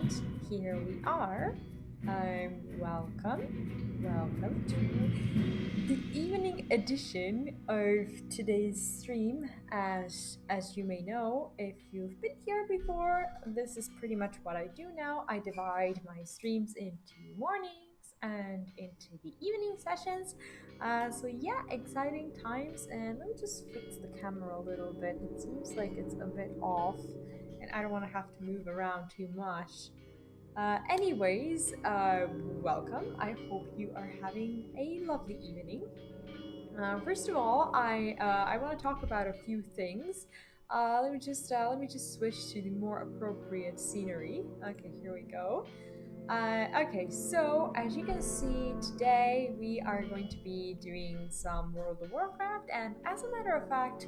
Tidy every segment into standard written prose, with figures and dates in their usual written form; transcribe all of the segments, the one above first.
And here we are. Welcome to the evening edition of today's stream. As you may know, if you've been here before, this is pretty much what I do now. I divide my streams into mornings and into the evening sessions. So yeah, exciting times. And let me just fix the camera a little bit. It seems like it's a bit off and I don't want to have to move around too much. Welcome. I hope you are having a lovely evening. First of all, I want to talk about a few things. Let me just switch to the more appropriate scenery. Okay, here we go. Okay, so as you can see today, we are going to be doing some World of Warcraft, and as a matter of fact,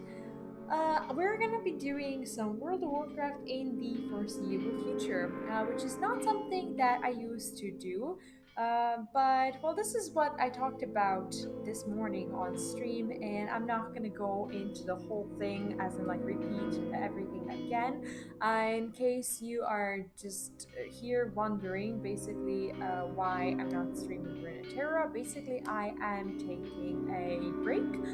we're gonna be doing some World of Warcraft in the foreseeable future, which is not something that I used to do. But well, this is what I talked about this morning on stream, and I'm not gonna go into the whole thing as in like repeat everything again. In case you are just here wondering, basically, why I'm not streaming Runeterra, basically, I am taking a break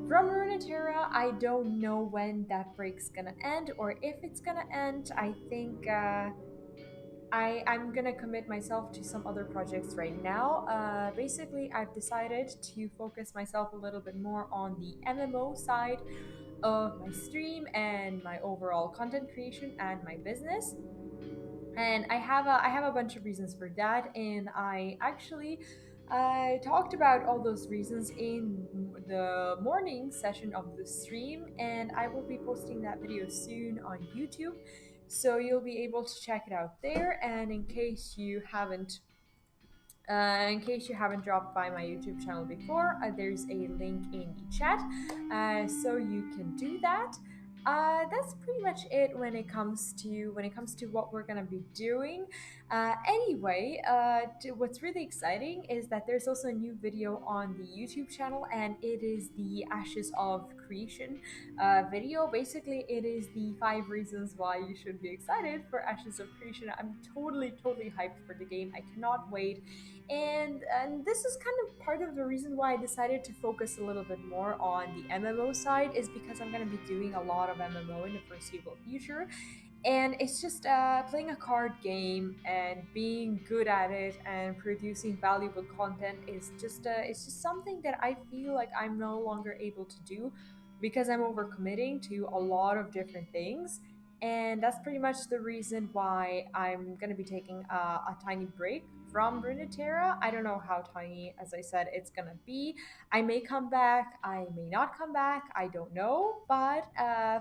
from Runeterra. I don't know when that break's gonna end or if it's gonna end. I think I'm gonna commit myself to some other projects right now. Basically, I've decided to focus myself a little bit more on the MMO side of my stream and my overall content creation and my business. And I have a bunch of reasons for that, and I actually talked about all those reasons in the morning session of the stream, and I will be posting that video soon on YouTube, so you'll be able to check it out there. And in case you haven't dropped by my YouTube channel before, there's a link in the chat, so you can do that. That's pretty much it when it comes to what we're gonna be doing. What's really exciting is that there's also a new video on the YouTube channel, and it is the Ashes of Creation video. Basically, it is the 5 reasons why you should be excited for Ashes of Creation. I'm totally hyped for the game. I cannot wait, and this is kind of part of the reason why I decided to focus a little bit more on the MMO side, is because I'm going to be doing a lot of MMO in the foreseeable future, and it's just playing a card game and being good at it and producing valuable content is just it's just something that I feel like I'm no longer able to do because I'm overcommitting to a lot of different things. And that's pretty much the reason why I'm going to be taking a tiny break from Runeterra. I don't know how tiny, as I said, it's going to be. I may come back, I may not come back, I don't know. But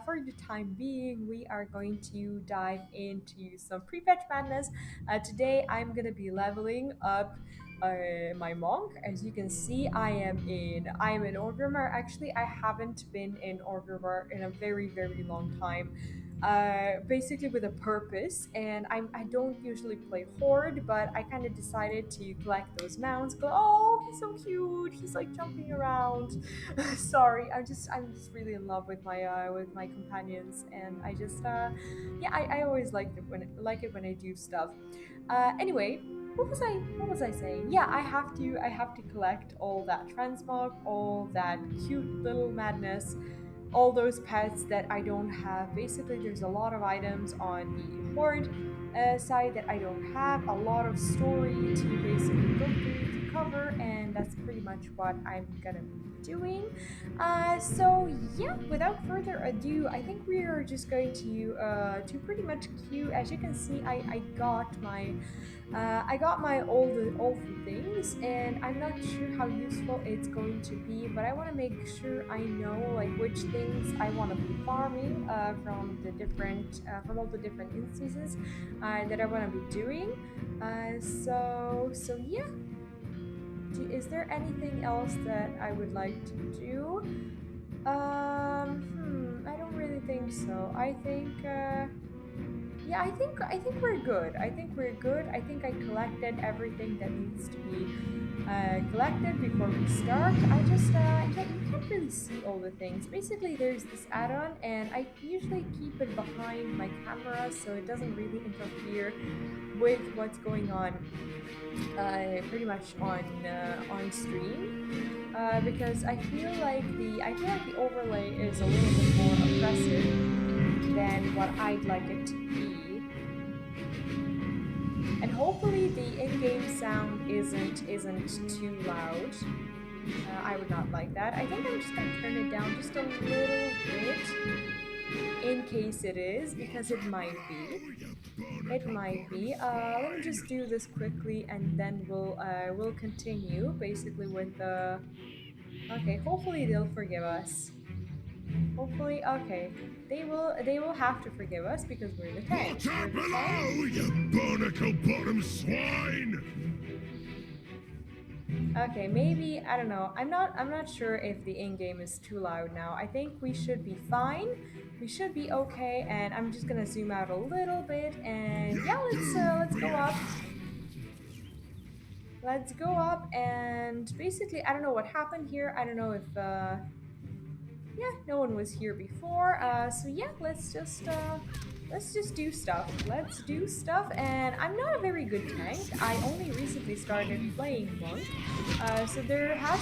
for the time being, we are going to dive into some pre-patch madness. Today, I'm going to be leveling up my monk. As you can see, I am in Orgrimmar. Actually, I haven't been in Orgrimmar in a very long time, basically with a purpose. And I don't usually play Horde, but I kind of decided to collect those mounts. Go, oh, he's so cute. He's like jumping around. Sorry, I'm just really in love with my companions, and I just yeah, I always like it when I do stuff. Anyway, what was I saying? Yeah, I have to collect all that transmog, all that cute little madness, all those pets that I don't have. Basically, there's a lot of items on the Horde side that I don't have, a lot of story to basically go through to cover, and that's pretty much what I'm gonna be doing. So yeah, without further ado, I think we are just going to pretty much queue. As you can see, I got my old things, and I'm not sure how useful it's going to be, but I want to make sure I know like which things I want to be farming from all the different instances that I want to be doing. So yeah. Is there anything else that I would like to do? I don't really think so. I think Yeah, I think we're good. I think we're good. I think I collected everything that needs to be collected before we start. I just you can't really see all the things. Basically, there's this add-on, and I usually keep it behind my camera so it doesn't really interfere with what's going on pretty much on stream. Because I feel like the overlay is a little bit more oppressive than what I'd like it to be. And hopefully the in-game sound isn't too loud. I would not like that. I think I'm just gonna turn it down just a little bit in case it is, because it might be. It might be. Let me just do this quickly, and then we'll continue basically with the. Okay, hopefully they'll forgive us. Hopefully, okay. They will have to forgive us because we're the tank. Watch out below, you barnacle-bottom swine! Okay, maybe I don't know. I'm not sure if the in-game is too loud now. I think we should be fine. We should be okay, and I'm just gonna zoom out a little bit, and yeah, let's go up. Let's go up, and basically I don't know what happened here. I don't know if yeah, no one was here before. So yeah, let's just do stuff. Let's do stuff. And I'm not a very good tank. I only recently started playing Monk. So there have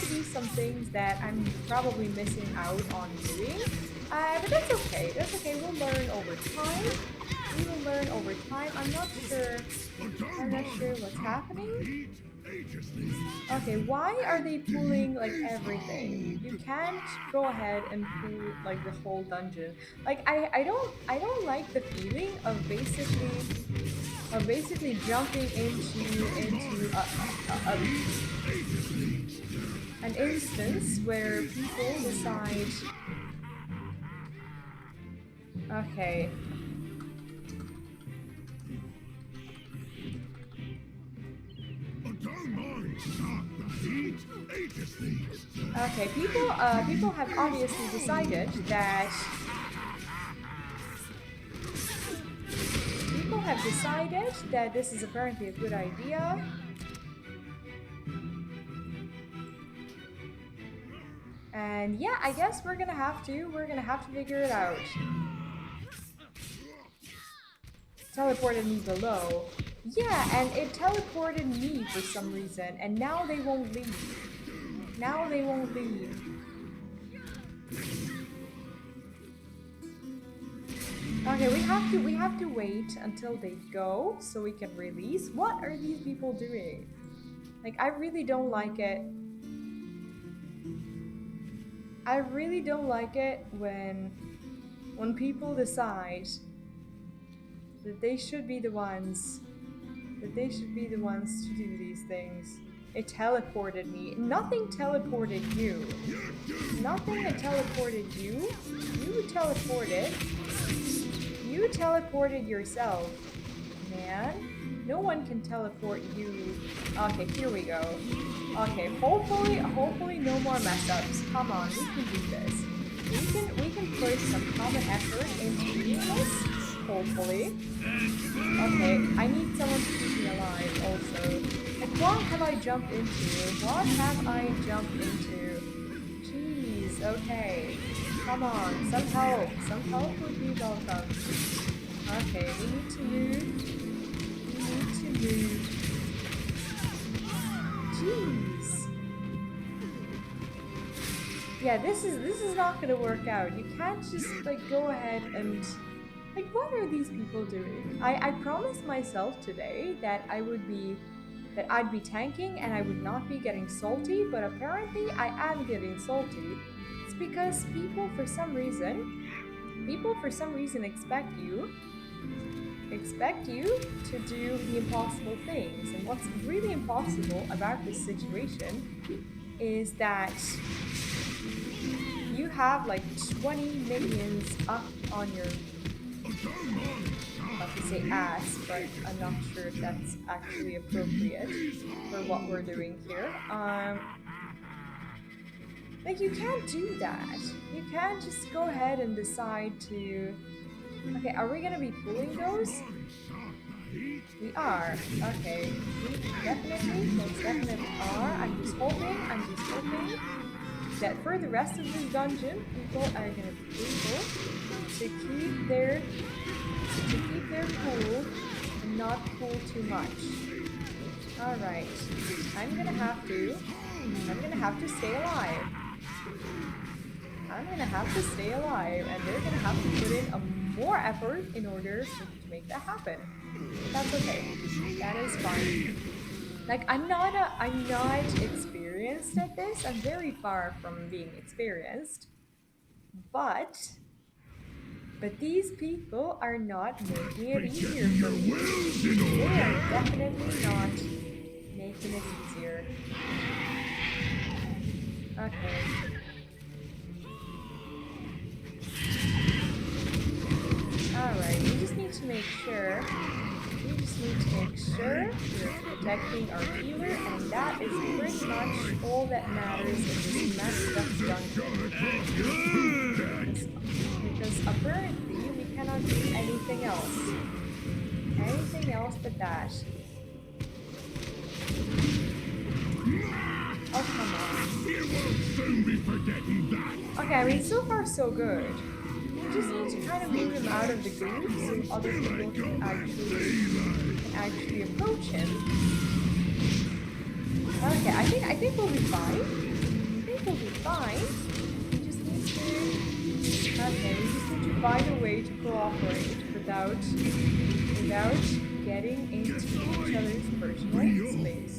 to be some things that I'm probably missing out on doing. But that's okay. That's okay. We'll learn over time. We will learn over time. I'm not sure. I'm not sure what's happening. Okay, why are they pulling like everything? You can't go ahead and pull like the whole dungeon. Like I don't like the feeling of basically jumping into an instance where people decide. Okay. Okay, people have obviously decided that this is apparently a good idea. And yeah, I guess we're gonna have to figure it out. Teleported me below. Yeah, and it teleported me for some reason, and now they won't leave. Now they won't leave. Okay, we have to wait until they go so we can release. What are these people doing? Like, I really don't like it. I really don't like it when people decide that they should be the ones to do these things. It teleported me. Nothing teleported you. Nothing had teleported you. You teleported yourself, man. No one can teleport you. Okay, here we go. Okay, hopefully no more mess ups. Come on, we can do this. We can put some common effort into doing this. Hopefully. Okay, I need someone to keep me alive also. Like, what have I jumped into? Jeez, okay. Come on, some help. Some help would be welcome. Okay, we need to move. Jeez. Yeah, this is not gonna work out. You can't just like go ahead and like, what are these people doing? I promised myself today that I'd be tanking and I would not be getting salty, but apparently I am getting salty. It's because people for some reason expect you to do the impossible things. And what's really impossible about this situation is that you have like 20 minions up on your, I'm about to say ass, but I'm not sure if that's actually appropriate for what we're doing here. Like, you can't do that. You can't just go ahead and decide to Okay, are we gonna be pulling those? We are. Okay, we definitely, most definitely are. I'm just hoping that for the rest of this dungeon, people are gonna be able to keep their cool and not cool too much. Alright. I'm gonna have to stay alive. I'm gonna have to stay alive, and they're gonna have to put in more effort in order to make that happen. That's okay. That is fine. Like, I'm not experienced at this. I'm very far from being experienced. But these people are not making it easier for me. They are definitely not making it easier. Okay. Alright, we just need to make sure. We're protecting our healer, and that is pretty much all that matters in this messed up dungeon. Because apparently we cannot do anything else. Anything else but that. Oh, come on. Okay, I mean, so far so good. We just need to kind of move him out of the group so other people can actually approach him. Okay, I think we'll be fine. We just need to find a way to cooperate without getting into each other's personal space.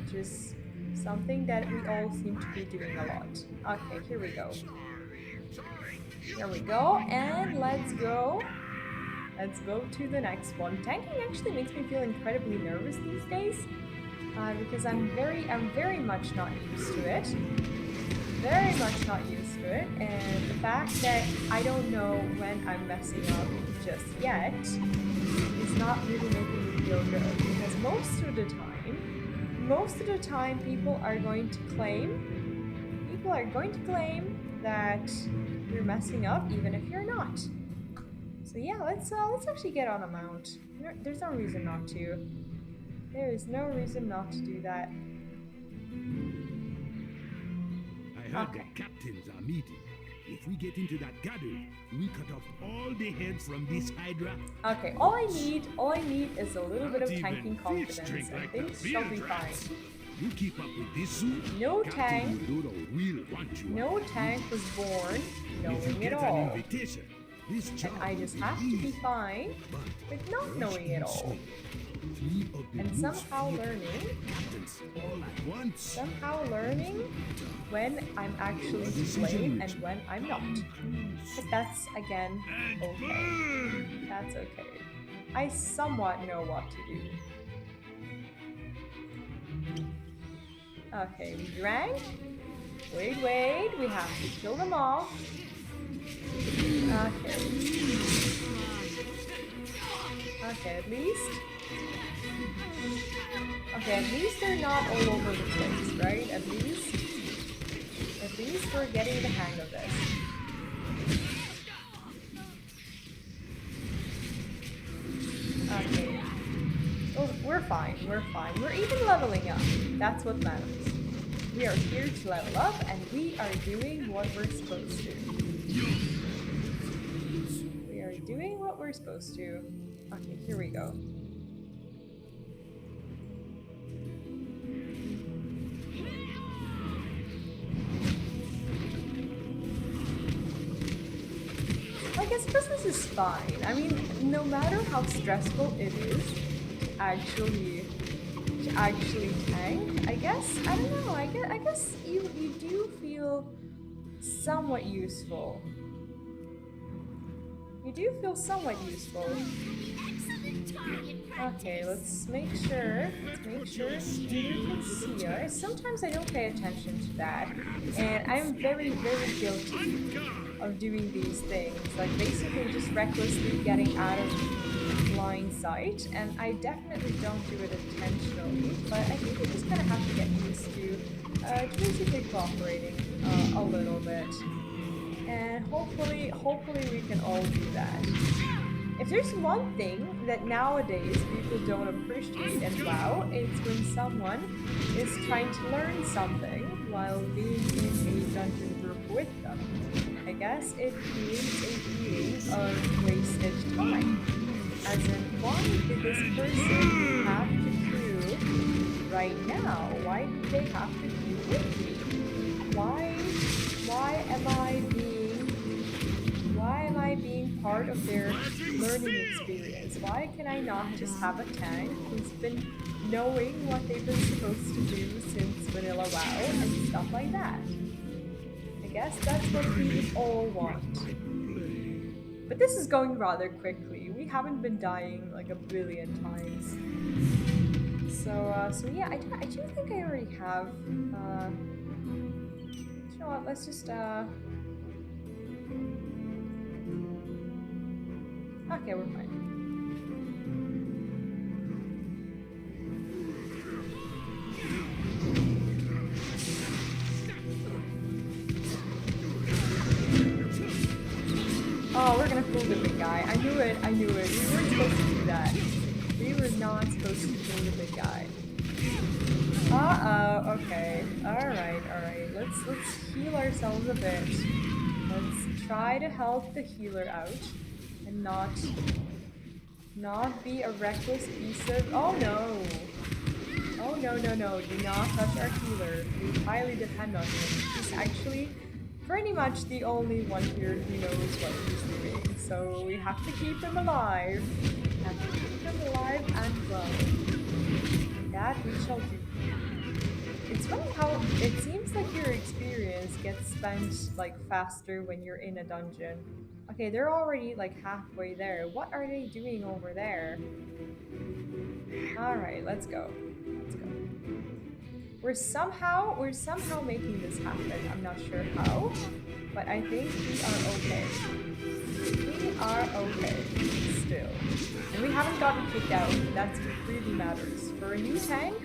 Which is something that we all seem to be doing a lot. Okay, here we go. Here we go, and let's go. Let's go to the next one. Tanking actually makes me feel incredibly nervous these days, because I'm very much not used to it. Very much not used to it, and the fact that I don't know when I'm messing up just yet is not really making me feel good, because most of the time people are going to claim that you're messing up even if you're not. So yeah, let's actually get on a mount. There's no reason not to. There is no reason not to do that. I heard the captains are meeting. If we get into that gathering, we cut off all the heads from this Hydra. Okay, all I need is a little bit of tanking confidence, and things shall be fine. You keep up with this soon. No tank was born knowing it all. And I just have to be fine with not knowing it all. And somehow learning when I'm actually to blame and when I'm not. But that's, again, okay. That's okay. I somewhat know what to do. Okay, we drank. Wait, we have to kill them all. Okay, at least they're not all over the place, right? At least we're getting the hang of this. Okay. Oh, we're fine. We're even leveling up. That's what matters. We are here to level up, and we are doing what we're supposed to. Okay, here we go. I guess business is fine. I mean, no matter how stressful it is to actually tank, I guess, I don't know, I guess you do feel somewhat useful. Okay, let's make sure Peter can see us. Sometimes I don't pay attention to that, and I'm very guilty of doing these things, like basically just recklessly getting out of line sight, and I definitely don't do it intentionally, but I think you just kind of have to get used to basically cooperating a little bit. And hopefully we can all do that. If there's one thing that nowadays people don't appreciate in WoW, it's when someone is trying to learn something while being in a dungeon group with them. I guess it creates a feeling of wasted time. As in, why did this person have to queue right now? Why do they have to queue with me? Why am I being part of their learning experience? Why can I not just have a tank who's been knowing what they've been supposed to do since vanilla WoW and stuff like that? I guess that's what we would all want. But this is going rather quickly. We haven't been dying like a billion times. So yeah, I do think I already have. You know what? Let's just Okay, we're fine. Oh, we're gonna fool the big guy. I knew it. We weren't supposed to do that. We were not supposed to fool the big guy. Uh-oh, okay. Alright. Let's heal ourselves a bit. Let's try to help the healer out and not be a reckless piece of— oh no! Oh no, do not touch our healer. We highly depend on him. He's actually pretty much the only one here who knows what he's doing, so we have to keep him alive. And well. And that we shall do. It's funny how it seems like your experience gets spent like faster when you're in a dungeon. Okay, they're already like halfway there. What are they doing over there? Alright, let's go. We're somehow making this happen. I'm not sure how, but I think we are okay. We are okay still. And we haven't gotten kicked out. That really matters. For a new tank,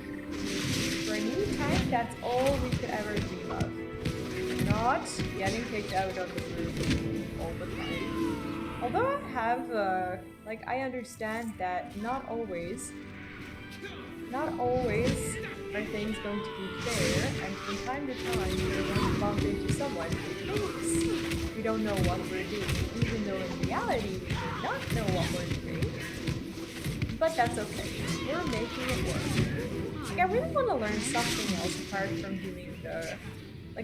that's all we could ever dream of. Not getting kicked out of the group all the time. Although I have, I understand that not always are things going to be fair, and from time to time we're going to bump into someone who thinks we don't know what we're doing, even though in reality we do not know what we're doing. But that's okay. We're making it work. Like, I really want to learn something else apart from doing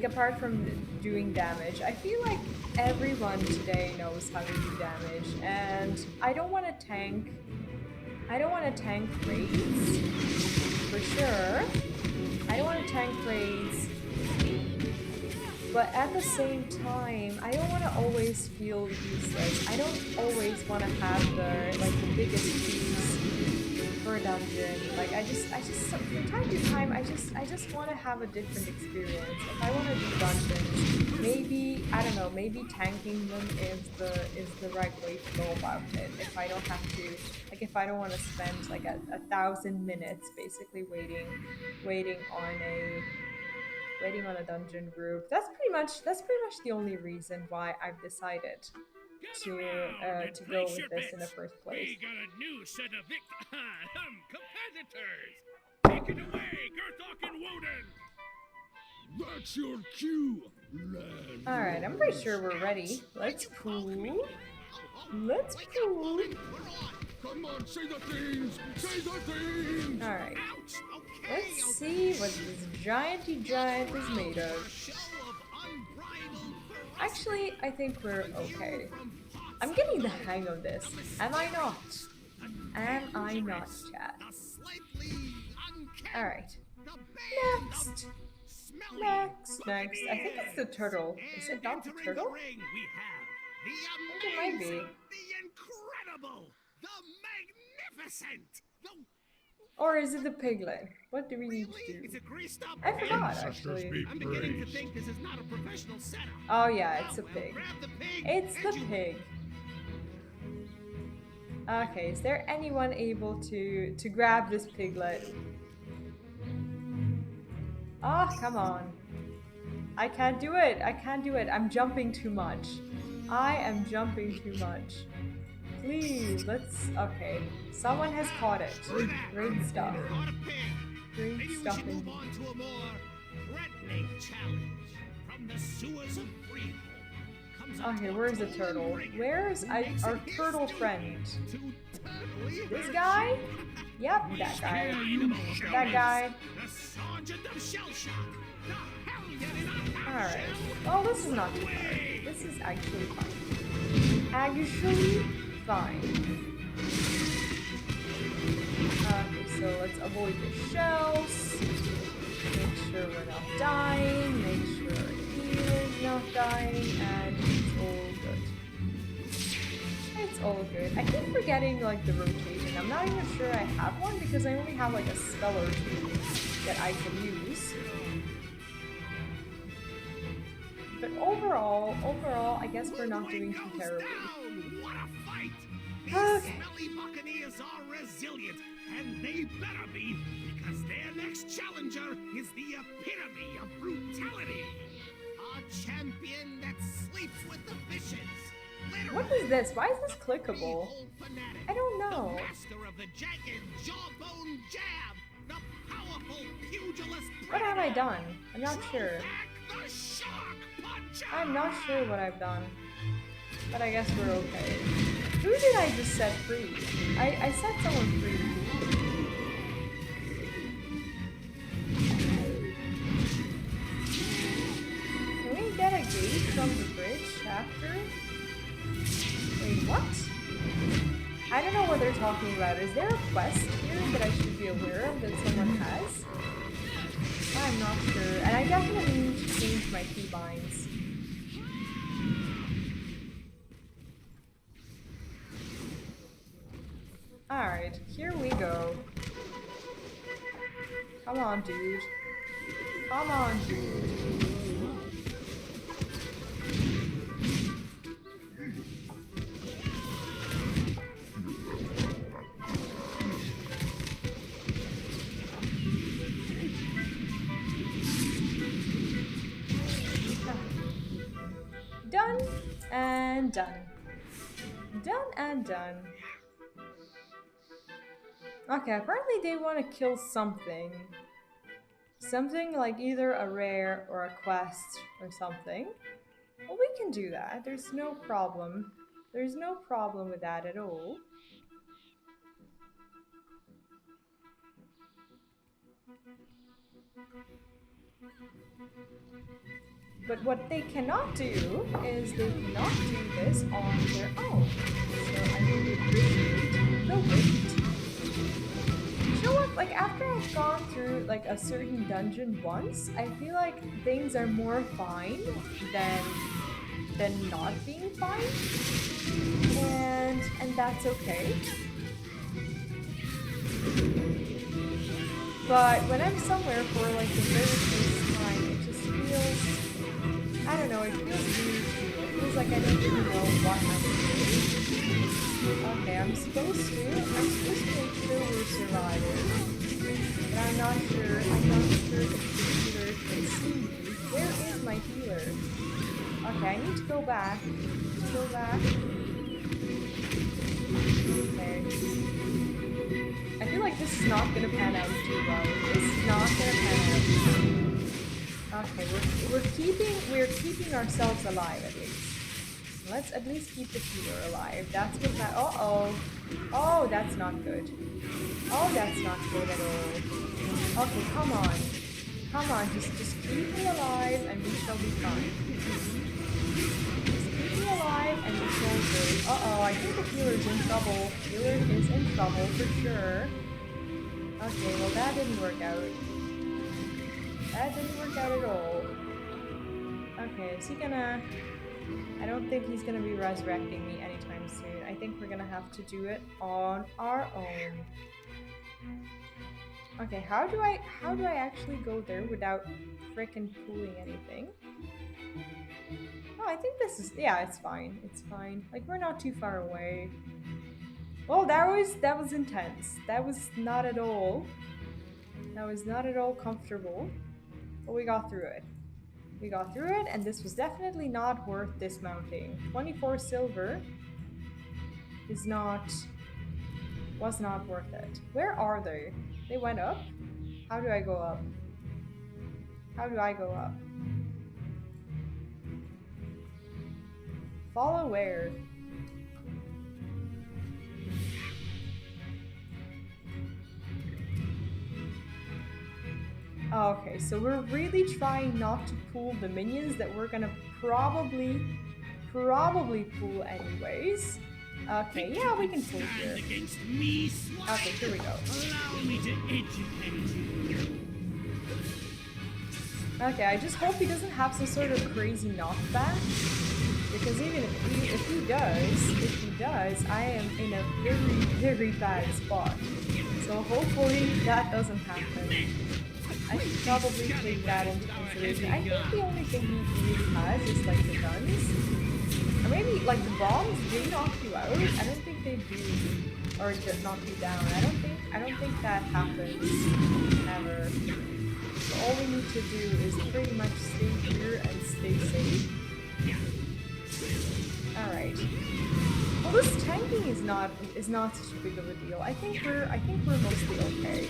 apart from doing damage. I feel like everyone today knows how to do damage, and I don't want to tank raids, for sure. I don't want to tank raids, but at the same time, I don't want to always feel useless. I don't always want to have the biggest piece for a dungeon. Like, I just from time to time, I just want to have a different experience. If I want to do dungeons, maybe, I don't know, maybe tanking them is the right way to go about it. If I don't have to, like, if I don't want to spend like 1,000 minutes basically waiting on a dungeon group. That's pretty much the only reason why I've decided to go with this in the first place. We got a new set of competitors. Take it away, Gerthok and Woden. That's your cue, lad. All right, I'm pretty sure we're ready. Let's pool. Come on, say the things. All right. Let's see what this gianty giant is made of. Actually, I think we're okay. I'm getting the hang of this. Am I not? Chat? Alright. Next. I think it's the turtle. Is it not the turtle? I think it might be. The incredible, the magnificent, or is it the piglet? What do we need to do? I forgot, actually. I'm beginning to think this is not a professional setup. Oh yeah, it's a pig. It's the pig. Okay, is there anyone able to grab this piglet? Oh, come on. I can't do it. I can't do it. I'm jumping too much. I am jumping too much. Please, let's... Okay. Someone has caught it. Great stuff. Great stuff Maybe we should indeed. move on to a more threatening challenge. From the sewers of Freehold comes a Okay, where's the turtle? Where's our turtle friend? This guy? Yep, that guy. That guy. The Sergeant of Shellshock. The Hellion. Alright. Well, this is not too hard. This is actually fine. Actually fine. Okay, so let's avoid the shells. Make sure we're not dying. Make sure our healer's not dying. And it's all good. It's all good. I keep forgetting, like, the rotation. I'm not even sure I have one because I only have, like, a spell or two that I can use. But overall, I guess we're not doing too terribly. What a fight! These Okay. smelly buccaneers are resilient, and they better be, because their next challenger is the epitome of brutality. A champion that sleeps with the fishes. What is this? Why is this clickable? I don't know. The master of the jagged jawbone jab, the powerful pugilist. What have I done? I'm not sure. Back the shark puncher! I'm not sure what I've done. But I guess we're okay. Who did I just set free? I set someone free. Can we get a gate from the bridge after? Wait, what? I don't know what they're talking about. Is there a quest here that I should be aware of that someone has? I'm not sure. And I definitely need to change my keybinds. Alright, here we go. Come on, dude. Come on, dude. Done and done. Done and done. Okay, apparently they want to kill something. Something like either a rare or a quest or something. Well, we can do that. There's no problem. There's no problem with that at all. But what they cannot do is they cannot do this on their own. So I really appreciate the wait. You know what? Like after I've gone through like a certain dungeon once, I feel like things are more fine than not being fine. And that's okay. But when I'm somewhere for like the very first time, it just feels, I don't know, it feels weird to me. It feels like I don't really know what I'm doing. Okay, I'm supposed to make sure we're surviving. But I'm not sure if the healer can see me. Where is my healer? Okay, I need to go back. Okay. I feel like this is not gonna pan out too well. This is not gonna pan out. Okay, we're keeping ourselves alive at least. Let's at least keep the healer alive. That's what that. Oh, that's not good. Oh, that's not good at all. Okay, come on. Just keep me alive, and we shall be fine. Just keep me alive, and we shall be. I think the healer's in trouble. Healer is in trouble for sure. Okay, well that didn't work out. That didn't work out at all. Okay, is he gonna... I don't think he's gonna be resurrecting me anytime soon. I think we're gonna have to do it on our own. Okay, how do I actually go there without frickin' pulling anything? Oh, I think this is... yeah, it's fine. It's fine. Like, we're not too far away. Well, that was intense. That was not at all comfortable. But we got through it. We got through it, and this was definitely not worth dismounting. 24 silver was not worth it. Where are they? They went up? How do I go up? How do I go up? Follow where? Okay, so we're really trying not to pull the minions that we're gonna probably pull anyways. Okay, yeah, we can pull here. Okay, here we go. Allow me to educate you. Okay, I just hope he doesn't have some sort of crazy knockback. Because even if he does, I am in a very, very bad spot. So hopefully that doesn't happen. I should probably take that into consideration. I think the only thing he really has is like the guns. Or maybe like the bombs, they knock you out. I don't think they do. Or knock you down. I don't think that happens ever. So all we need to do is pretty much stay here and stay safe. Alright. Well, this tanking is not such a big of a deal. I think we're mostly okay.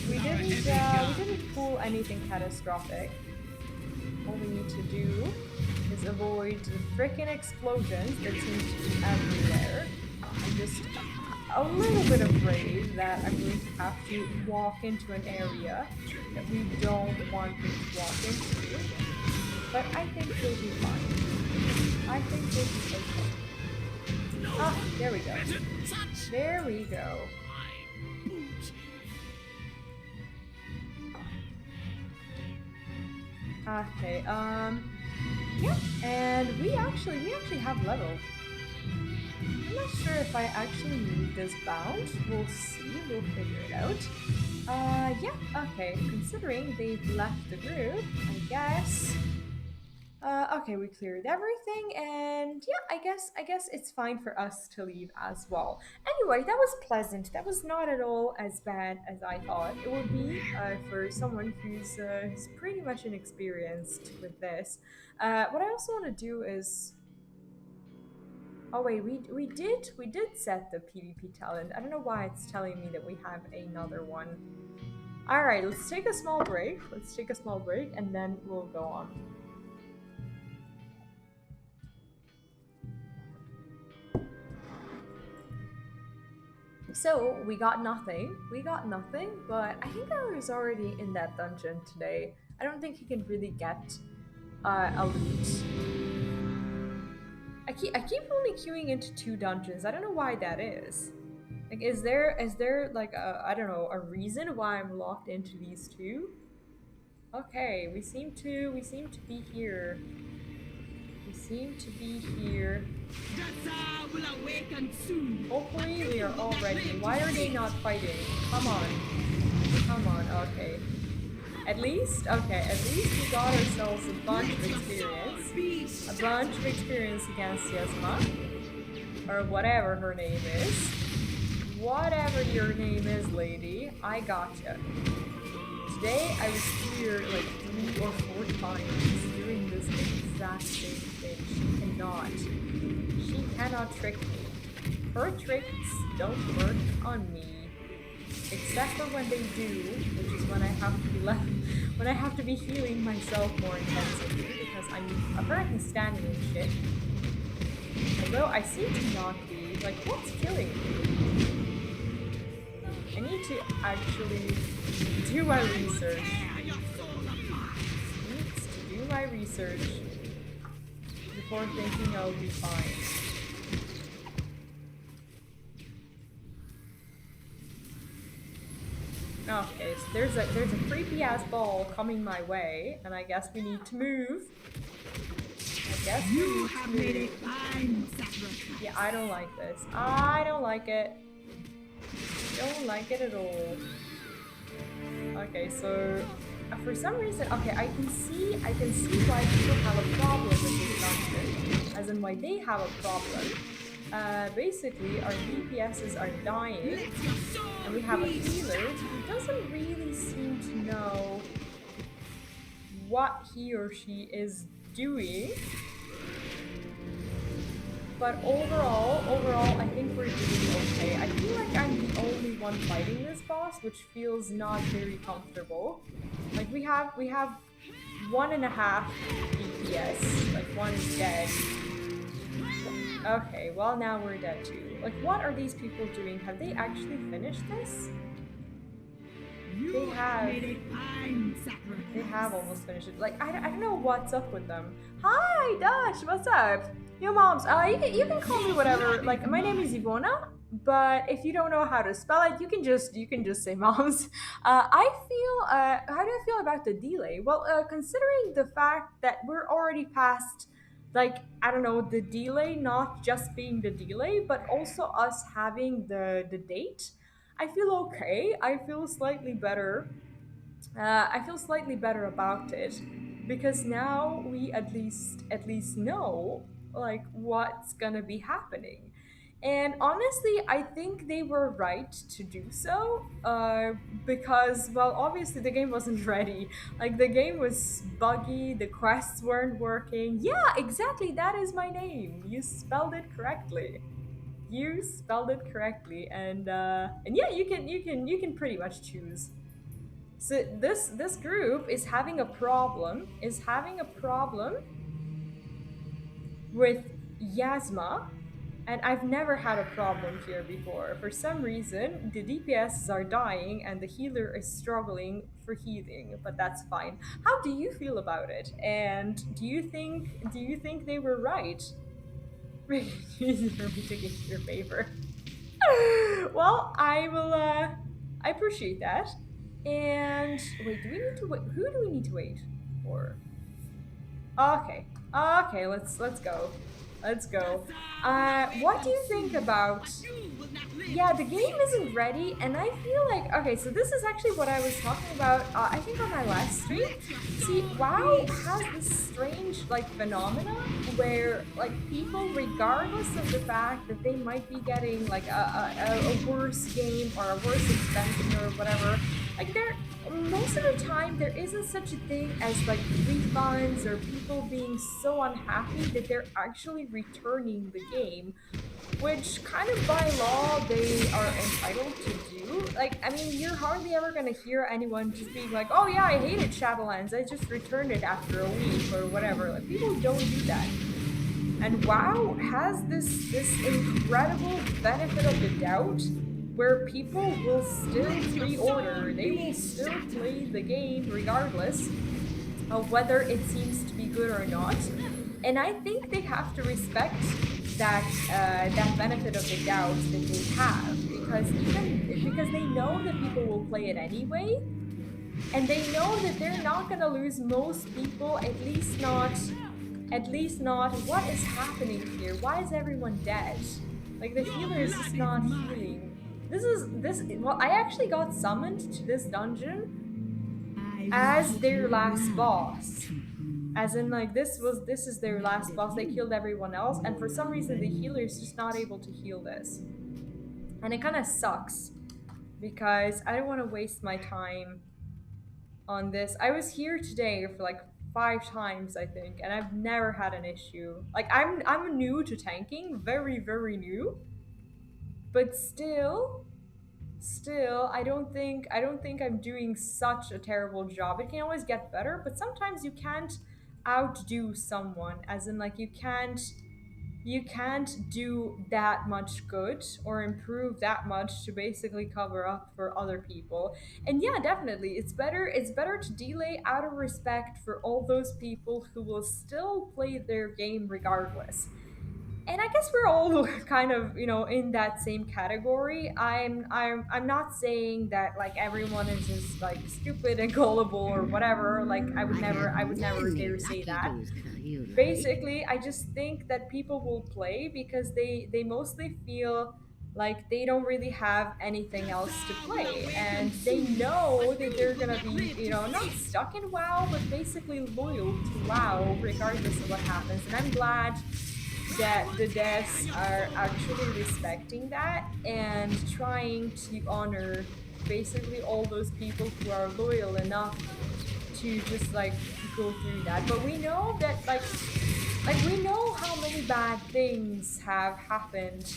We didn't pull anything catastrophic. All we need to do is avoid the frickin' explosions that seem to be everywhere. I'm just a little bit afraid that I'm going to have to walk into an area that we don't want to walk into. But I think we'll be fine. I think we'll be okay. Ah, there we go. There we go. Okay, yeah, and we actually have level. I'm not sure if I actually need this bound. We'll see, we'll figure it out. Yeah, okay, considering they've left the group, I guess. Okay, we cleared everything, and yeah, I guess it's fine for us to leave as well. Anyway, that was pleasant. That was not at all as bad as I thought it would be for someone who's pretty much inexperienced with this. What I also want to do is, oh wait, we did set the PvP talent. I don't know why it's telling me that we have another one. All right, let's take a small break. And then we'll go on. So we got nothing, but I think I was already in that dungeon today. I don't think you can really get a loot. I keep only queuing into 2 dungeons. I don't know why that is. Like, is there like I don't know, a reason why I'm locked into these 2? Okay, we seem to be here. The will awaken soon. Hopefully we are all ready. Why are they not fighting? Come on, okay. At least we got ourselves a bunch of experience. Against Yasma. Or whatever her name is. Whatever your name is, lady, I gotcha. Today I was here like 3 or 4 times doing this exact same thing. She cannot trick me. Her tricks don't work on me. Except for when they do, which is when I have to be healing myself more intensively because I'm apparently standing in shit. Although I seem to not be. Like, what's killing me? I need to actually do my research. Before thinking I'll be fine. Okay, so there's a creepy ass ball coming my way, and I guess we need to move. Yeah, I don't like this. I don't like it. Don't like it at all. Okay, so for some reason, okay, I can see why people have a problem with this dungeon, as in why they have a problem. Basically, our DPSs are dying, and we have a healer who doesn't really seem to know what he or she is doing. But overall, I think we're doing okay. I feel like I'm the only one fighting this boss, which feels not very comfortable. Like we have 1.5 DPS. Like one is dead. Okay, well now we're dead too. Like what are these people doing? Have they actually finished this? They have. They have almost finished it. Like, I don't know what's up with them. Hi, Dash, what's up? Yo, moms, you can call me whatever. Like, my name is Ivona, but if you don't know how to spell it, you can just say moms. How do I feel about the delay? Well, considering the fact that we're already past, like, I don't know, the delay not just being the delay, but also us having the date, I feel okay. I feel slightly better. I feel slightly better about it because now we at least know like what's gonna be happening. And honestly, I think they were right to do so because, well, obviously the game wasn't ready. Like, the game was buggy, the quests weren't working. Yeah, exactly, that is my name. You spelled it correctly. You spelled it correctly, and yeah, you can pretty much choose. So this group is having a problem. With Yasma, and I've never had a problem here before. For some reason, the DPS are dying and the healer is struggling for healing, but that's fine. How do you feel about it? And do you think they were right? Easy for me to get your favor. Well, I appreciate that. And wait, do we need to wait? Who do we need to wait for? Okay. Okay, let's go. Let's go. What do you think about? Yeah, the game isn't ready, and I feel like okay. So this is actually what I was talking about. I think on my last stream. See, WoW has this strange like phenomena where like people, regardless of the fact that they might be getting like a worse game or a worse expansion or whatever, like they're most of the time there isn't such a thing as like refunds or people being so unhappy that they're actually returning the game, which kind of by law they are entitled to do. Like, I mean, you're hardly ever gonna hear anyone just being like, oh yeah, I hated Shadowlands, I just returned it after a week or whatever. Like, people don't do that. And WoW has this incredible benefit of the doubt where people will still pre-order, they will still play the game regardless of whether it seems to be good or not. And I think they have to respect that benefit of the doubt that they have, because they know that people will play it anyway, and they know that they're not gonna lose most people, at least not what is happening here? Why is everyone dead? Like, the healer is just not healing. Well, I actually got summoned to this dungeon as their last boss. As in, like, this is their last boss. They killed everyone else, and for some reason the healer is just not able to heal this. And it kind of sucks because I don't want to waste my time on this. I was here today for like 5 times, I think, and I've never had an issue. Like, I'm new to tanking, very very new, but still I don't think I'm doing such a terrible job. It can always get better, but sometimes you can't outdo someone, as in like you can't do that much good or improve that much to basically cover up for other people. And yeah, definitely it's better to delay out of respect for all those people who will still play their game regardless. And I guess we're all kind of, in that same category. I'm not saying that like everyone is just like stupid and gullible or whatever. Like, I would never dare say that. Basically, I just think that people will play because they mostly feel like they don't really have anything else to play, and they know that they're gonna be, not stuck in WoW, but basically loyal to WoW regardless of what happens. And I'm glad that the devs are actually respecting that and trying to honor basically all those people who are loyal enough to just like go through that, but we know that like we know how many bad things have happened.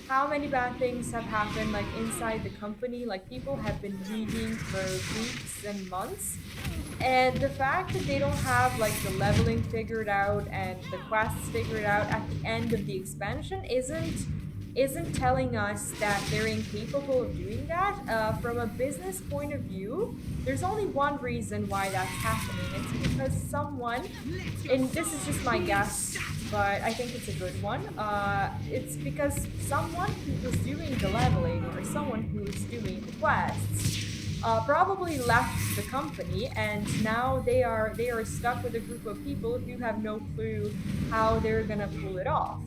How many bad things have happened like inside the company? Like people have been leaving for weeks and months. And the fact that they don't have like the leveling figured out and the quests figured out at the end of the expansion isn't telling us that they're incapable of doing that. From a business point of view, there's only one reason why that's happening. It's because someone, and this is just my guess, but I think it's a good one. It's because someone who was doing the leveling or someone who was doing the quests probably left the company, and now they are stuck with a group of people who have no clue how they're gonna pull it off.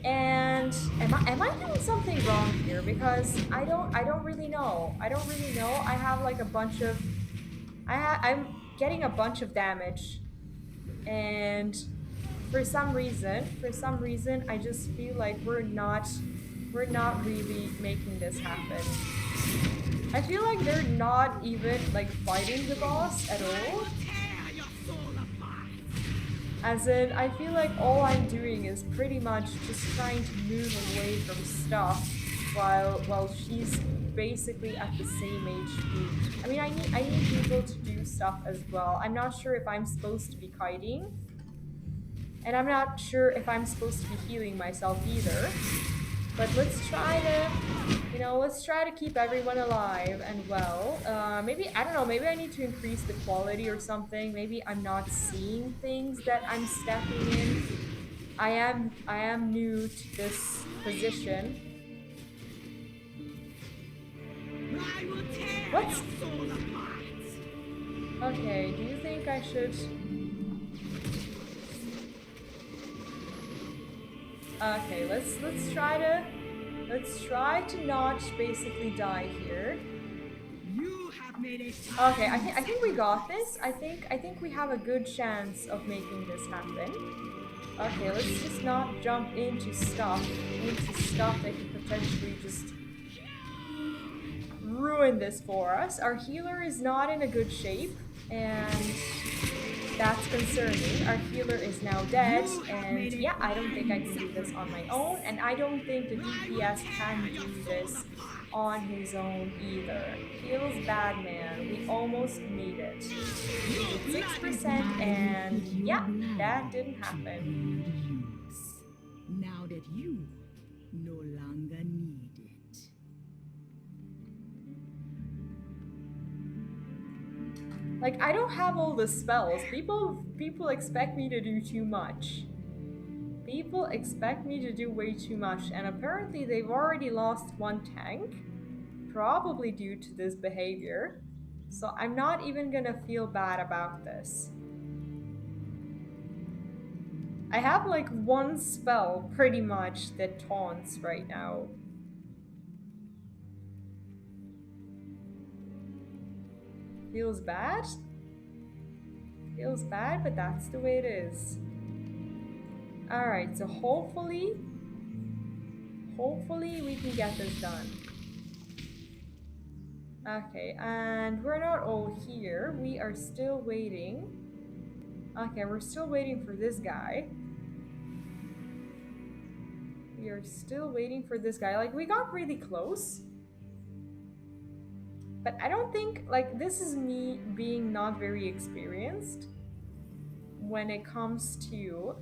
And am I doing something wrong here? Because I don't really know. I don't really know. I have like a bunch of I'm getting a bunch of damage, and for some reason I just feel like we're not really making this happen. I feel like they're not even like fighting the boss at all. As in, I feel like all I'm doing is pretty much just trying to move away from stuff while she's basically at the same HP. I mean, I need people to do stuff as well. I'm not sure if I'm supposed to be kiting, and I'm not sure if I'm supposed to be healing myself either. But let's try to keep everyone alive and well. Maybe, I don't know, maybe I need to increase the quality or something. Maybe I'm not seeing things that I'm stepping in. I am new to this position. What's... Okay, do you think I should... Okay, let's try to not basically die here. Okay, I think we got this. I think we have a good chance of making this happen. Okay, let's just not jump into stuff that could potentially just ruin this for us. Our healer is not in a good shape, and that's concerning. Our healer is now dead, and yeah, I don't think I can do this on my own, and I don't think the DPS can do this on his own either. Feels bad, man. We almost made it. 6%, and yeah, that didn't happen. Now that you no longer need it. Like, I don't have all the spells. People expect me to do too much. People expect me to do way too much, and apparently they've already lost one tank, probably due to this behavior. So I'm not even gonna feel bad about this. I have like one spell pretty much that taunts right now. Feels bad? Feels bad, but that's the way it is. Alright, so hopefully we can get this done. Okay, and we're not all here. We are still waiting. Okay, we're still waiting for this guy. We are still waiting for this guy. Like, we got really close. But I don't think, like, this is me being not very experienced when it comes to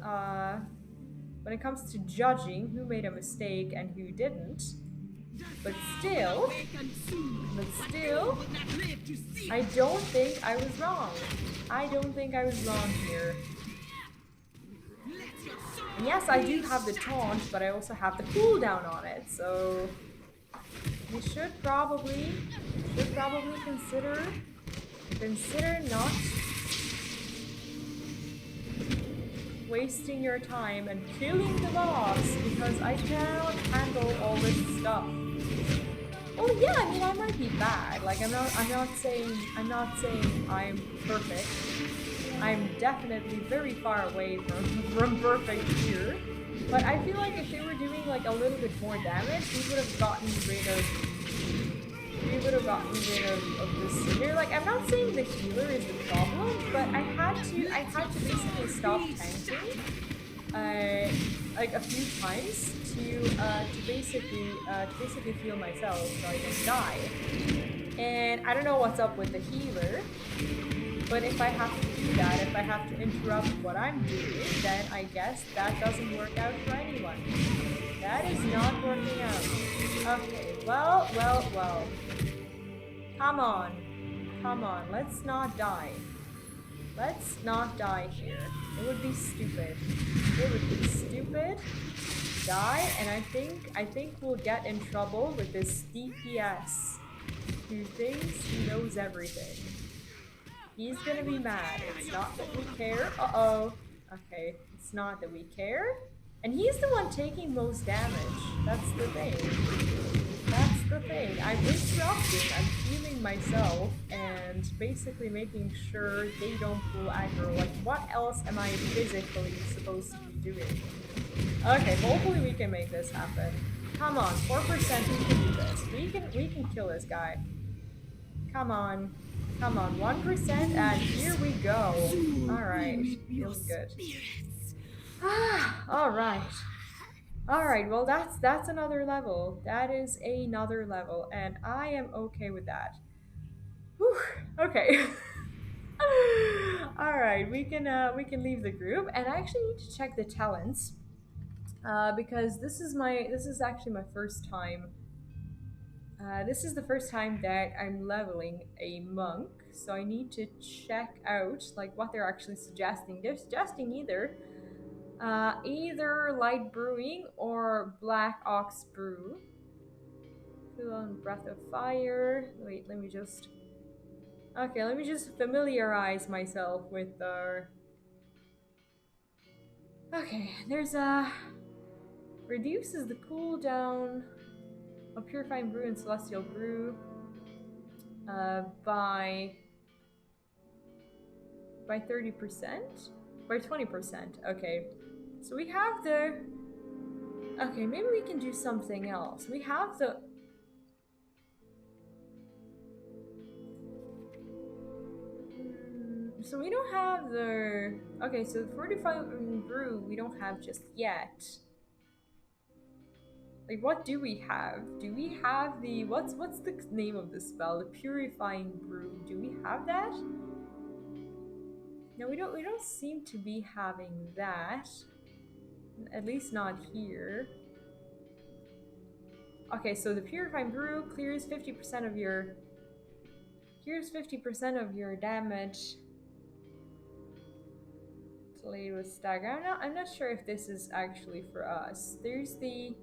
judging who made a mistake and who didn't. But still, I don't think I was wrong. I don't think I was wrong here. And yes, I do have the taunt, but I also have the cooldown on it, so we should probably consider not wasting your time and killing the boss, because I cannot handle all this stuff. Oh yeah, I mean, I might be bad. Like, I'm not saying I'm perfect. I'm definitely very far away from perfect here. But I feel like if they were doing like a little bit more damage, we would have gotten rid of we would have gotten rid of this sooner. Like, I'm not saying the healer is the problem, but I had to basically stop tanking, like a few times to basically heal myself so I don't die. And I don't know what's up with the healer, but if I have to do that, if I have to interrupt what I'm doing, then I guess that doesn't work out for anyone. That is not working out. Okay, well. Come on, let's not die. Let's not die here. It would be stupid. It would be stupid. Die, and I think we'll get in trouble with this DPS who thinks he knows everything. He's gonna be mad. It's not that we care. Uh-oh. Okay, it's not that we care. And he's the one taking most damage. That's the thing. That's the thing. I'm interrupting, I'm healing myself, and basically making sure they don't pull aggro. Like, what else am I physically supposed to be doing? Okay, hopefully we can make this happen. Come on, 4%, we can do this. We can kill this guy. Come on. Come on, 1%, and here we go. Alright, feels good. Alright. Alright, well that's another level. That is another level, and I am okay with that. Whew, okay. Alright, we can leave the group, and I actually need to check the talents. Because this is actually my first time. This is the first time that I'm leveling a monk, so I need to check out like what they're actually suggesting. They're suggesting either light brewing or black ox brew. Full on breath of fire. Wait, let me just familiarize myself with the. Okay, there's a reduces the cooldown of purifying brew and celestial brew by 30%? By 20%. Okay. So we have the. Okay, maybe we can do something else. We have the. So we don't have the. Okay, so the 45 brew we don't have just yet. Like, what do we have? Do we have the what's the name of the spell? The purifying brew. Do we have that? No, we don't seem to be having that. At least not here. Okay, so the purifying brew clears 50% of your damage. Delayed with stagger. I'm not sure if this is actually for us. There's the.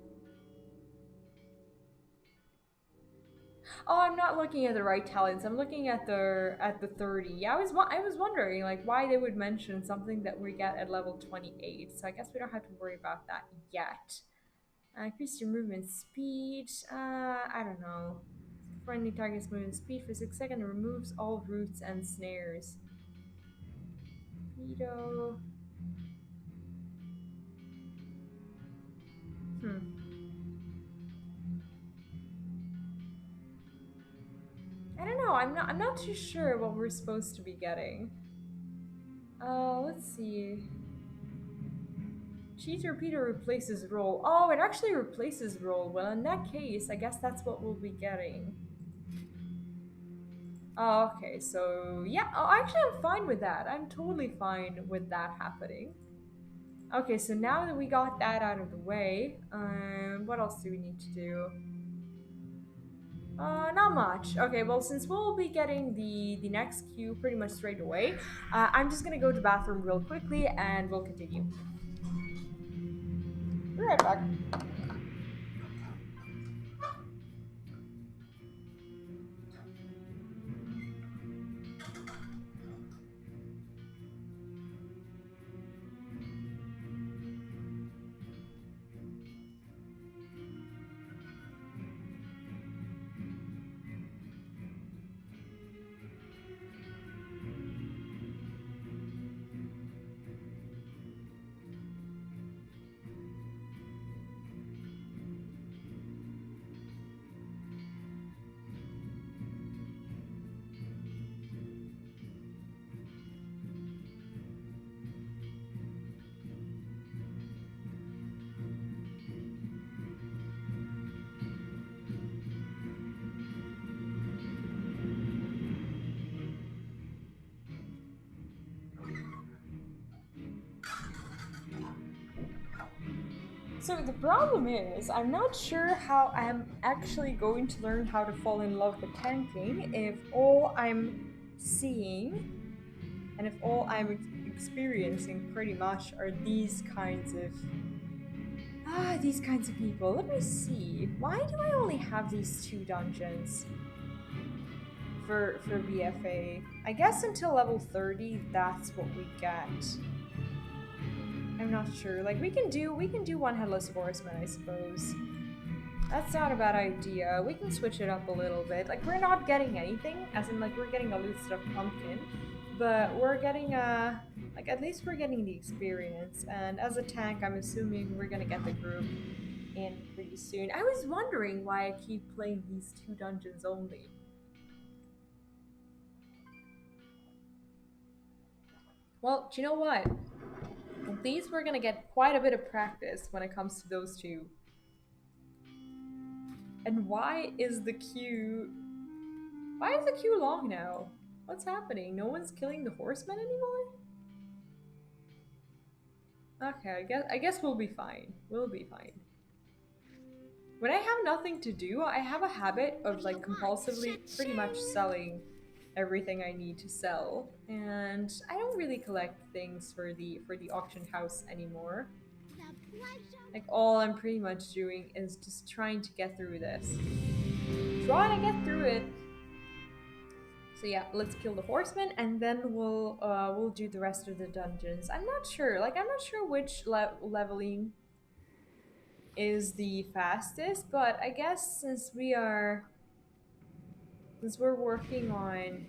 Oh, I'm not looking at the right talents. I'm looking at the 30. Yeah, I was wondering like why they would mention something that we get at level 28. So I guess we don't have to worry about that yet. Increase your movement speed. I don't know. Friendly target's movement speed for 6 seconds and removes all roots and snares. Speedo. I don't know. I'm not too sure what we're supposed to be getting. Let's see. Cheat repeater replaces roll. Oh, it actually replaces roll. Well, in that case, I guess that's what we'll be getting. Oh, okay, so yeah. Oh, actually, I'm fine with that. I'm totally fine with that happening. Okay, so now that we got that out of the way, what else do we need to do? Not much. Okay, well, since we'll be getting the next queue pretty much straight away, I'm just gonna go to the bathroom real quickly and we'll continue. Be right back. So the problem is, I'm not sure how I'm actually going to learn how to fall in love with tanking if all I'm seeing and if all I'm experiencing pretty much are these kinds of people. Let me see. Why do I only have these two dungeons for BfA? I guess until level 30, that's what we get. I'm not sure. Like we can do one headless horseman, I suppose. That's not a bad idea. We can switch it up a little bit. Like we're not getting anything, as in like we're getting a loot stuff pumpkin, but we're getting like at least we're getting the experience. And as a tank, I'm assuming we're gonna get the group in pretty soon. I was wondering why I keep playing these two dungeons only. Well, do you know what? At least we're gonna get quite a bit of practice when it comes to those two. And why is the queue... Why is the queue long now? What's happening? No one's killing the horsemen anymore? Okay, I guess we'll be fine. We'll be fine. When I have nothing to do, I have a habit of like compulsively pretty much selling everything I need to sell, and I don't really collect things for the auction house anymore. Like all I'm pretty much doing is just trying to get through this. Trying to get through it. So yeah, let's kill the horseman, and then we'll do the rest of the dungeons. I'm not sure. Like I'm not sure which leveling is the fastest, but I guess since we're working on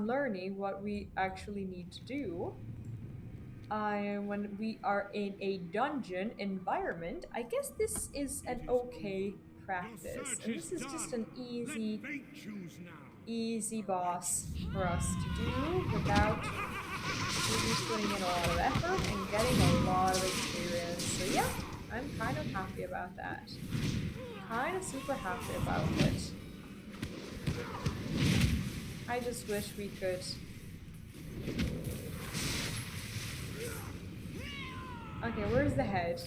learning what we actually need to do, when we are in a dungeon environment, I guess this is an okay practice, and this is just an easy boss for us to do without really putting in a lot of effort and getting a lot of experience. So yeah, I'm kind of happy about that. Kind of super happy about it. I just wish we could... Okay, where's the head?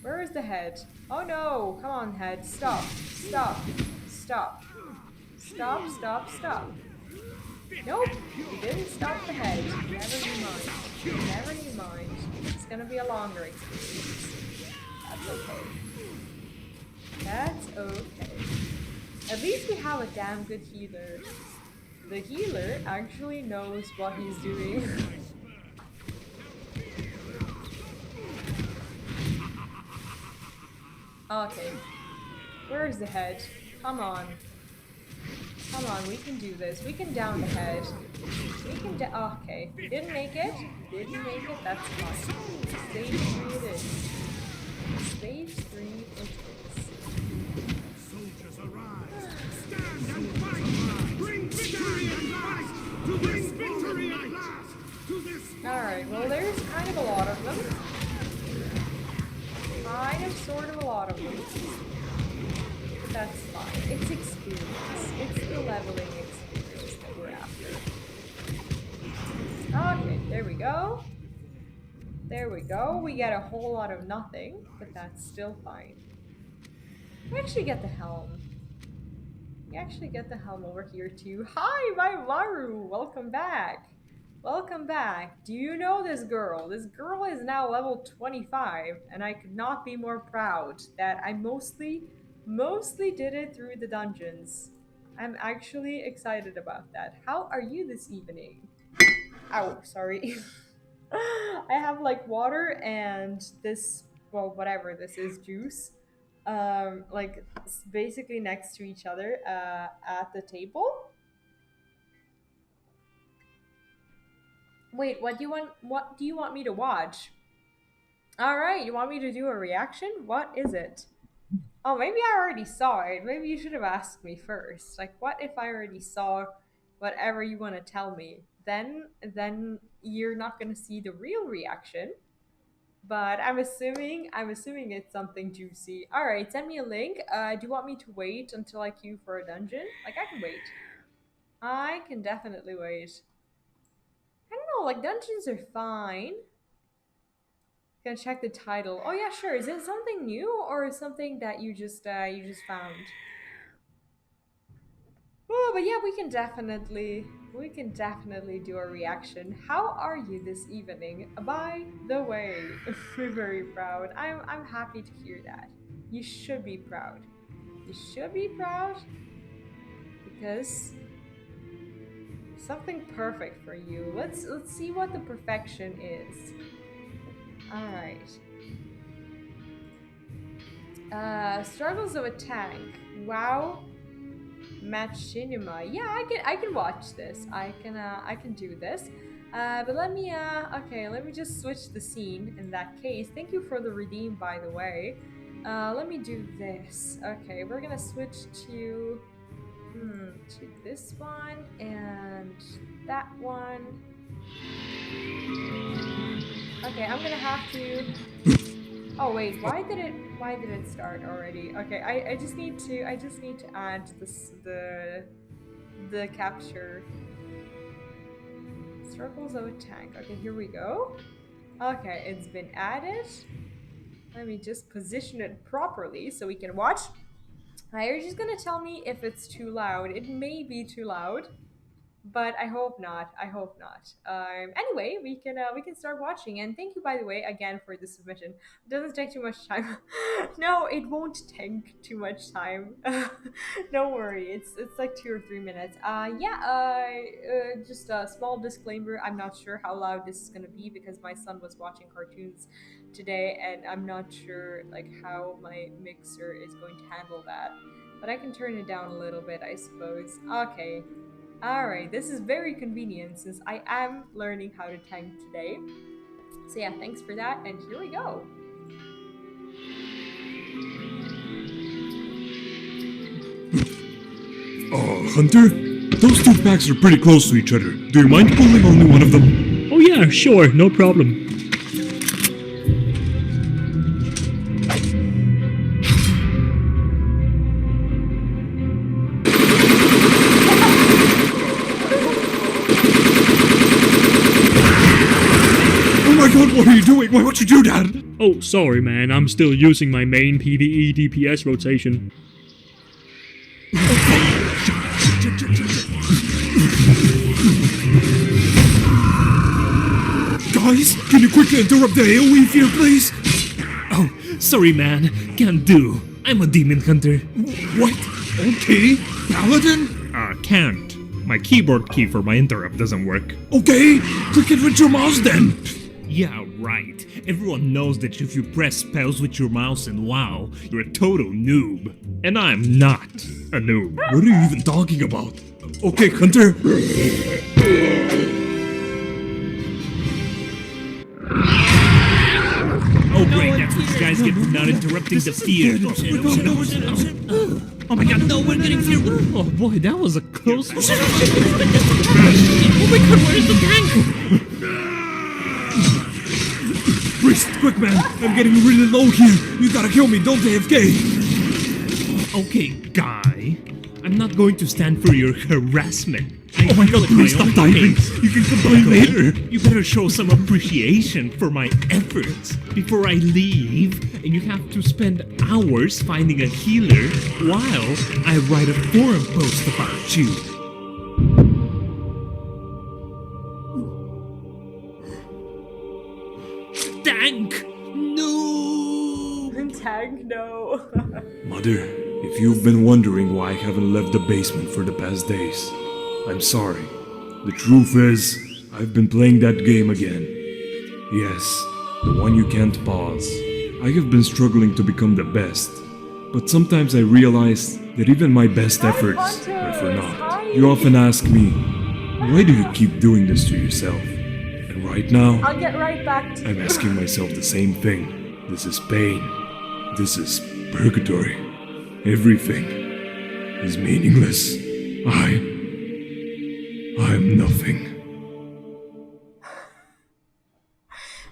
Where is the head? Oh no! Come on, head. Stop. Stop. Stop. Stop, stop, stop. Nope! You didn't stop the head. Never you mind. Never you mind. It's gonna be a longer experience. That's okay. That's okay. At least we have a damn good healer. The healer actually knows what he's doing. Okay. Where's the head? Come on. Come on, we can do this. We can down the head. We can okay. Didn't make it. Didn't make it. That's fine. Stage 3 it is. Stage 3 it is. Soldiers arise! Stand and fight! Bring victory at last! To bring victory at last! To this... Alright, well there's kind of a lot of them. Kind of sort of a lot of them. But that's fine. It's experience. It's the leveling experience that we're after. Okay, there we go. There we go. We get a whole lot of nothing, but that's still fine. We actually get the helm. We actually get the helm over here too. Hi, my Maru! Welcome back. Welcome back. Do you know this girl? This girl is now level 25, and I could not be more proud that I mostly did it through the dungeons. I'm actually excited about that. How are you this evening? Ow, sorry. I have like water and this, well, whatever this is, juice, like basically next to each other at the table. Wait, what do you want me to watch? All right, you want me to do a reaction? What is it? Oh, maybe I already saw it. Maybe you should have asked me first. Like, what if I already saw whatever you want to tell me? Then you're not going to see the real reaction. But I'm assuming it's something juicy. All right, send me a link. Do you want me to wait until I queue for a dungeon? Like, I can wait. I can definitely wait. I don't know, like dungeons are fine. Gonna check the title. Oh yeah, sure. Is it something new or something that you just found? Oh, but yeah, we can definitely do a reaction. How are you this evening? By the way, we're very proud. I'm happy to hear that. You should be proud. You should be proud because something perfect for you. Let's see what the perfection is. All right. Struggles of a tank. Wow. Machinima. Yeah, I can watch this. I can do this. But let me okay, let me just switch the scene in that case. Thank you for the redeem, by the way. Let me do this. Okay, we're gonna switch to this one and that one. Okay, I'm gonna have to. Oh wait, why did it start already? Okay, I just need to add this the capture. Circles of a tank. Okay, here we go. Okay, it's been added. Let me just position it properly so we can watch. You're just gonna tell me if it's too loud. It may be too loud, but I hope not. I hope not. Anyway, we can start watching. And thank you, by the way, again for the submission. It doesn't take too much time. No, it won't take too much time. Don't worry. It's like 2 or 3 minutes. Yeah. Just a small disclaimer. I'm not sure how loud this is gonna be because my son was watching cartoons today, and I'm not sure like how my mixer is going to handle that. But I can turn it down a little bit, I suppose. Okay. Alright, this is very convenient since I am learning how to tank today. So yeah, thanks for that, and here we go. Hunter? Those two packs are pretty close to each other. Do you mind pulling only one of them? Oh yeah, sure, no problem. Oh my god, what are you doing? Why would you do that? Oh, sorry man, I'm still using my main PvE DPS rotation. Guys, can you quickly interrupt the AoE field, please? Oh, sorry man, can't do. I'm a demon hunter. What? Okay, Paladin? Can't. My keyboard key for my interrupt doesn't work. Okay, click it with your mouse then. Yeah, right. Everyone knows that if you press spells with your mouse in WoW, you're a total noob. And I'm not a noob. What are you even talking about? Okay, Hunter. Oh great, that's what you guys get for not interrupting the field. Oh my god, no, we're getting feared. Oh boy, that was a close one. Oh my god, where's the tank? Priest, quick man, I'm getting really low here. You gotta kill me, don't AFK. Okay, guy. I'm not going to stand for your harassment. Oh my god, please stop diving. You can complain later. You better show some appreciation for my efforts before I leave, and you have to spend hours finding a healer while I write a forum post about you. Tank! No! Tank, no. Mother, if you've been wondering why I haven't left the basement for the past days, I'm sorry. The truth is, I've been playing that game again. Yes, the one you can't pause. I have been struggling to become the best, but sometimes I realize that even my best efforts are for naught. You often ask me, why do you keep doing this to yourself? And right now, I'll get right back to I'm you. asking myself the same thing. This is pain. This is purgatory. Everything is meaningless. I'm nothing.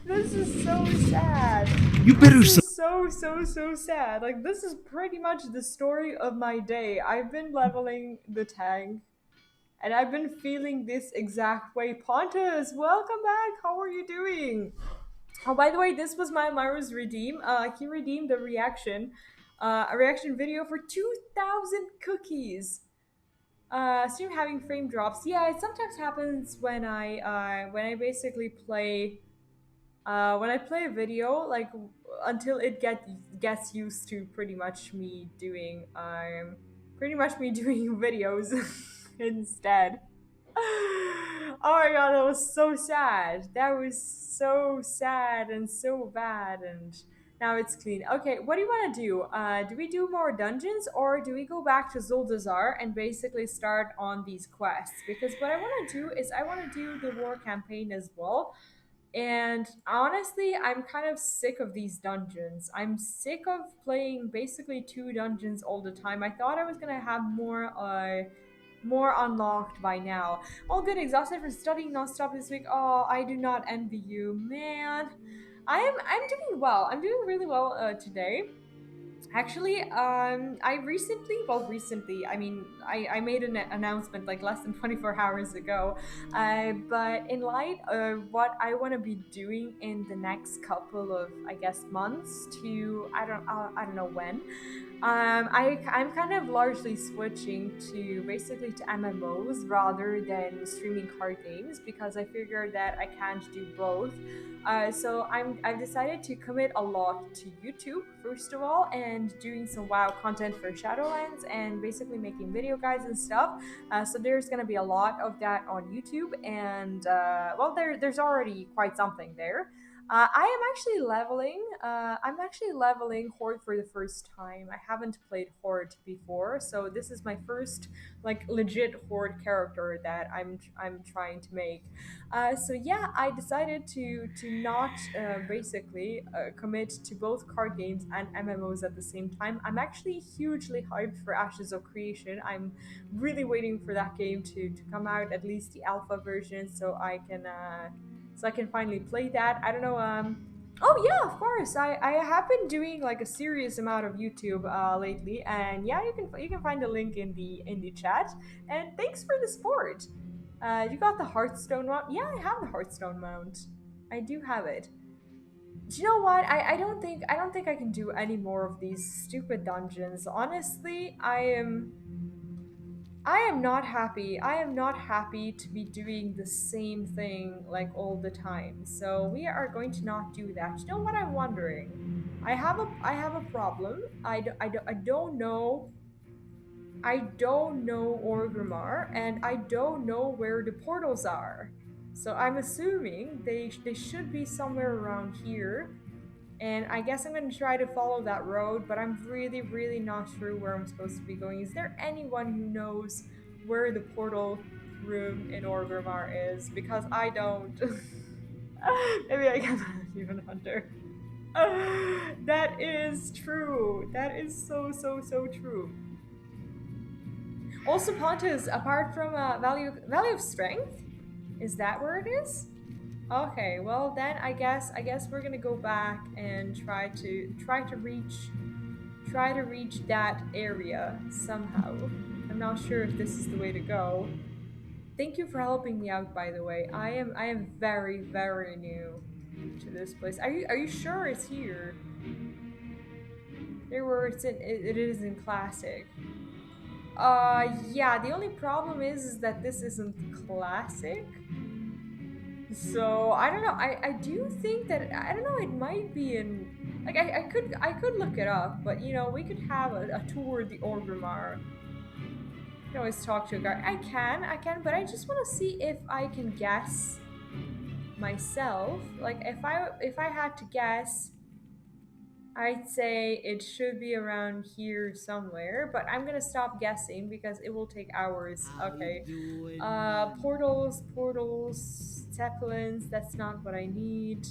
This is so sad. You better This is so sad. Like, this is pretty much the story of my day. I've been leveling the tank, and I've been feeling this exact way. Pontus, welcome back. How are you doing? Oh, by the way, this was my Myro's redeem. He redeemed a reaction video for 2,000 cookies. Stream having frame drops. Yeah, it sometimes happens when I basically play when I play a video, like until it gets used to pretty much me doing videos instead. Oh my god, that was so sad. That was so sad and so bad, and now it's clean. Okay, what do you want to do? Do we do more dungeons or do we go back to Zuldazar and basically start on these quests? Because what I want to do is I want to do the war campaign as well. And honestly, I'm kind of sick of these dungeons. I'm sick of playing basically two dungeons all the time. I thought I was gonna have more unlocked by now. All good, exhausted from studying nonstop this week. Oh, I do not envy you, man. I'm doing well. I'm doing really well today. Actually, I mean, I made an announcement like less than 24 hours ago. But in light of what I want to be doing in the next couple of, I guess, months to, I don't know when, I'm kind of largely switching to basically to MMOs rather than streaming card games because I figured that I can't do both. So I've decided to commit a lot to YouTube first of all, and doing some WoW content for Shadowlands, and basically making video guides and stuff. So there's gonna be a lot of that on YouTube, and well, there's already quite something there. I am actually leveling. I'm actually leveling Horde for the first time. I haven't played Horde before, so this is my first like legit Horde character that I'm trying to make. So yeah, I decided to not basically commit to both card games and MMOs at the same time. I'm actually hugely hyped for Ashes of Creation. I'm really waiting for that game to come out, at least the alpha version, so I can finally play that. I don't know. Oh yeah, of course. I have been doing like a serious amount of YouTube lately, and yeah, you can find the link in the chat. And thanks for the support. You got the Hearthstone mount? Yeah, I have the Hearthstone mount. I do have it. Do you know what? I don't think I can do any more of these stupid dungeons. Honestly, I am not happy. I am not happy to be doing the same thing like all the time. So we are going to not do that. You know what I'm wondering? I have a problem. I don't know Orgrimmar, and I don't know where the portals are. So I'm assuming they should be somewhere around here. And I guess I'm going to try to follow that road, but I'm really not sure where I'm supposed to be going. Is there anyone who knows where the portal room in Orgrimmar is? Because I don't. Maybe I can even hunter. That is true. That is so true. Also, Pontus, apart from value of strength, is that where it is? Okay, well then I guess we're gonna go back and try to reach that area somehow. I'm not sure if this is the way to go. Thank you for helping me out, by the way. I am very new to this place. Are you sure it's here? There were it is in classic. Yeah, the only problem is that this isn't classic. So I don't know. I do think that I don't know. It might be in like I could look it up, but you know we could have a tour of the Orgrimmar. You can always talk to a guy. I can, but I just want to see if I can guess myself. Like if I had to guess, I'd say it should be around here somewhere, but I'm gonna stop guessing because it will take hours. Okay. Portals, zeppelins, that's not what I need.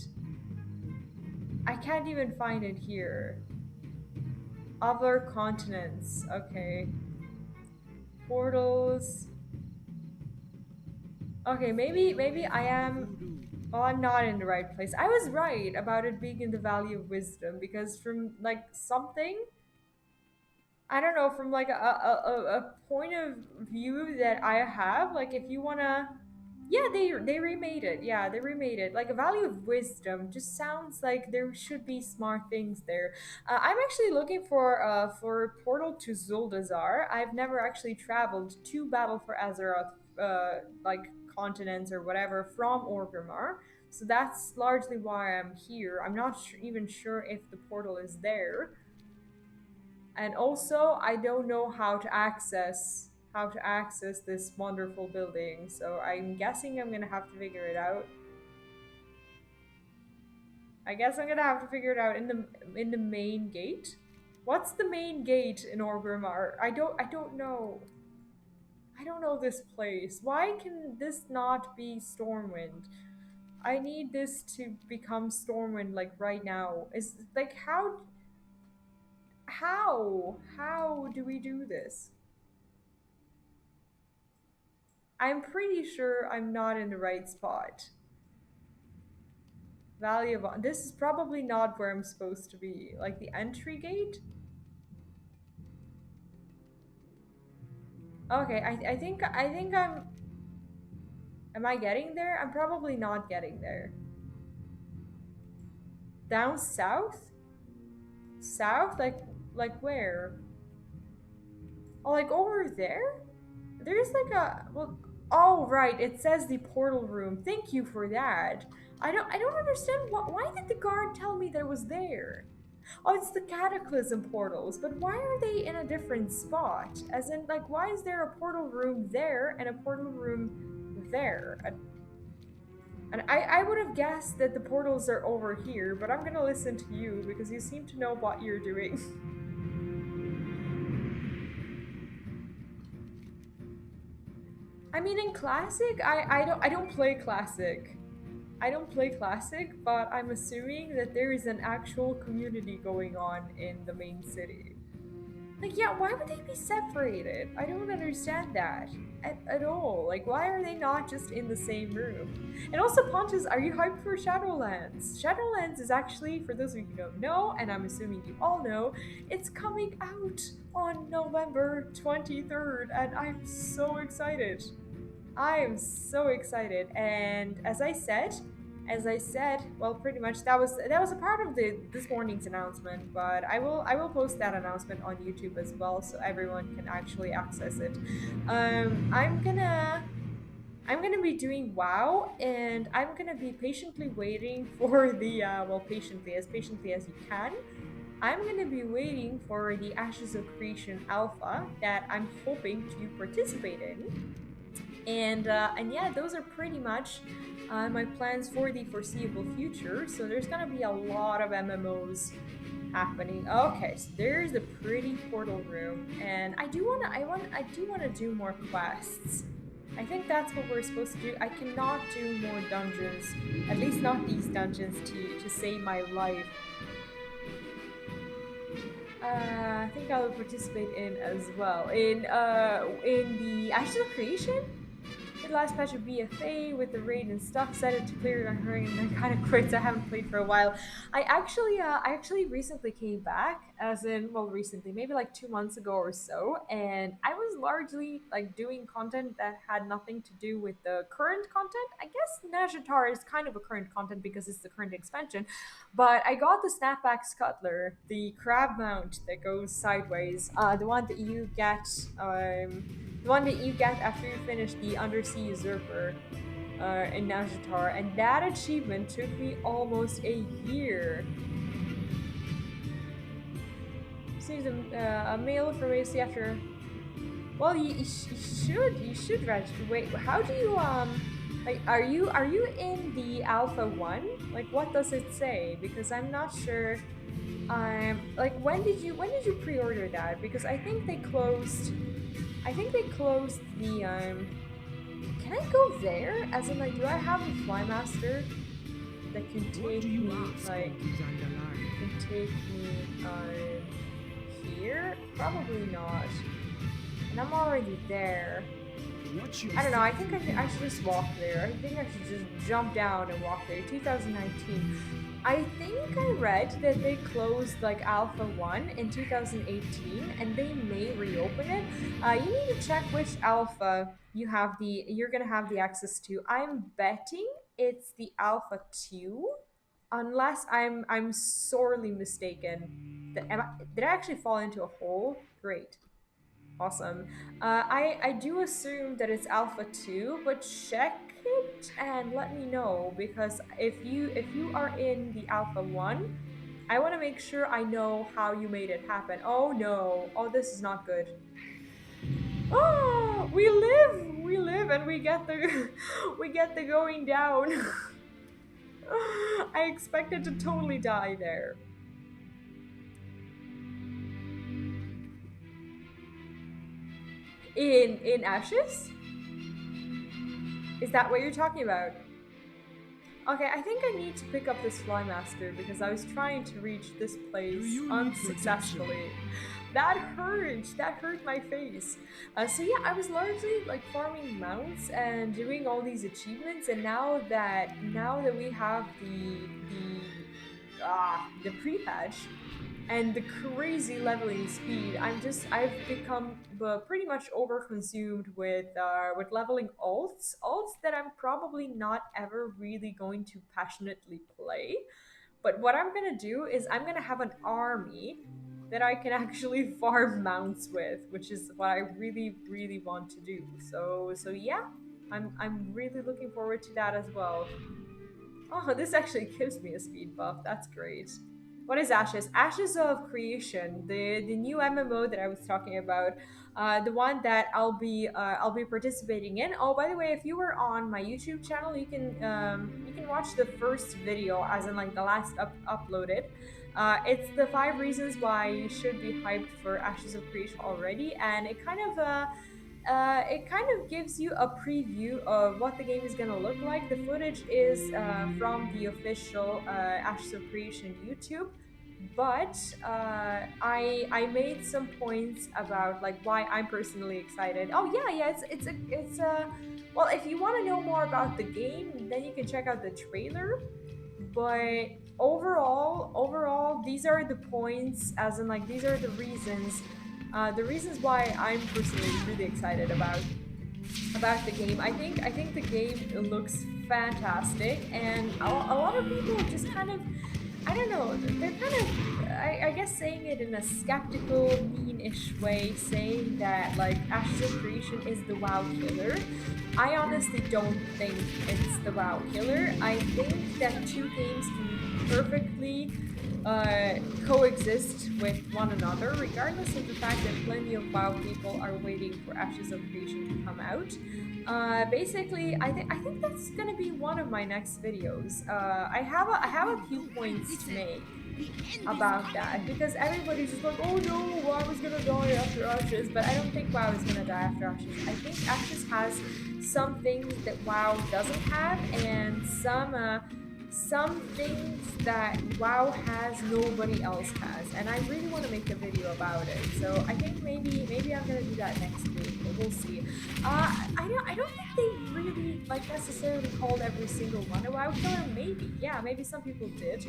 I can't even find it here. Other continents, okay. Portals. Okay, maybe I am well, I'm not in the right place. I was right about it being in the Valley of Wisdom because from like something I don't know, from like a point of view that I have, like if you wanna Yeah, they remade it. Yeah, they remade it. Like a Valley of Wisdom just sounds like there should be smart things there. I'm actually looking for a portal to Zuldazar. I've never actually traveled to Battle for Azeroth, like continents or whatever from Orgrimmar. So that's largely why I'm here. I'm not even sure if the portal is there. And also I don't know how to access this wonderful building, so I'm guessing I'm gonna have to figure it out. I guess I'm gonna have to figure it out in the main gate. What's the main gate in Orgrimmar? I don't know. I don't know this place. Why can this not be Stormwind? I need this to become Stormwind like right now. Is like how do we do this? I'm pretty sure I'm not in the right spot. Valley of this is probably not where I'm supposed to be. Like the entry gate? Okay, I think I'm am I getting there? I'm probably not getting there. Down south? South? Like where? Oh, like over there? There's like a well oh right, it says the portal room. Thank you for that. I don't understand why did the guard tell me that it was there? Oh, it's the Cataclysm portals, but why are they in a different spot? As in, like, why is there a portal room there and a portal room there? And I would have guessed that the portals are over here, but I'm gonna listen to you because you seem to know what you're doing. I mean, in Classic, I don't play Classic. I don't play Classic, but I'm assuming that there is an actual community going on in the main city. Like, yeah, why would they be separated? I don't understand that at all. Like, why are they not just in the same room? And also, Pontus, are you hyped for Shadowlands? Shadowlands is actually, for those of you who don't know, and I'm assuming you all know, it's coming out on November 23rd, and I'm so excited. I am so excited, and as I said, well, pretty much that was a part of the this morning's announcement. But I will post that announcement on YouTube as well, so everyone can actually access it. I'm gonna be doing WoW, and I'm gonna be patiently waiting for the well, patiently as you can. I'm gonna be waiting for the Ashes of Creation Alpha that I'm hoping to participate in. And yeah, those are pretty much my plans for the foreseeable future. So there's gonna be a lot of MMOs happening. Okay, so there's the pretty portal room, and I do wanna do more quests. I think that's what we're supposed to do. I cannot do more dungeons, at least not these dungeons to save my life. I think I will participate in as well in the Ashes of Creation. The last patch of BfA with the raid and stuff set it to clear and hurry, and I kind of quit. I haven't played for a while. I actually recently came back, as in, well, recently, maybe like 2 months ago or so, and I was largely like doing content that had nothing to do with the current content. I guess Najatar is kind of a current content because it's the current expansion, but I got the snapback scuttler, the crab mount that goes sideways, the one that you get. The one that you get after you finish the Undersea Usurper in Najatar, and that achievement took me almost a year. Seems a mail from AC after. Well, you should register. Wait, how do you like are you in the Alpha 1? Like, what does it say? Because I'm not sure. Like, when did you pre-order that? Because I think they closed the can I go there? As in, like, do I have a Flymaster that can take me here? Probably not. And I'm already there. I don't know, I think I should just walk there. I think I should just jump down and walk there. 2019. I think I read that they closed like Alpha 1 in 2018 and they may reopen it. You need to check which alpha you're gonna have the access to. I'm betting it's the Alpha 2, unless I'm sorely mistaken. Did I actually fall into a hole? Great. Awesome. I do assume that it's Alpha 2, but check it and let me know, because if you are in the Alpha 1, I want to make sure I know how you made it happen. Oh no. Oh, this is not good. Oh, we live and we get the we get the going down. I expected to totally die there. In Ashes? Is that what you're talking about? Okay, I think I need to pick up this Flymaster because I was trying to reach this place unsuccessfully. That hurt! That hurt my face. So yeah, I was largely like farming mounts and doing all these achievements, and now that we have the pre-patch and the crazy leveling speed, I've become pretty much overconsumed with leveling alts that I'm probably not ever really going to passionately play. But what I'm gonna do is I'm gonna have an army that I can actually farm mounts with, which is what I really really want to do. So yeah, I'm really looking forward to that as well. Oh, this actually gives me a speed buff. That's great. What is Ashes? Ashes of Creation, the new MMO that I was talking about, the one that I'll be participating in. Oh, by the way, if you were on my YouTube channel, you can watch the first video, as in like the last uploaded. It's the 5 reasons why you should be hyped for Ashes of Creation already, and it kind of gives you a preview of what the game is going to look like. The footage is from the official Ashes of Creation YouTube, but I made some points about like why I'm personally excited. Oh yeah, yeah, it's a well, if you want to know more about the game, then you can check out the trailer. But overall, these are the points, as in like these are the reasons why I'm personally really excited about the game. I think the game looks fantastic, and a lot of people just kind of, I don't know, they're kind of, I guess saying it in a skeptical, mean-ish way, saying that like Ashes of Creation is the WoW killer. I honestly don't think it's the WoW killer. I think that two games can perfectly coexist with one another, regardless of the fact that plenty of WoW people are waiting for Ashes of Creation to come out. Basically, I think that's gonna be one of my next videos. I have a few points to make about that, because everybody's just like, oh no, WoW is gonna die after Ashes, but I don't think WoW is gonna die after Ashes. I think Ashes has some things that WoW doesn't have, and some things that WoW has nobody else has, and I really want to make a video about it. So I think maybe I'm gonna do that next week, but we'll see. I don't think they really like necessarily called every single one a WoW killer. Maybe some people did,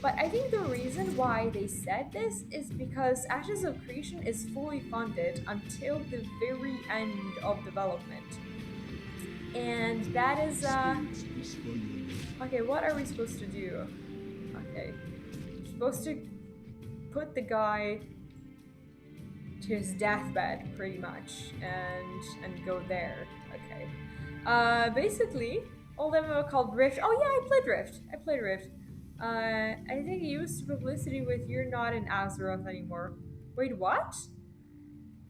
but I think the reason why they said this is because Ashes of Creation is fully funded until the very end of development, and that is okay, what are we supposed to do? Okay. We're supposed to put the guy to his deathbed, pretty much, and go there. Okay. Basically, all of them are called Rift. Oh yeah, I played Rift. I think he used publicity with "You're not in Azeroth anymore." Wait, what?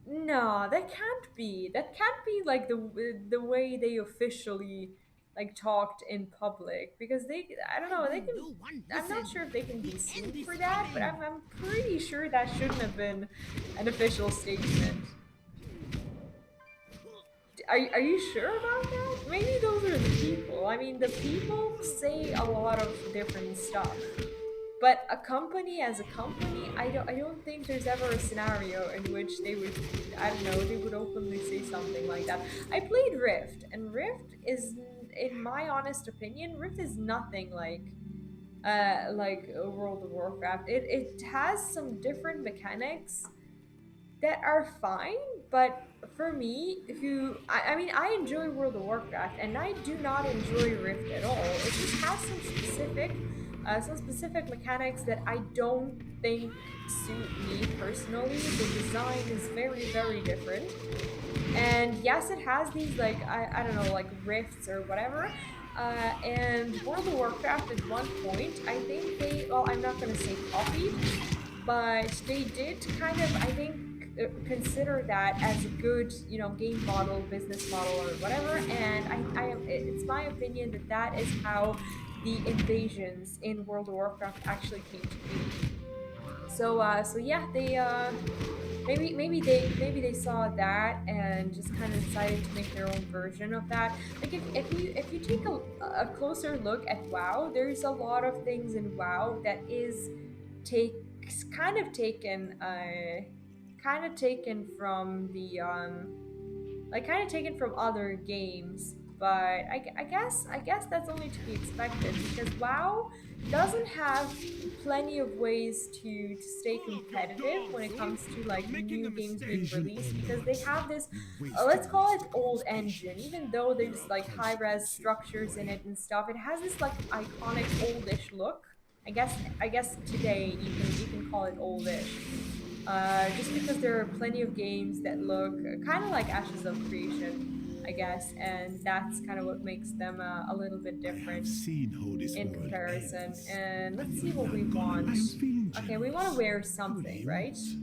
No, that can't be. That can't be like the way they officially like talked in public, because they, I don't know, they can, No one I'm not listened. sure if they can be The end sued is for that, but coming. I'm pretty sure that shouldn't have been an official statement. Are you sure about that? Maybe those are the people. I mean, the people say a lot of different stuff. But a company as a company, I don't think there's ever a scenario in which they would, I don't know, they would openly say something like that. I played Rift, and Rift is, in my honest opinion, Rift is nothing like like World of Warcraft. It has some different mechanics that are fine, but for me, if you, I mean, I enjoy World of Warcraft, and I do not enjoy Rift at all. It just has some specific mechanics that I don't think suit me personally. The design is very, very different, and yes, it has these like I don't know, like rifts or whatever. And World of Warcraft at one point, I think they, well, I'm not gonna say copied, but they did kind of, I think, consider that as a good, you know, game model, business model, or whatever. And it's my opinion that that is how the invasions in World of Warcraft actually came to be. So yeah, they maybe they saw that and just kind of decided to make their own version of that. Like if you take a closer look at WoW, there's a lot of things in WoW that is takes kind of taken from the like kind of taken from other games, but I guess that's only to be expected because WoW doesn't have plenty of ways to stay competitive when it comes to like new games being released because they have this let's call it old engine. Even though there's like high res structures in it and stuff, it has this like iconic oldish look. I guess today you can call it oldish, just because there are plenty of games that look kind of like Ashes of Creation, I guess, and that's kind of what makes them a little bit I have different seen how this in world comparison. ends, And let's and see you're what we not gonna. want. I'm feeling Okay, we want to jealous. wear Good something, right? heavens.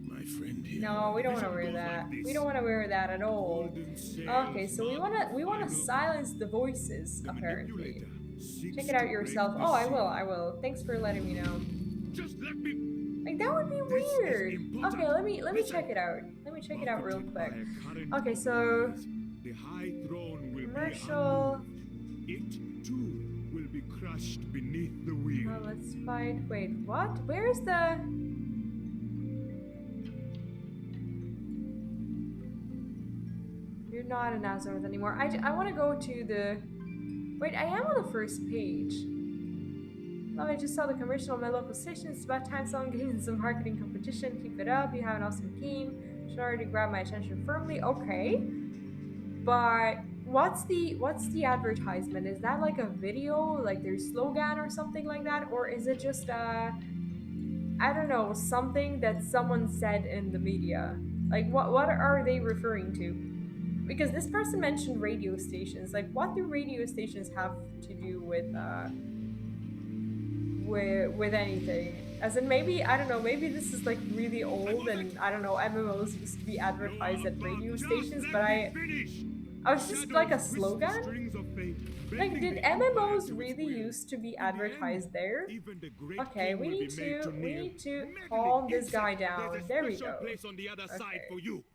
My friend here. No, we don't want to Vision wear goes that. like We this. don't want to wear that at all. Golden sails, Okay, so we want to silence the voices the apparently. manipulator seeks Check it to out yourself. break the Oh, I seal. will. I will. Thanks for letting me know. Just let me. Like that would be This is weird. important. Okay, let me Listen. check it out. Let me check it out real Buffeted quick. by a current Okay, of so waves, the high throne will commercial. be unmoved. It too will be crushed beneath the wheel. Let's find. Wait, what? Where's the? You're not in Azeroth anymore. I want to go to the. Wait, I am on the first page. Well, I just saw the commercial on my local station. It's about time someone gets in some marketing competition. Keep it up. You have an awesome game. Should already grab my attention firmly. Okay, but what's the advertisement? Is that like a video, like their slogan or something like that, or is it just I don't know, something that someone said in the media? Like what are they referring to? Because this person mentioned radio stations. Like what do radio stations have to do with anything? As in maybe I don't know, maybe this is like really old and I don't know, MMOs used to be advertised at radio stations, but I was just like a slogan? Like, did MMOs really used to be advertised there? Okay, we need to calm this guy down. There we go. Okay.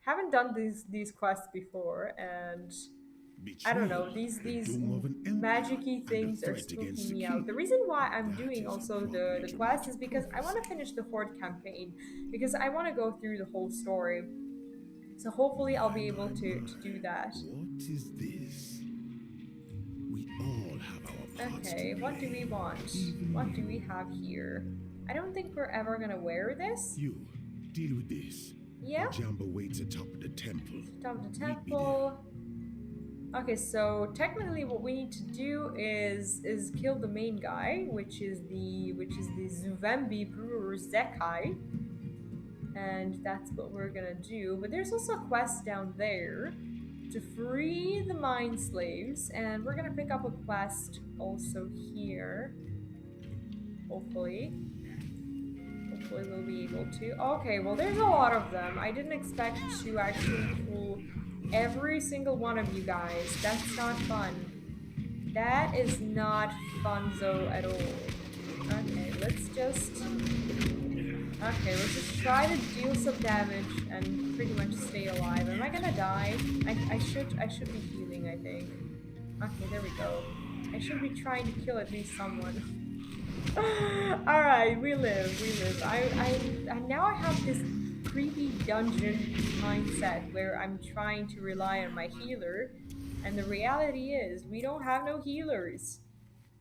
Haven't done these quests before, and I don't know, these magic-y things are spooking me out. The reason why I'm doing also the quest is because I want to finish the Horde campaign, because I want to go through the whole story. So hopefully I'll be able to do that. What is this? We all have our parts Okay, to what do we play. want? What do we have here? I don't think we're ever gonna wear this. You deal with this. Yeah, Jamba waits atop the temple. top of the Meet me temple. Okay, so technically what we need to do is kill the main guy, which is the Zuvembi Brewer Zekai. And that's what we're gonna do. But there's also a quest down there to free the mind slaves, and we're gonna pick up a quest also here. Hopefully we'll be able to. Okay, well there's a lot of them. I didn't expect to actually pull every single one of you guys. That's not fun. That is not funzo at all. Okay, let's just try to deal some damage and pretty much stay alive. Am I gonna die? I should be healing, I think. Okay, there we go. I should be trying to kill at least someone. Alright, we live. I now I have this creepy dungeon mindset where I'm trying to rely on my healer, and the reality is we don't have no healers.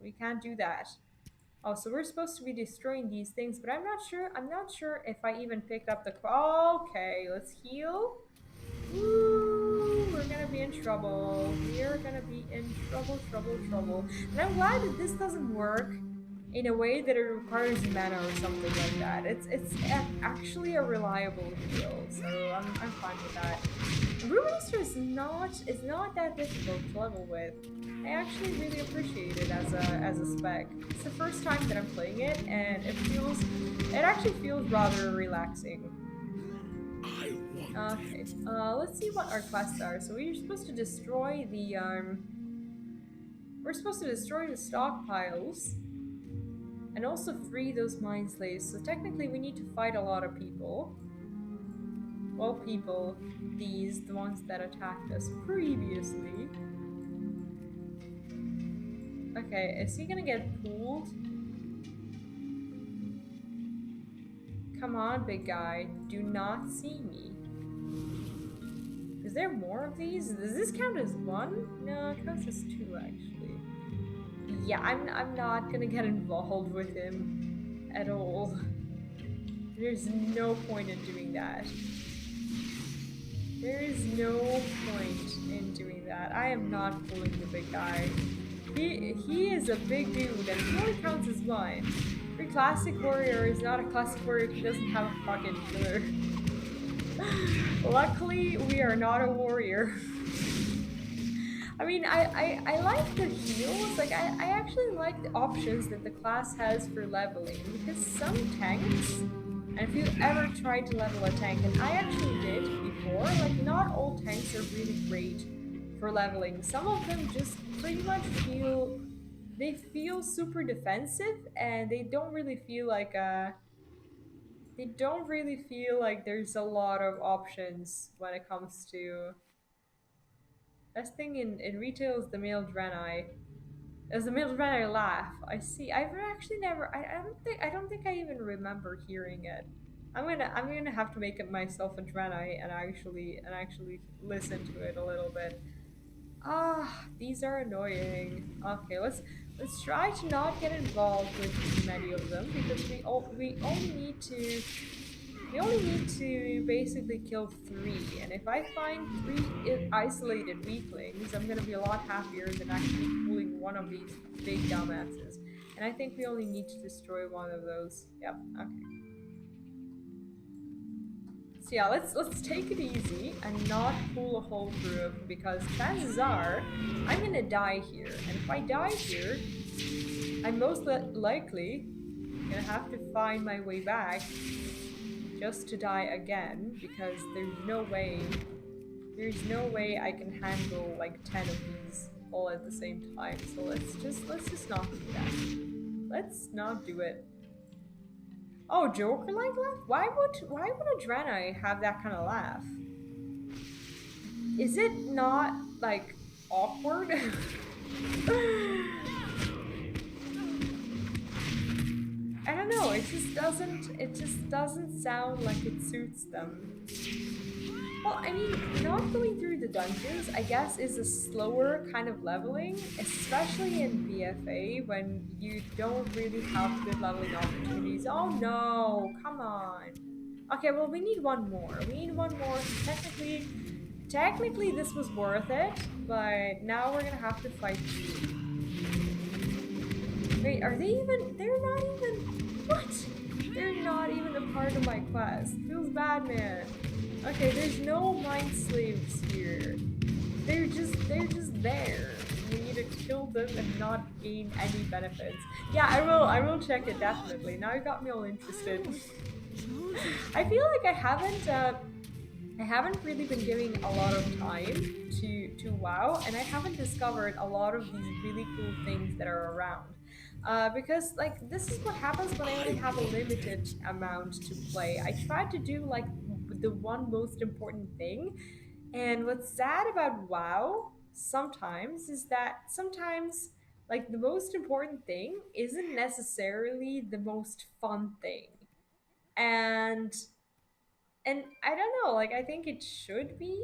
We can't do that. Oh, so we're supposed to be destroying these things, but I'm not sure. I'm not sure if I even picked up the. Okay, let's heal. Ooh, we're gonna be in trouble. We are gonna be in trouble, trouble, trouble. And I'm glad that this doesn't work in a way that it requires mana or something like that. Actually a reliable heal, so I'm fine with that. Brewmaster is not that difficult to level with. I actually really appreciate it as a spec. It's the first time that I'm playing it, and it actually feels rather relaxing. I want Okay, it. let's see what our quests are. So we're supposed to destroy the stockpiles and also free those mind slaves. So technically we need to fight a lot of people. Well, people, the ones that attacked us previously. Okay, is he gonna get pulled? Come on, big guy, do not see me. Is there more of these? Does this count as one? No, it counts as two, actually. Yeah, I'm not gonna get involved with him at all. There's no point in doing that. There is no point in doing that. I am not pulling the big guy. He is a big dude and he only counts as one. Your classic warrior is not a classic warrior if he doesn't have a fucking killer. Luckily, we are not a warrior. I mean, I like the heals. Like, I actually like the options that the class has for leveling because some tanks, and if you've ever tried to level a tank, and I actually did before, like, not all tanks are really great for leveling. Some of them just pretty much they feel super defensive and they don't really feel like there's a lot of options when it comes to best thing in retail is the male Draenei. As the male Draenei laugh, I see. I've actually never. I don't think I even remember hearing it. I'm gonna have to make it myself a Draenei and actually listen to it a little bit. Ah, these are annoying. Okay, let's try to not get involved with too many of them because we only need to basically kill three, and if I find three isolated weaklings, I'm gonna be a lot happier than actually pulling one of these big dumbasses. And I think we only need to destroy one of those. Yep. Okay. So yeah, let's take it easy and not pull a whole crew of them because chances are I'm gonna die here, and if I die here, I'm most likely gonna have to find my way back just to die again because there's no way I can handle like 10 of these all at the same time. So let's just not do that. Let's not do it. Oh, Joker like laugh? Why would a Draenei have that kind of laugh? Is it not like awkward? I don't know, it just doesn't sound like it suits them. Well, I mean, not going through the dungeons, I guess, is a slower kind of leveling, especially in BfA when you don't really have good leveling opportunities. Oh no, come on. Okay, well, we need one more. We need one more. Technically, this was worth it, but now we're gonna have to fight you. Wait, are they even? They're not even. What? They're not even a part of my quest. Feels bad, man. Okay, there's no mind slaves here. They're just there. We need to kill them and not gain any benefits. Yeah, I will check it definitely. Now you got me all interested. I feel like I haven't really been giving a lot of time to WoW, and I haven't discovered a lot of these really cool things that are around. Because like this is what happens when I only have a limited amount to play. I try to do like the one most important thing, and what's sad about WoW sometimes is that sometimes like the most important thing isn't necessarily the most fun thing. And and I don't know, like I think it should be,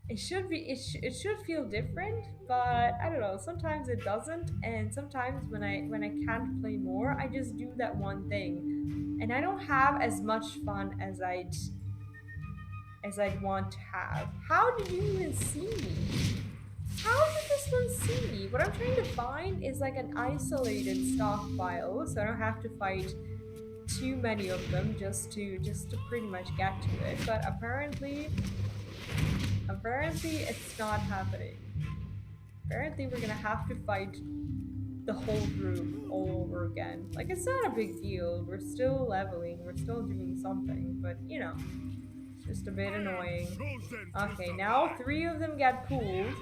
it should feel different, but I don't know, sometimes it doesn't, and sometimes when I can't play more, I just do that one thing. And I don't have as much fun as I'd want to have. How did you even see me? How did this one see me? What I'm trying to find is like an isolated stockpile, so I don't have to fight too many of them just to pretty much get to it. But apparently it's not happening. Apparently we're gonna have to fight the whole group all over again. Like, it's not a big deal. We're still leveling, we're still doing something, but you know, it's just a bit annoying. Okay, now 3 of them get pulled.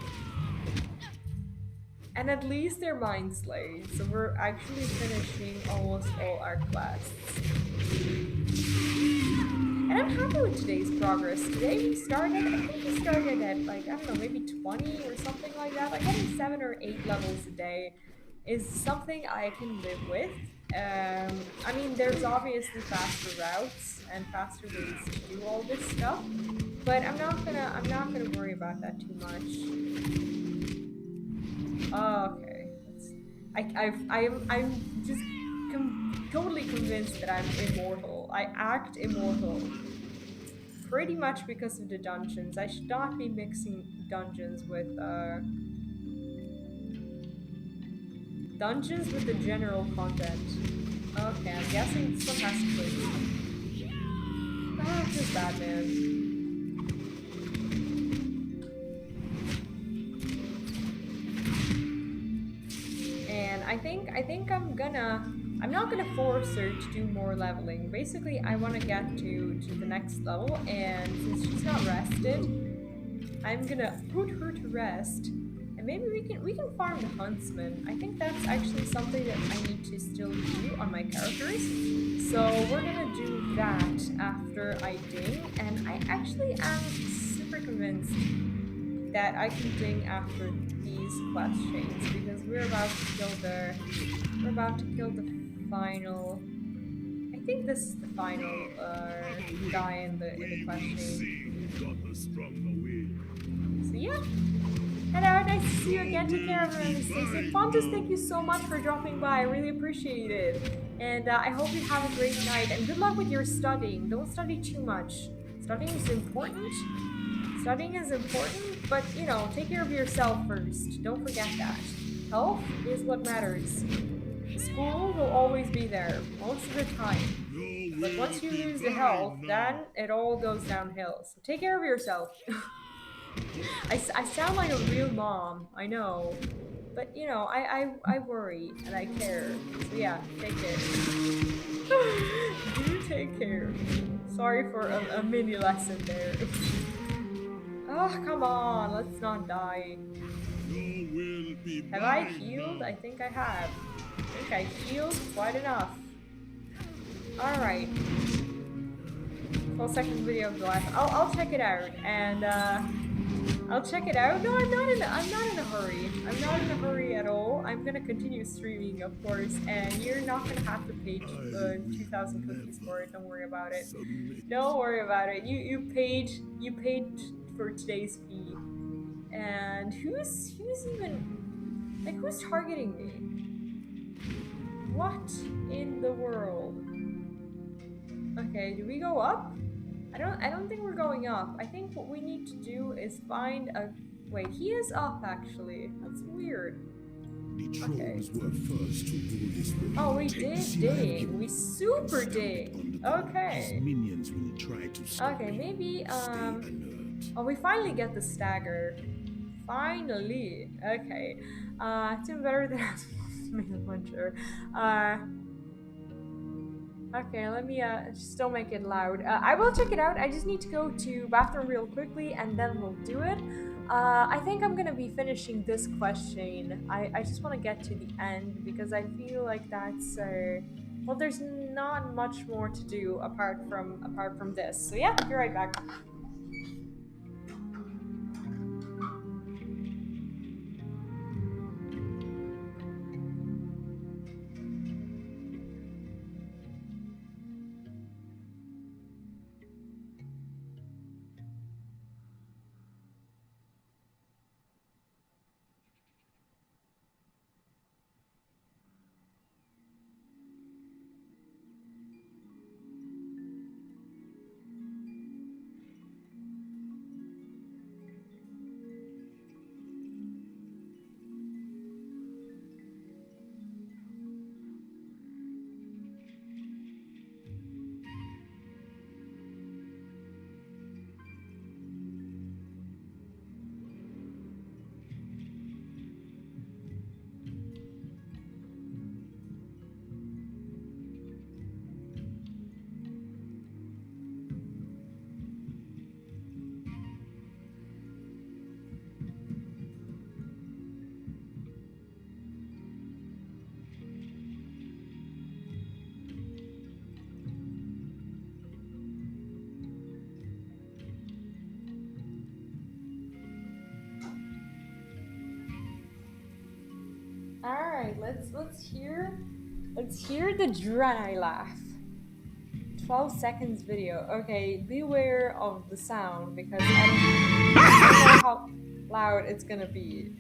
And at least they're mind slayed, so we're actually finishing almost all our quests. And I'm happy with today's progress. Today I think we started at like, I don't know, maybe 20 or something like that. Like getting 7 or 8 levels a day is something I can live with. I mean, there's obviously faster routes and faster ways to do all this stuff, but I'm not gonna worry about that too much. Oh, okay. I'm just totally convinced that I'm immortal. I act immortal. Pretty much because of the dungeons. I should not be mixing dungeons with the general content. Okay, I'm guessing this one has to click. Ah, just bad, man. And I think I'm not gonna force her to do more leveling. Basically, I want to get to the next level, and since she's not rested, I'm gonna put her to rest, and maybe we can farm the huntsman. I think that's actually something that I need to still do on my characters. So we're gonna do that after I ding, and I actually am super convinced that I can ding after these quest chains because we're about to kill the final. I think this is the final guy in the quest chain. So yeah. Hello, nice to see you again. Take care of everyone. Stay safe. Fontus, thank you so much for dropping by. I really appreciate it. And I hope you have a great night. And good luck with your studying. Don't study too much. Studying is important. Studying is important, but you know, take care of yourself first. Don't forget that. Health is what matters. School will always be there, most of the time. But once you lose the health, then it all goes downhill. So take care of yourself. I sound like a real mom, I know. But you know, I worry and I care. So yeah, take care. Do take care. Sorry for a mini lesson there. Oh, come on, let's not die. Have I healed? I think I have. I think I healed quite enough. Alright. Full second video of the life. I'll check it out, and I'll check it out. No, I'm not in a hurry. I'm not in a hurry at all. I'm gonna continue streaming, of course, and you're not gonna have to pay 2,000 cookies for it. Don't worry about it. Don't worry about it. You paid for today's fee. And who's targeting me? What in the world? Okay, do we go up? I don't think we're going up. I think what we need to do is find a wait, he is up actually. That's weird. Okay. Oh, we did dig. We super dig. Okay. Okay, maybe oh, we finally get the stagger. Finally. Okay. It's even better than I was supposed to make a puncher. Okay, let me still make it loud. I will check it out. I just need to go to bathroom real quickly and then we'll do it. I think I'm gonna be finishing this quest chain. I just want to get to the end because I feel like that's well, there's not much more to do apart from this. So yeah, be right back. right, let's hear the Draenei laugh. 12 seconds video. Okay, beware of the sound because I don't know how loud it's gonna be.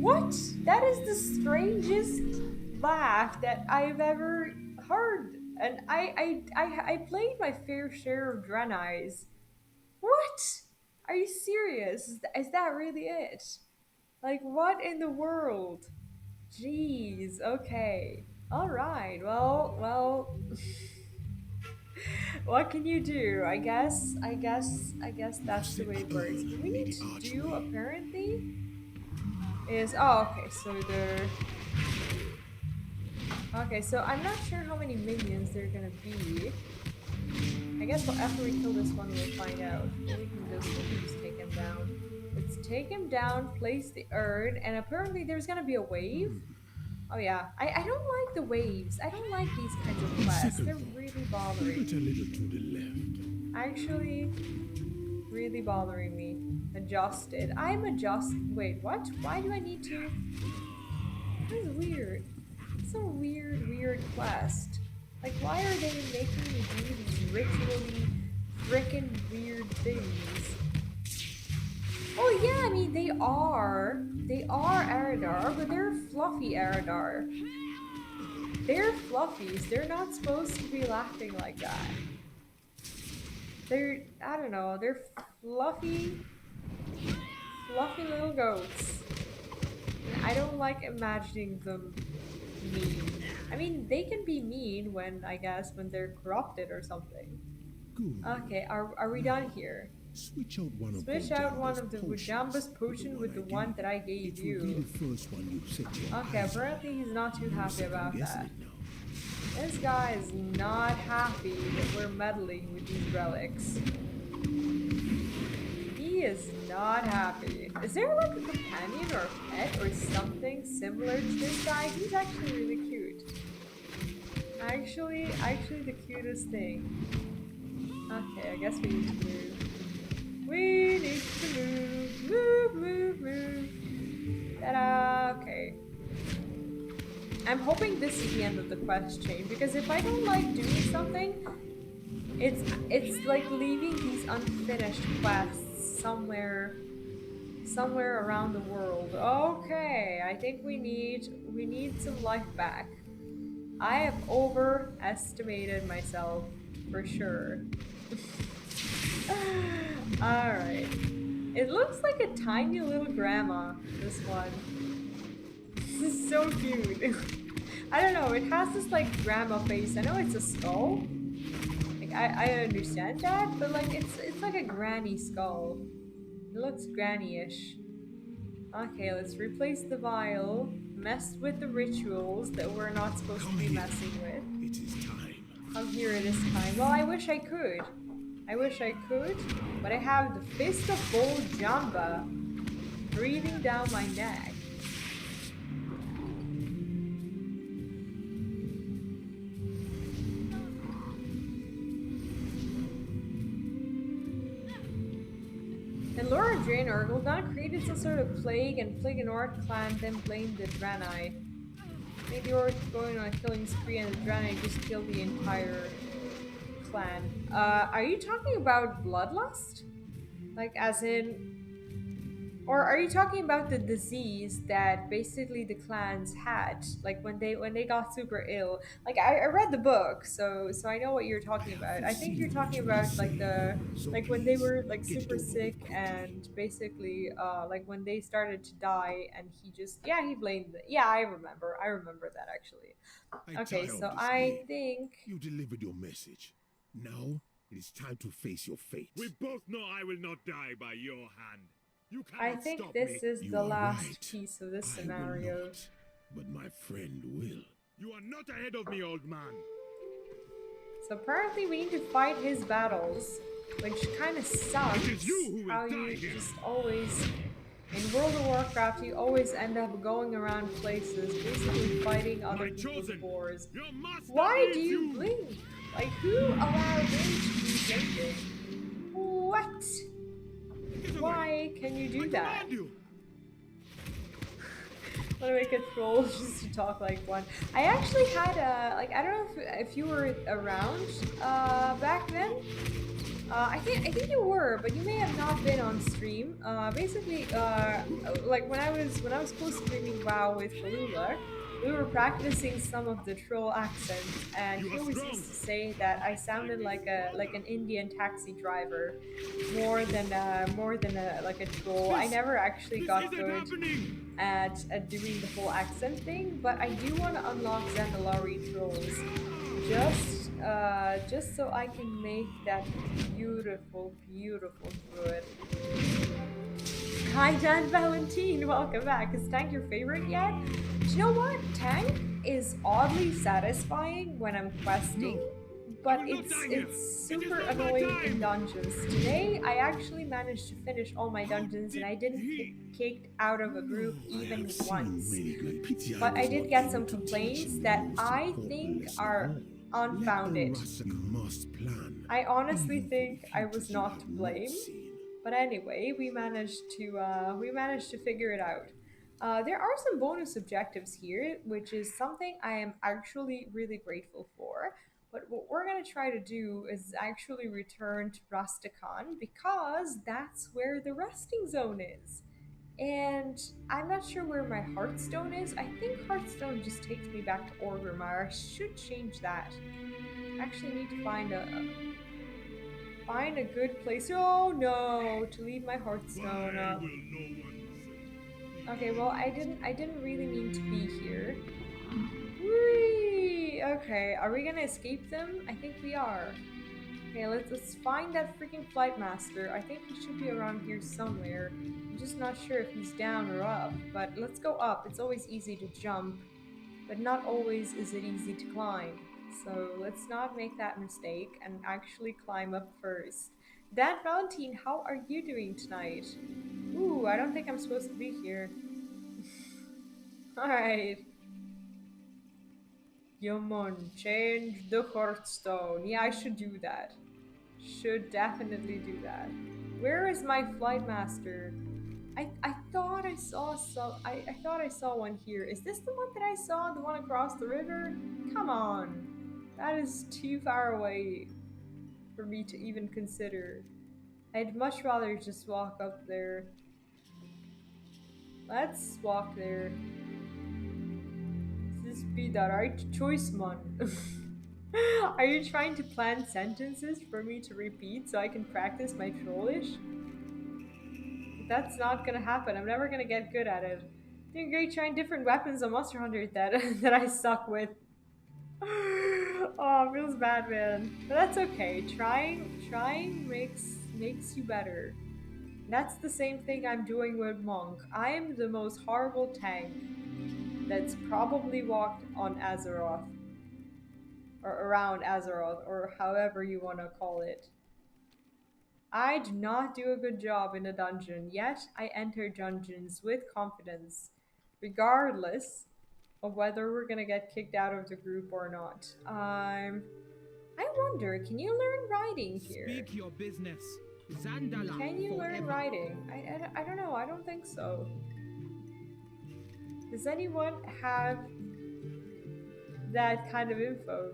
What? That is the strangest laugh that I've ever heard. And I played my fair share of Draenei's. What? Are you serious? Is that really it? Like, what in the world? Jeez, okay. Alright, well, what can you do? I guess that's the way it works. What we need to do, apparently, is, oh, okay, so okay, so I'm not sure how many minions there are gonna be. I guess after we kill this one, we'll find out. We can just take him down. Let's take him down, place the urn, and apparently there's gonna be a wave. Oh yeah, I don't like the waves. I don't like these kinds of quests. They're really bothering. A little to the left. Actually, really bothering me. Adjusted. Wait, what? Why do I need to? This is weird. It's a weird quest. Like, why are they making me do these ritually frickin' weird things? Oh yeah, I mean, they are Eridar, but they're fluffy Eridar. They're fluffies. They're not supposed to be laughing like that. They're, I don't know, they're fluffy little goats. And I don't like imagining them mean. I mean, they can be mean when, I guess, when they're corrupted or something. Good. Okay, are we done here? Switch out one of the Wujamba's potion with the one that I gave you. Okay, apparently he's not too happy about that. This guy is not happy that we're meddling with these relics. He is not happy. Is there like a companion or a pet or something similar to this guy? He's actually really cute. Actually the cutest thing. Okay, I guess we need to move. We need to move. Ta-da! Okay. I'm hoping this is the end of the quest chain, because if I don't like doing something, it's like leaving these unfinished quests somewhere around the world. Okay, I think we need some life back. I have overestimated myself for sure. Alright. It looks like a tiny little grandma, this one. This is so cute. I don't know, it has this like grandma face. I know it's a skull. Like I understand that, but like it's like a granny skull. It looks granny-ish. Okay, let's replace the vial. Mess with the rituals that we're not supposed to be messing with. It is time. Come here, it is time. Well, I wish I could. But I have the Fist of Gold Jamba breathing down my neck. And Laura Draenor, Gul'dan created some sort of plague and plague an orc clan, then blamed the Draenei. Made the orcs going on a killing spree and the Draenei just killed the entire clan. Are you talking about bloodlust? Like as in... Or are you talking about the disease that basically the clans had, like when they got super ill? Like I read the book, so I know what you're talking about. I think you're talking about like when they were like super sick and basically like when they started to die and he just he blamed it. Yeah, I remember that actually. Okay, so I think You delivered your message. Now it is time to face your fate. We both know I will not die by your hand. You I cannot think stop this me. is You the are last right. piece of this I will scenario. not, but my friend will. You are not ahead of me, old man. So apparently we need to fight his battles, which kind of sucks. It is you who will how die you here. just always In World of Warcraft, you always end up going around places, basically fighting other My people's chosen, wars. your master Why do needs you you! blink? Like, who allowed him to be blinking? What? Get away! Why can you I do that? command you! Want to make a troll just to talk like one. I actually had a, like, I don't know if you were around back then. I think you were, but you may have not been on stream. Basically, like when I was co-streaming WoW with Falula, we were practicing some of the troll accents, and You he are always strong. used to say that I sounded like an Indian taxi driver, more than like a troll. I never actually This got isn't good happening! at doing the whole accent thing, but I do want to unlock Zandalari trolls just so I can make that beautiful, beautiful druid. Hi Dan Valentine, welcome back. Is Tank your favorite yet? Do you know what? Tank is oddly satisfying when I'm questing, but I will not die here. it's It is super not my annoying in time. dungeons. Today I actually managed to finish all my dungeons and I didn't get kicked out of a group even once. But I did get some complaints that I think are unfounded. I honestly think I was not to blame. But anyway, we managed to figure it out. There are some bonus objectives here, which is something I am actually really grateful for. But what we're gonna try to do is actually return to Rusticon because that's where the resting zone is. And I'm not sure where my Hearthstone is. I think Hearthstone just takes me back to Orgrimmar. I should change that. I actually need to find a good place. Oh no, to leave my Hearthstone Why up. will no one Okay, well I didn't really mean to be here. Whee! Okay, are we gonna escape them? I think we are. Okay, let's find that freaking flight master. I think he should be around here somewhere. I'm just not sure if he's down or up, but let's go up. It's always easy to jump, but not always is it easy to climb. So let's not make that mistake and actually climb up first. Dan Valentine, how are you doing tonight? Ooh, I don't think I'm supposed to be here. Alright. Yumon, change the Hearthstone. Yeah, I should do that. Should definitely do that. Where is my flight master? I thought I saw I thought I saw one here. Is this the one that I saw? The one across the river? Come on. That is too far away for me to even consider. I'd much rather just walk up there. Let's walk there. This be the right choice, man. Are you trying to plan sentences for me to repeat so I can practice my trollish? That's not gonna happen. I'm never gonna get good at it. Doing great trying different weapons on Monster Hunter that that I suck with. Oh, it feels bad, man. But that's okay. Trying makes you better. That's the same thing I'm doing with Monk. I am the most horrible tank that's probably walked on Azeroth. Or around Azeroth, or however you want to call it. I do not do a good job in a dungeon, yet I enter dungeons with confidence, regardless of whether we're gonna get kicked out of the group or not. I wonder, can you learn writing here? Speak your business. Zandala Can you learn forever. writing? I don't know, I don't think so. Does anyone have that kind of info?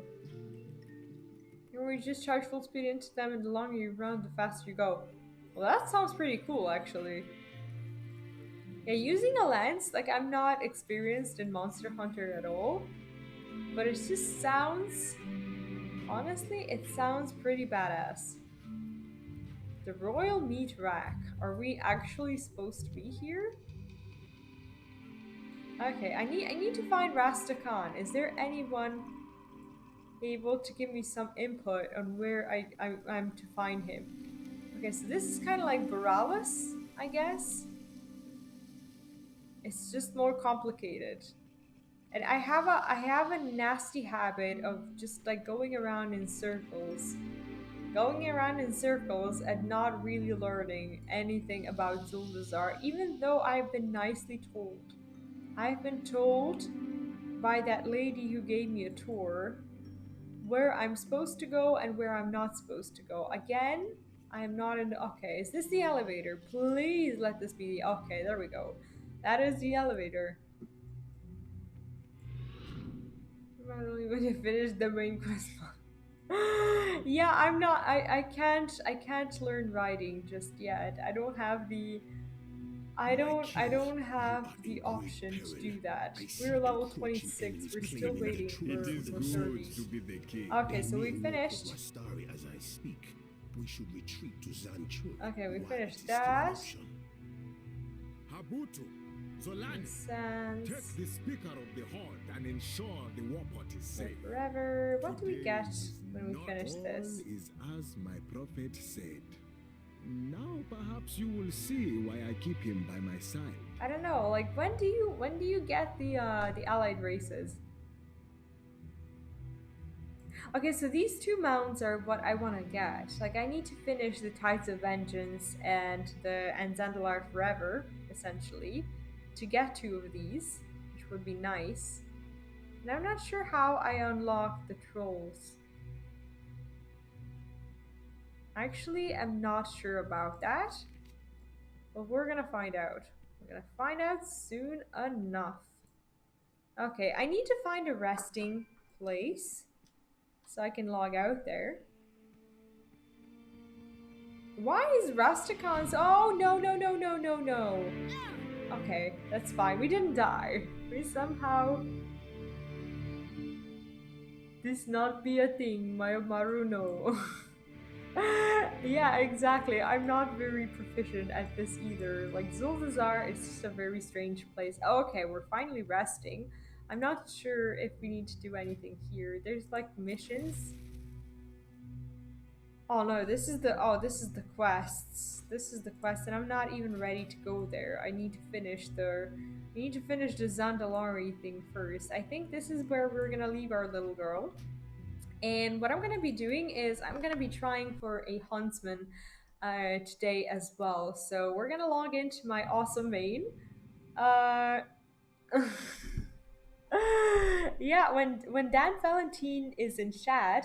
Or you just charge full speed into them and the longer you run, the faster you go. Well, that sounds pretty cool, actually. Yeah, using a lance, like, I'm not experienced in Monster Hunter at all, but it just sounds, honestly, it sounds pretty badass. The Royal Meat Rack. Are we actually supposed to be here? Okay, I need to find Rastakhan. Is there anyone able to give me some input on where I'm to find him? Okay, so this is kind of like Boralis, I guess. It's just more complicated. And I have a nasty habit of just like going around in circles going around in circles and not really learning anything about Zuldazar, even though I've been nicely told. I've been told by that lady who gave me a tour where I'm supposed to go and where I'm not supposed to go. Again, I am not in the... Okay, is this the elevator? Please let this be the... Okay, there we go. That is the elevator. I'm not only going to finish the main quest. Yeah, I'm not... I can't learn riding just yet. I don't have the... I don't have the option to do that. We're level 26. We're still waiting for 30. Okay, so we finished. As I speak, we should retreat to Zanchur. Okay, we finished that. Habutu, Zolan, Sense. take the speaker of the Horde and ensure the warport is safe. Forever. What do we get when we Not finish all this? is as my prophet said. Now perhaps you will see why I keep him by my side. I don't know. Like, when do you get the allied races? Okay, so these two mounts are what I want to get. Like, I need to finish the Tides of Vengeance and Zandalar Forever, essentially, to get two of these, which would be nice. And I'm not sure how I unlock the trolls. Actually, I'm not sure about that. But we're gonna find out. We're gonna find out soon enough. Okay, I need to find a resting place so I can log out there. Why is Rusticons? Oh, no, no, no, no, no, no. Okay, that's fine. We didn't die. We somehow... This not be a thing, my Maruno. Yeah, exactly. I'm not very proficient at this either. Like, Zuldazar is just a very strange place. Oh, okay, we're finally resting. I'm not sure if we need to do anything here. There's like missions. Oh no, this is the quests. This is the quest, and I'm not even ready to go there. I need to finish the Zandalari thing first. I think this is where we're gonna leave our little girl. And what I'm gonna be doing is I'm gonna be trying for a huntsman today as well. So we're gonna log into my awesome main. Yeah, when Dan Valentine is in chat,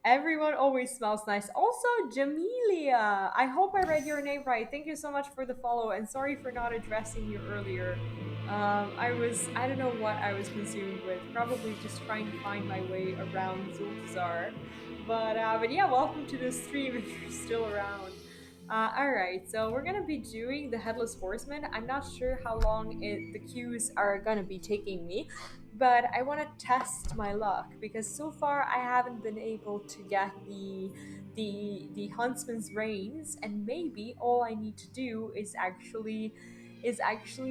everyone always smells nice. Also, Jamelia, I hope I read your name right. Thank you so much for the follow, and sorry for not addressing you earlier. I don't know what I was consumed with. Probably just trying to find my way around Zulfazar. But yeah, welcome to the stream if you're still around. Alright, so we're gonna be doing the Headless Horseman. I'm not sure how long the queues are gonna be taking me, but I want to test my luck because so far I haven't been able to get the Huntsman's reins, and maybe all I need to do is actually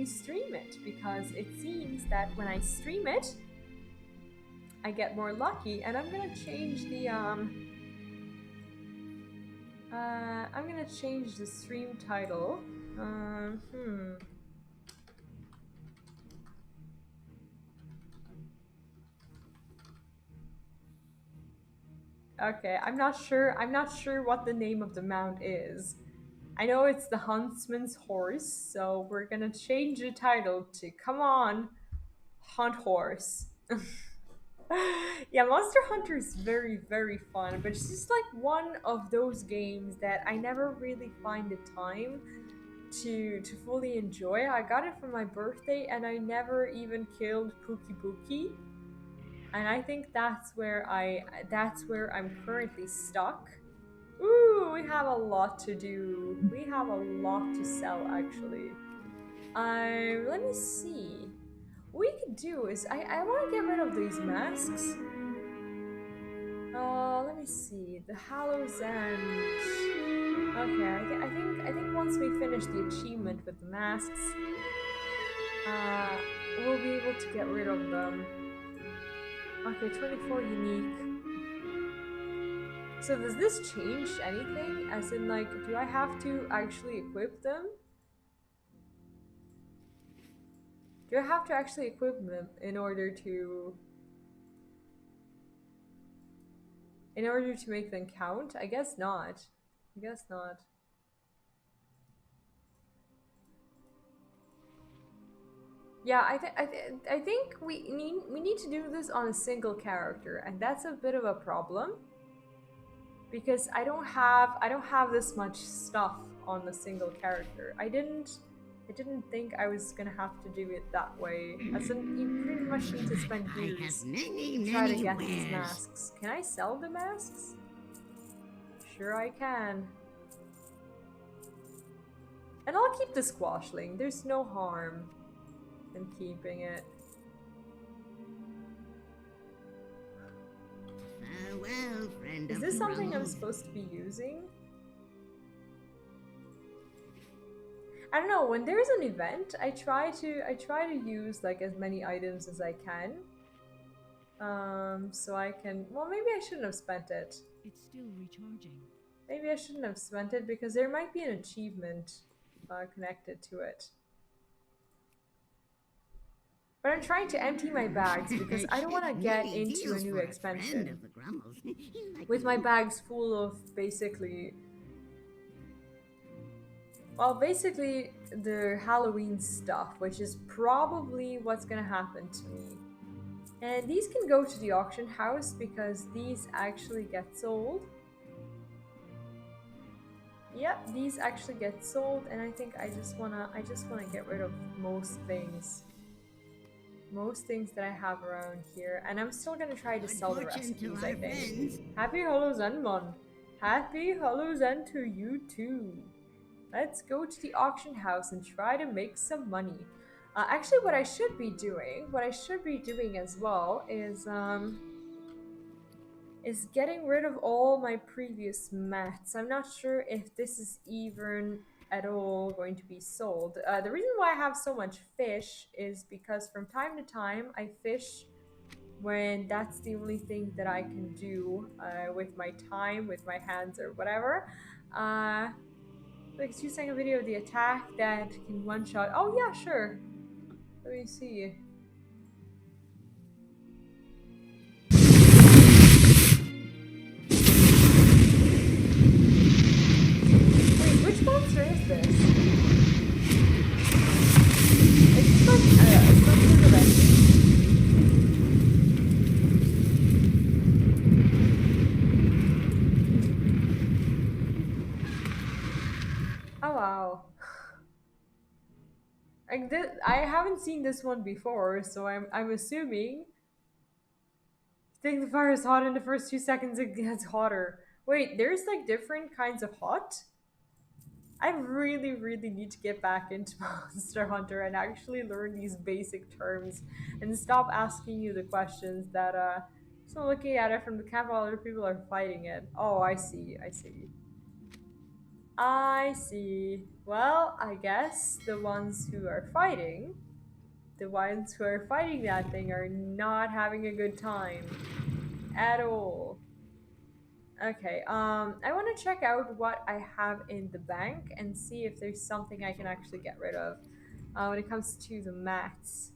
stream it, because it seems that when I stream it, I get more lucky. And I'm gonna change the I'm gonna change the stream title. Okay, I'm not sure what the name of the mount is. I know it's the Huntsman's Horse, so we're gonna change the title to Come On, Hunt Horse. Yeah, Monster Hunter is very, very fun, but it's just like one of those games that I never really find the time to fully enjoy. I got it for my birthday and I never even killed Pookie Pookie. And I think that's where I'm currently stuck. Ooh, we have a lot to do. We have a lot to sell actually. Let me see. What we could do is I want to get rid of these masks. Let me see. The Hallow's End. Okay, I think once we finish the achievement with the masks, we'll be able to get rid of them. Okay, 24 unique. So does this change anything? As in, like, do I have to actually equip them? Do I have to actually equip them in order to in order to make them count? I guess not. I guess not. Yeah, I think we need to do this on a single character, and that's a bit of a problem because I don't have this much stuff on the single character. I didn't think I was gonna have to do it that way. As in, you pretty much need to spend I have years many, to try to many get these wares. masks. Can I sell the masks? Sure I can. And I'll keep the squashling. There's no harm in keeping it. Farewell, friend Is of this something I'm Grumble. supposed to be using? I don't know, when there's an event, I try to use like as many items as I can. So I can, well, maybe I shouldn't have spent it. It's still recharging. Maybe I shouldn't have spent it because there might be an achievement connected to it. But I'm trying to empty my bags because I don't want to get Many into a deals new for friend expansion of the Grumbles. Like with my bags full of basically, well, basically the Halloween stuff, which is probably what's gonna happen to me. And these can go to the auction house because these actually get sold. Yep, these actually get sold, and I think I just wanna get rid of most things. Most things that I have around here, and I'm still gonna try to good sell the fortune to recipes, our I think. friends. Happy Hollows End, Mon. Happy Hollows End to you too. Let's go to the auction house and try to make some money. Actually, what I should be doing as well is getting rid of all my previous mats. I'm not sure if this is even at all going to be sold. The reason why I have so much fish is because from time to time I fish when that's the only thing that I can do with my time, with my hands or whatever. Like it's using a video of the attack that can one-shot. Oh yeah, sure. Let me see. Wait, which monster is this? It's not the best. Oh wow. Like this, I haven't seen this one before, so I'm assuming. Think the fire is hot in the first 2 seconds, it gets hotter. Wait, there's like different kinds of hot? I really, really need to get back into Monster Hunter and actually learn these basic terms and stop asking you the questions that so looking at it from the camp while other people are fighting it. Oh, I see, I see. I see. Well, I guess the ones who are fighting that thing are not having a good time at all. Okay, I want to check out what I have in the bank and see if there's something I can actually get rid of when it comes to the mats.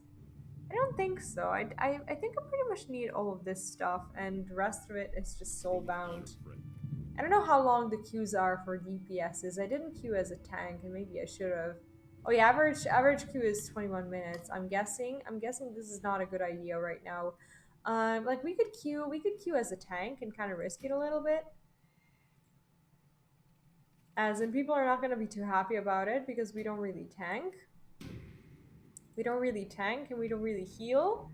I don't think so. I think I pretty much need all of this stuff, and the rest of it is just soulbound. I don't know how long the queues are for DPSs. I didn't queue as a tank, and maybe I should have. Oh yeah, average queue is 21 minutes. I'm guessing this is not a good idea right now. Like we could queue as a tank and kind of risk it a little bit. As in, people are not going to be too happy about it because we don't really tank. We don't really tank and we don't really heal.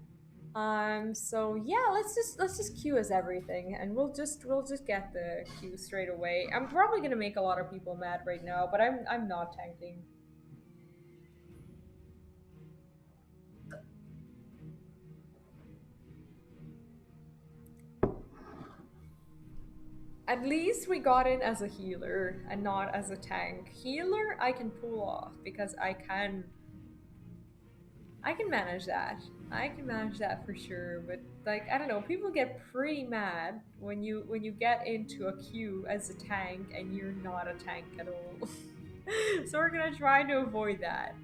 So yeah, let's just queue as everything, and we'll just get the queue straight away. I'm probably gonna make a lot of people mad right now, but I'm not tanking. At least we got in as a healer and not as a tank. Healer I can pull off because I can manage that. I can manage that for sure, but like I don't know, people get pretty mad when you get into a queue as a tank and you're not a tank at all. So we're gonna try to avoid that.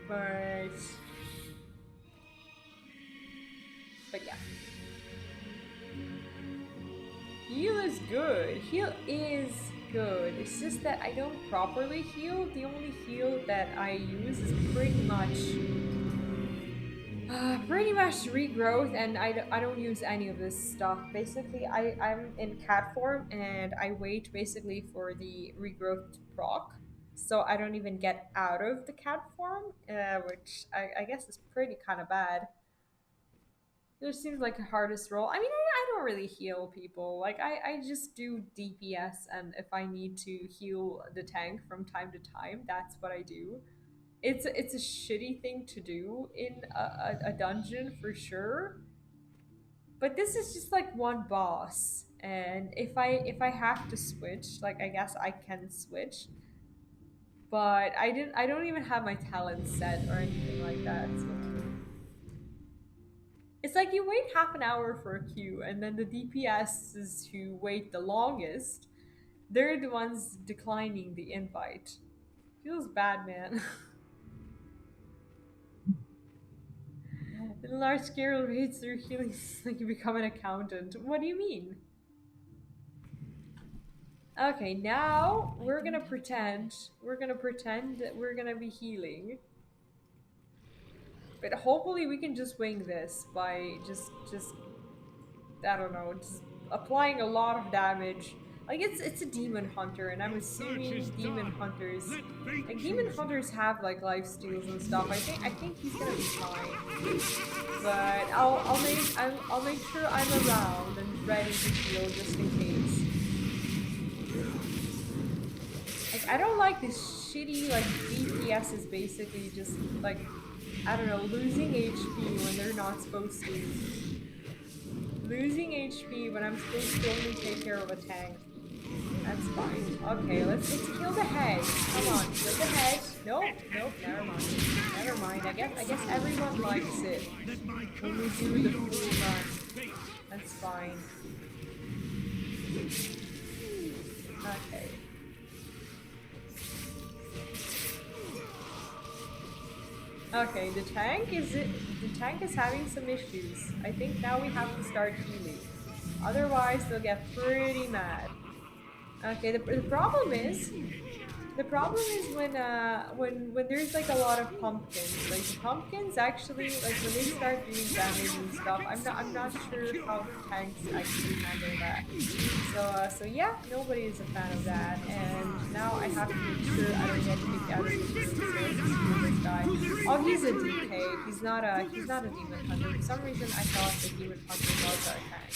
But yeah. Heal is good. Heal is good. It's just that I don't properly heal. The only heal that I use is pretty much regrowth, and I don't use any of this stuff. Basically, I'm in cat form, and I wait basically for the regrowth to proc. So I don't even get out of the cat form, which I guess is pretty kind of bad. It seems like the hardest role. I mean, I don't really heal people. Like, I just do DPS, and if I need to heal the tank from time to time, that's what I do. It's a shitty thing to do in a dungeon for sure. But this is just like one boss. And if I have to switch, like I guess I can switch. But I don't even have my talents set or anything like that. So it's like you wait half an hour for a queue, and then the DPSs who wait the longest, they're the ones declining the invite. Feels bad, man. In large scale raids, through healing is like you become an accountant. What do you mean? Okay, now we're gonna pretend. We're gonna pretend that we're gonna be healing. But hopefully we can just wing this by just I don't know, just applying a lot of damage. Like it's a demon hunter, and I'm assuming demon hunters, like demon hunters have like life steals and stuff. I think he's gonna be fine. But I'll make sure I'm around and ready to heal just in case. Like I don't like this shitty like DPS is basically just like I don't know, losing HP when they're not supposed to. Losing HP when I'm supposed to only take care of a tank. That's fine. Okay, let's kill the head. Come on, kill the head. Nope, never mind. Never mind. I guess everyone likes it when we do the full run. That's fine. Okay. Okay, the tank is having some issues. I think now we have to start healing. Otherwise, they'll get pretty mad. Okay, the problem is when there's like a lot of pumpkins. Like the pumpkins actually like when they start doing damage and stuff. I'm not sure how the tanks actually handle that. So yeah, nobody is a fan of that. And now I have to make sure I don't get kicked out of the game. So let's heal this guy. Oh, he's a DK. He's not a demon hunter. For some reason I thought the demon hunter was our tank.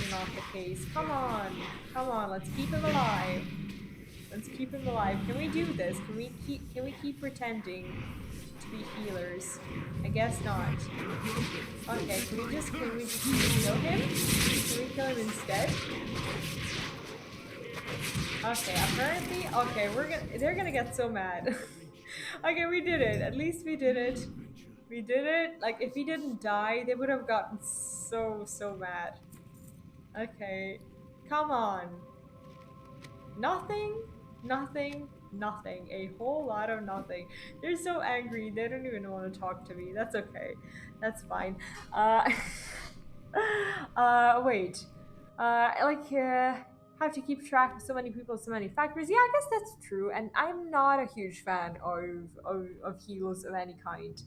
Not the case. Come on, let's keep him alive. Let's keep him alive. Can we do this? Can we keep pretending to be healers? I guess not. Okay, can we just kill him? Can we kill him instead? Okay, apparently they're gonna get so mad. Okay, we did it. At least we did it. We did it. Like if he didn't die, they would have gotten so mad. Okay, come on. Nothing. A whole lot of nothing. They're so angry. They don't even want to talk to me. That's okay. That's fine. Wait. How to keep track of so many people, so many factors. Yeah, I guess that's true. And I'm not a huge fan of heals of any kind.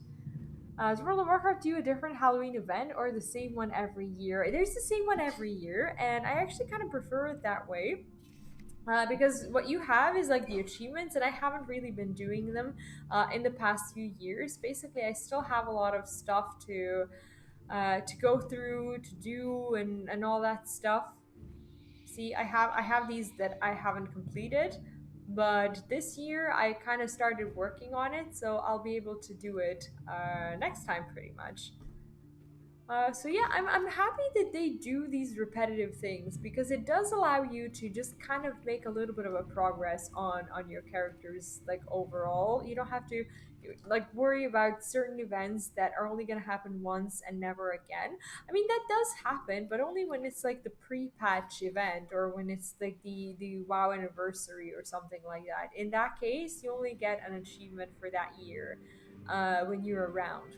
Does World of Warcraft do a different Halloween event or the same one every year? There's the same one every year, and I actually kind of prefer it that way. Because what you have is like the achievements, and I haven't really been doing them in the past few years. Basically, I still have a lot of stuff to go through, to do, and all that stuff. See, I have these that I haven't completed, but this year I kind of started working on it, so I'll be able to do it next time pretty much. So yeah, I'm happy that they do these repetitive things because it does allow you to just kind of make a little bit of a progress on your characters like overall. You don't have to like worry about certain events that are only going to happen once and never again. I mean that does happen, but only when it's like the pre-patch event or when it's like the WoW anniversary or something like that. In that case, you only get an achievement for that year when you're around.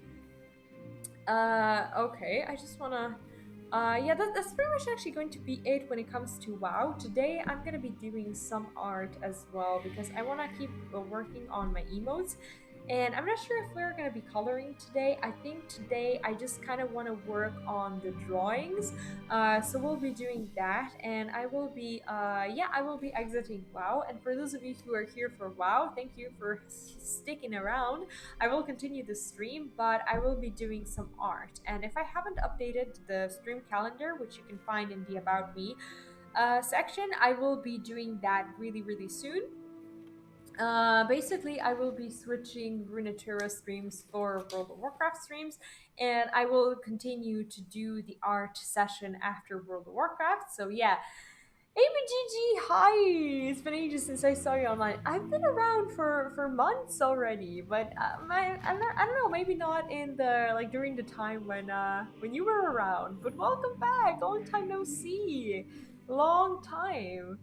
Okay, I just wanna Yeah, that's pretty much actually going to be it when it comes to WoW. Today, I'm gonna be doing some art as well because I want to keep working on my emotes. And I'm not sure if we're gonna be coloring today. I think today I just kind of want to work on the drawings. So we'll be doing that, and I will be, yeah, I will be exiting WoW. And for those of you who are here for WoW, thank you for sticking around. I will continue the stream, but I will be doing some art. And if I haven't updated the stream calendar, which you can find in the About Me section, I will be doing that really, really soon. Basically, I will be switching Runeterra streams for World of Warcraft streams, and I will continue to do the art session after World of Warcraft. So, yeah, ABGG, hi! It's been ages since I saw you online. I've been around for months already, but I don't know, maybe not in the like during the time when you were around. But welcome back, long time no see, long time.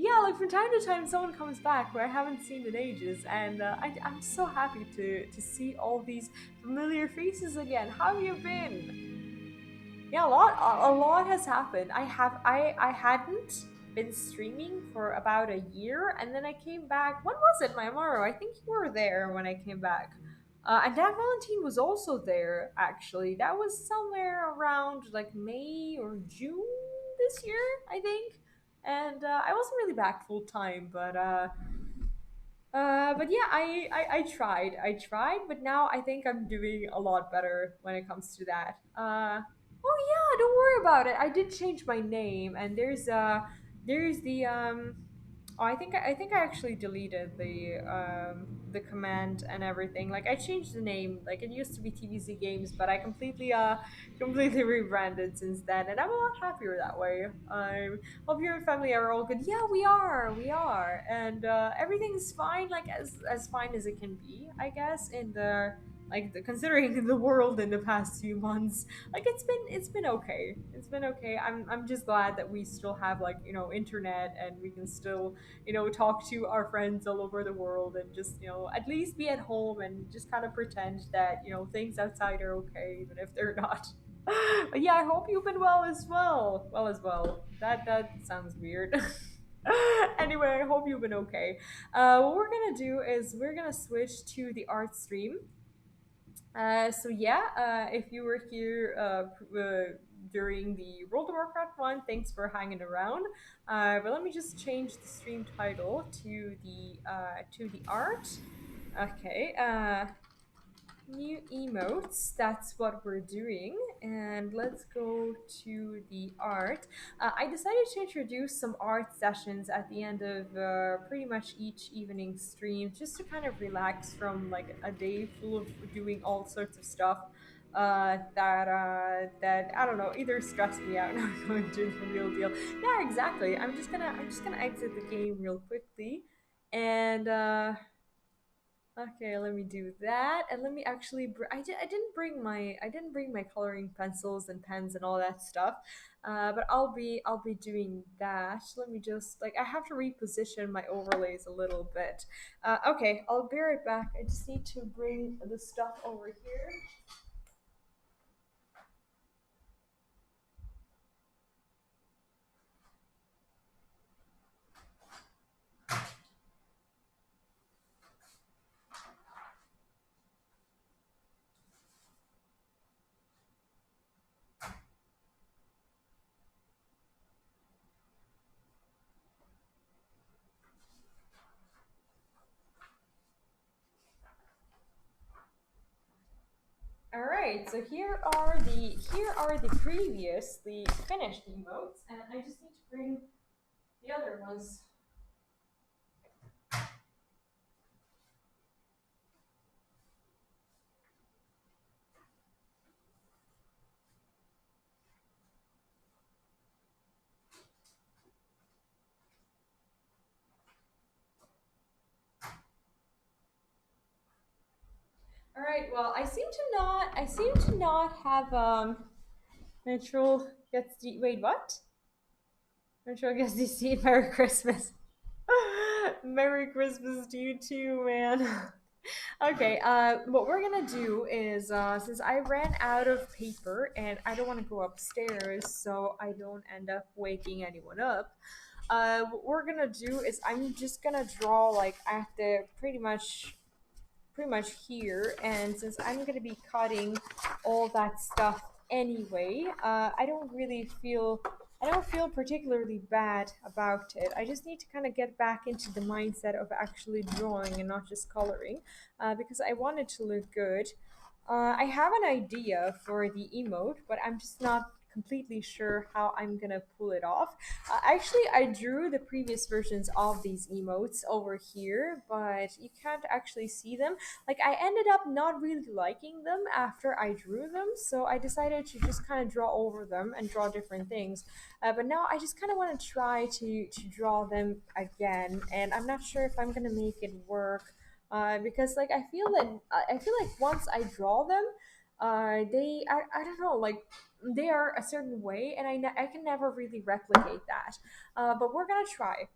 Yeah, like from time to time, someone comes back who I haven't seen in ages, and I'm so happy to see all these familiar faces again. How have you been? Yeah, a lot has happened. I hadn't been streaming for about a year, and then I came back. When was it, my Maro? I think you were there when I came back. And Dan Valentine was also there, actually. That was somewhere around like May or June this year, I think. And I wasn't really back full time, but yeah, I tried. I tried, but now I think I'm doing a lot better when it comes to that. Oh yeah, don't worry about it. I did change my name, and there's the oh, I think I actually deleted the command and everything. Like I changed the name. Like it used to be TVZ Games, but I completely rebranded since then, and I'm a lot happier that way. Hope you and family are all good. Yeah, we are, and everything's fine. Like as fine as it can be, I guess. In the like considering the world in the past few months, like it's been okay. It's been okay. I'm just glad that we still have like internet, and we can still talk to our friends all over the world, and just at least be at home and just kind of pretend that things outside are okay even if they're not. But yeah, I hope you've been well as well. Well as well. That sounds weird. Anyway, I hope you've been okay. What we're gonna do is we're gonna switch to the art stream. So yeah, if you were here during the World of Warcraft one, thanks for hanging around. But let me just change the stream title to the art. Okay. New emotes, that's what we're doing, and let's go to the art. I decided to introduce some art sessions at the end of pretty much each evening stream, just to kind of relax from like a day full of doing all sorts of stuff that I don't know, either stress me out or going to the real deal. Yeah, exactly. I'm just gonna exit the game real quickly, and okay, let me do that, and let me actually. I didn't bring my coloring pencils and pens and all that stuff, but I'll be doing that. Let me just like I have to reposition my overlays a little bit. Okay, I'll be right back. I just need to bring the stuff over here. All right, so here are the previously finished emotes, and I just need to bring the other ones. All right. Well, I seem to not have Natural gets the wait what? Natural gets the Merry Christmas. Merry Christmas to you too, man. Okay, what we're gonna do is, since I ran out of paper and I don't want to go upstairs so I don't end up waking anyone up, what we're gonna do is I'm just gonna draw like at the pretty much here, and since I'm gonna be cutting all that stuff anyway, I don't feel particularly bad about it. I just need to kind of get back into the mindset of actually drawing and not just coloring, because I want it to look good. I have an idea for the emote, but I'm just not completely sure how I'm gonna pull it off. Actually, I drew the previous versions of these emotes over here, but you can't actually see them. Like, I ended up not really liking them after I drew them, so I decided to just kind of draw over them and draw different things. But now I just kind of want to try to draw them again, and I'm not sure if I'm gonna make it work. Because like I feel like once I draw them, I don't know, like they are a certain way, and I can never really replicate that. But we're gonna try.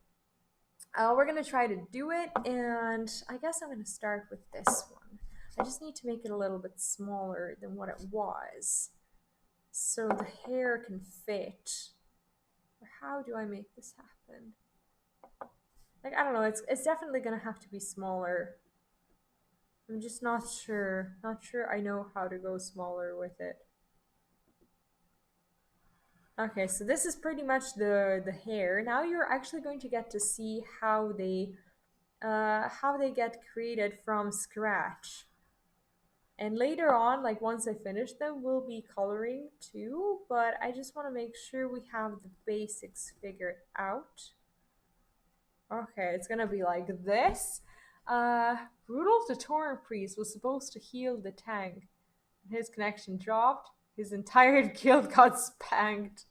We're gonna try to do it, and I guess I'm gonna start with this one. I just need to make it a little bit smaller than what it was, so the hair can fit. Or how do I make this happen? Like, I don't know. It's definitely gonna have to be smaller. I'm just not sure. Not sure I know how to go smaller with it. Okay, so this is pretty much the hair. Now you're actually going to get to see how they get created from scratch. And later on, like once I finish them, we'll be coloring too, but I just want to make sure we have the basics figured out. Okay, it's gonna be like this. Rudolph the Tauren Priest was supposed to heal the tank. His connection dropped. His entire guild got spanked.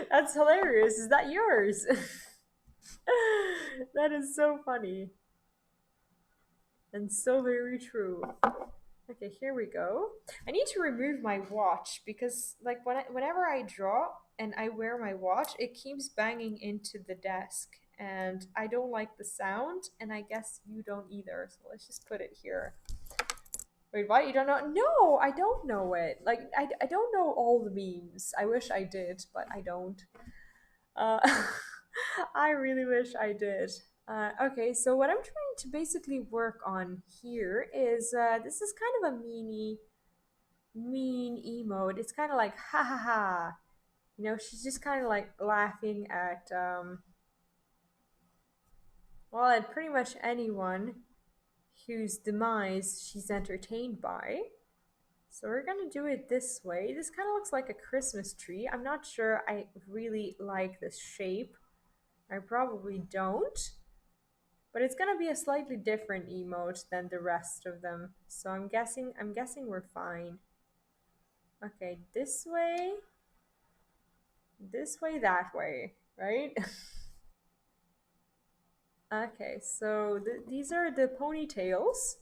That's hilarious. Is that yours? That is so funny. And so very true. Okay, here we go. I need to remove my watch because, like, whenever I draw and I wear my watch, it keeps banging into the desk, and I don't like the sound, and I guess you don't either. So let's just put it here. Wait, what? You don't know? No, I don't know it. Like, I don't know all the memes. I wish I did, but I don't. Uh, I really wish I did. Okay, so what I'm trying to basically work on here is this is kind of a mean emote. It's kind of like ha ha ha. You know, she's just kind of like laughing at well, at pretty much anyone whose demise she's entertained by. So we're gonna do it this way. This kind of looks like a Christmas tree. I'm not sure I really like this shape. I probably don't. But it's gonna be a slightly different emote than the rest of them. So I'm guessing we're fine. Okay, this way, that way, right? Okay, so these are the ponytails.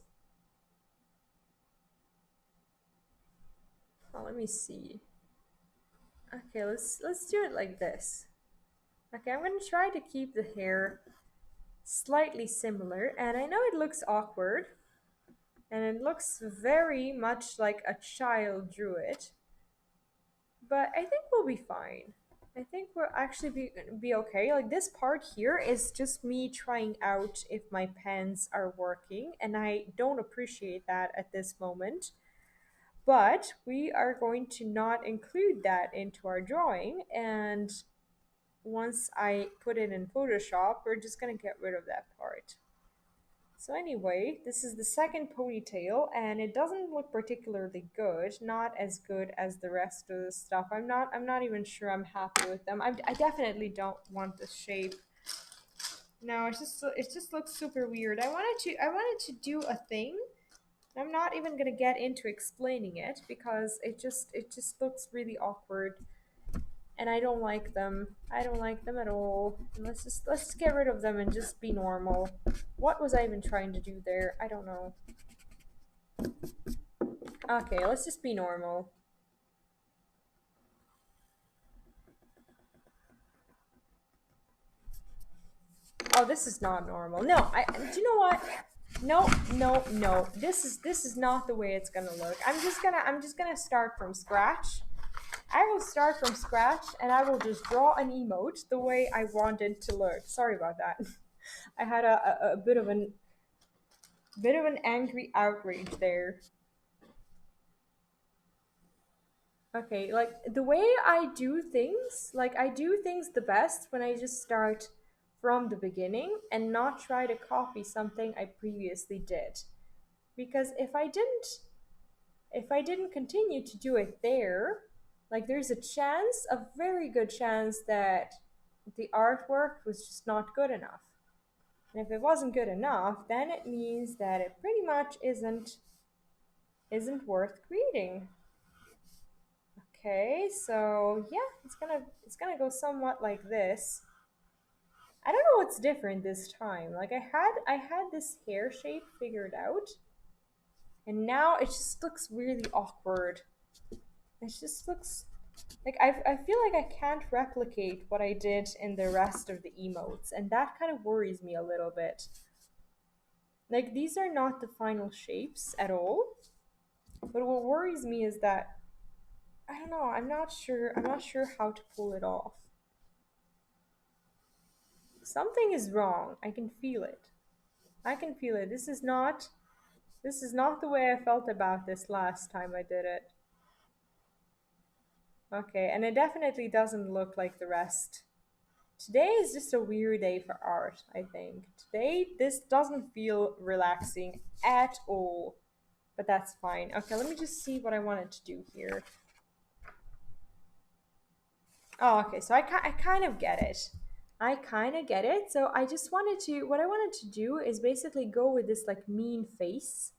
Oh, let me see. Okay, let's do it like this. Okay, I'm gonna try to keep the hair slightly similar, and I know it looks awkward, and it looks very much like a child drew it, but I think we'll be fine. I think we'll actually be okay. Like, this part here is just me trying out if my pens are working, and I don't appreciate that at this moment. But we are going to not include that into our drawing, and once I put it in Photoshop, we're just gonna get rid of that part. So anyway, this is the second ponytail, and it doesn't look particularly good. Not as good as the rest of the stuff. I'm not even sure I'm happy with them. I definitely don't want the shape. No, it just looks super weird. I wanted to do a thing. I'm not even gonna get into explaining it because it just looks really awkward, and I don't like them. I don't like them at all. And let's get rid of them and just be normal. What was I even trying to do there? I don't know. Okay, let's just be normal. Oh, this is not normal. No, do you know what? No, no, no. This is not the way it's gonna look. I'm just gonna start from scratch. I will start from scratch and I will just draw an emote the way I want it to look. Sorry about that. I had a bit of an angry outrage there. Okay, like the way I do things, like I do things the best when I just start from the beginning and not try to copy something I previously did. Because if I didn't continue to do it there, like there's a chance, a very good chance that the artwork was just not good enough. And if it wasn't good enough, then it means that it pretty much isn't worth creating. Okay, so yeah, it's gonna go somewhat like this. I don't know what's different this time. Like I had this hair shape figured out, and now it just looks really awkward. It just looks like I feel like I can't replicate what I did in the rest of the emotes, and that kind of worries me a little bit. Like these are not the final shapes at all, but what worries me is that I don't know, I'm not sure how to pull it off. Something is wrong. I can feel it. I can feel it. This is not the way I felt about this last time I did it. Okay, and it definitely doesn't look like the rest. Today is just a weird day for art, I think. Today, this doesn't feel relaxing at all, but that's fine. Okay, let me just see what I wanted to do here. Oh, okay, so I kind of get it. I kind of get it. So I just wanted to, what I wanted to do is basically go with this like mean face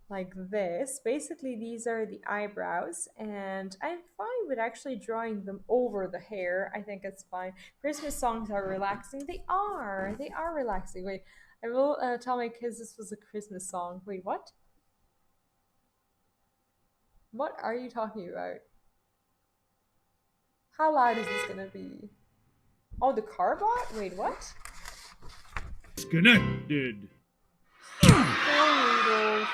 like this. Basically, these are the eyebrows, and I'm fine with actually drawing them over the hair. I think it's fine. Christmas songs are relaxing. They are. They are relaxing. Wait, I will tell my kids this was a Christmas song. Wait, what? What are you talking about? How loud is this gonna be? Oh, the car bot? Wait, what? Disconnected. Oh,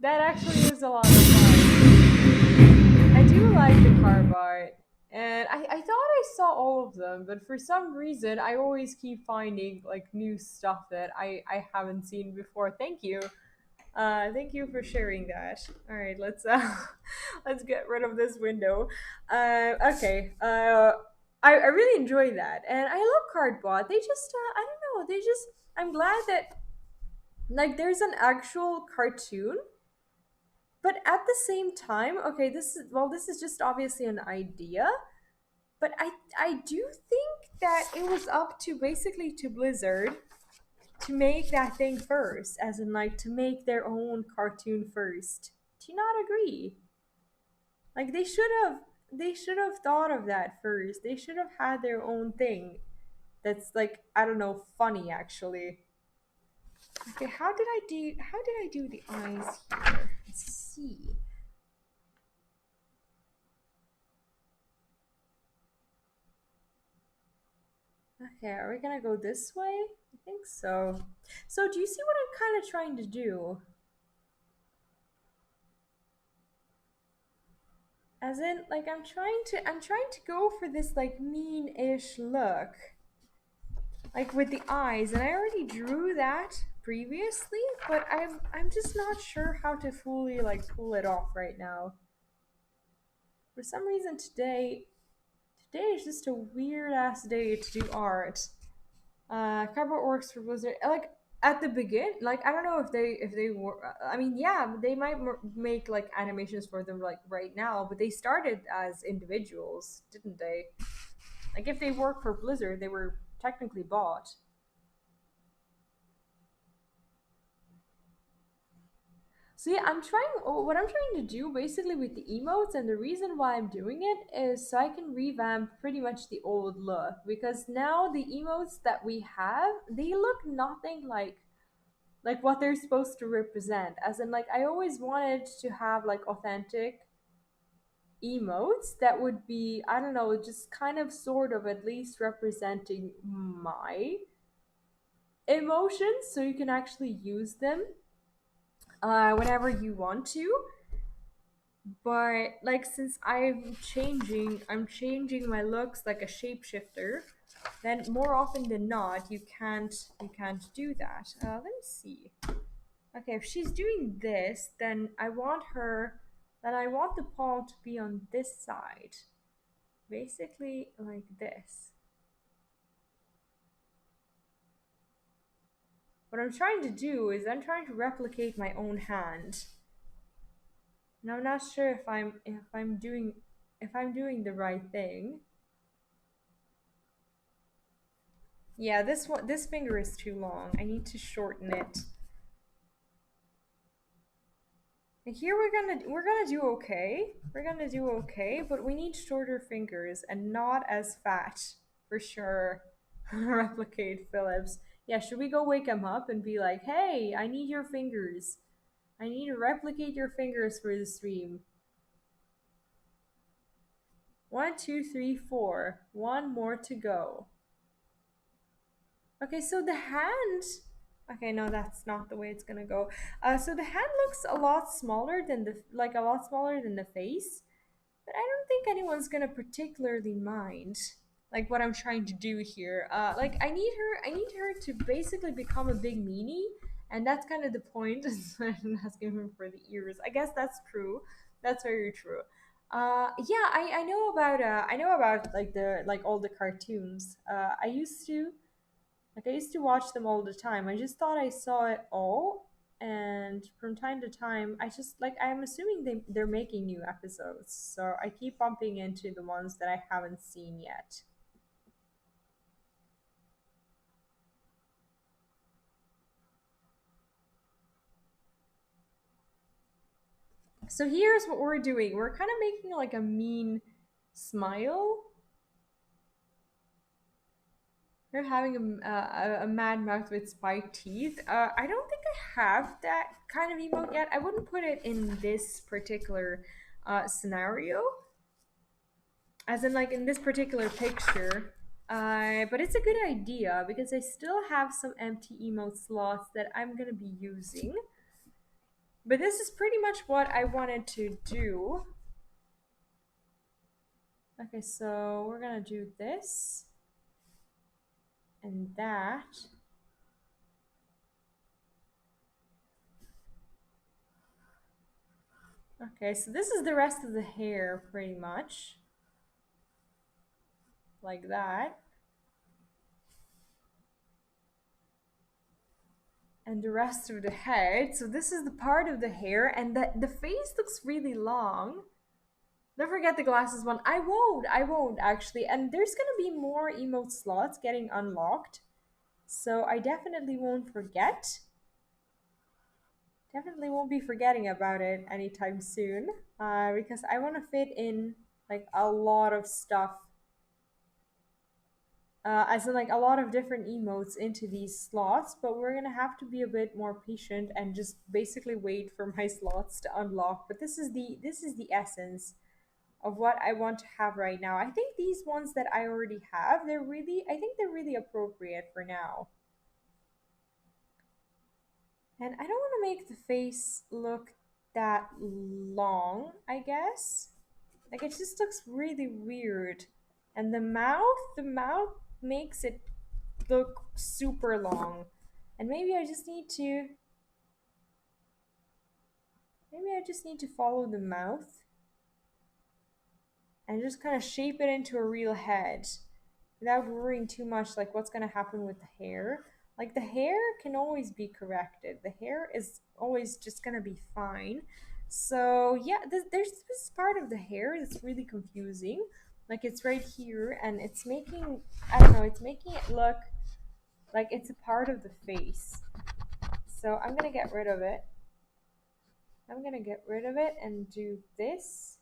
that actually is a lot of fun. I do like the car bot. And I thought I saw all of them, but for some reason I always keep finding like new stuff that I haven't seen before. Thank you. Thank you for sharing that. All right, let's let's get rid of this window. Okay. I really enjoy that, and I love Cardbot. They just I don't know. They just I'm glad that like there's an actual cartoon, but at the same time, okay, this is just obviously an idea, but I do think that it was up to basically to Blizzard to make that thing first, as in like to make their own cartoon first. Do you not agree? Like they should have thought of that first. They should have had their own thing that's like I don't know, funny actually. Okay, how did I do the eyes here? Let's see. Okay, are we gonna go this way? I think so. So do you see what I'm kind of trying to do? As in, like I'm trying to go for this like mean-ish look, like with the eyes, and I already drew that previously, but I'm just not sure how to fully like pull it off right now. For some reason today is just a weird ass day to do art. Cardboard works for Blizzard. Like at the begin, like I don't know if they were. I mean, yeah, they might make like animations for them like right now, but they started as individuals, didn't they? Like if they work for Blizzard, they were technically bought. So yeah, what I'm trying to do basically with the emotes, and the reason why I'm doing it is so I can revamp pretty much the old look, because now the emotes that we have, they look nothing like what they're supposed to represent. As in, like I always wanted to have like authentic emotes that would be, I don't know, just kind of sort of at least representing my emotions, so you can actually use them whenever you want to. But like, since I'm changing my looks like a shapeshifter, then more often than not you can't do that. Let me see. Okay, if she's doing this, then I want the palm to be on this side, basically like this. What I'm trying to do is I'm trying to replicate my own hand. And I'm not sure if I'm doing the right thing. Yeah, this finger is too long. I need to shorten it. And here we're gonna do okay. We're gonna do okay, but we need shorter fingers and not as fat for sure. Replicate Phillips. Yeah, should we go wake him up and be like, "Hey, I need your fingers. I need to replicate your fingers for the stream." 1, 2, 3, 4. One more to go. Okay, so the hand. Okay, no, that's not the way it's gonna go. So the hand looks a lot smaller than the face, but I don't think anyone's gonna particularly mind like what I'm trying to do here. Like I need her to basically become a big meanie, and that's kind of the point. I'm asking him for the ears. I guess that's true. That's very true. Yeah, I know about like all the cartoons. I used to watch them all the time. I just thought I saw it all, and from time to time, I'm assuming they're making new episodes, so I keep bumping into the ones that I haven't seen yet. So here's what we're doing. We're kind of making like a mean smile. We're having a mad mouth with spiked teeth. I don't think I have that kind of emote yet. I wouldn't put it in this particular scenario, as in like in this particular picture. But it's a good idea because I still have some empty emote slots that I'm gonna be using. But this is pretty much what I wanted to do. Okay, so we're gonna do this and that. Okay, so this is the rest of the hair pretty much. Like that. And the rest of the head. So this is the part of the hair, and the face looks really long. Don't forget the glasses one. I won't actually. And there's gonna be more emote slots getting unlocked. So I definitely won't forget. Definitely won't be forgetting about it anytime soon. Because I want to fit in like a lot of stuff, as in like a lot of different emotes into these slots, but we're gonna have to be a bit more patient and just basically wait for my slots to unlock. But this is the essence of what I want to have right now. I think these ones that I already have, they're really appropriate for now. And I don't want to make the face look that long, I guess. Like it just looks really weird. And the mouth makes it look super long. And maybe I just need to follow the mouth and just kind of shape it into a real head without worrying too much like what's going to happen with the hair. Like the hair can always be corrected. The hair is always just going to be fine. So yeah, there's this part of the hair that's really confusing. Like it's right here, and it's making, I don't know, it's making it look like it's a part of the face. So I'm gonna get rid of it. I'm gonna get rid of it and do this.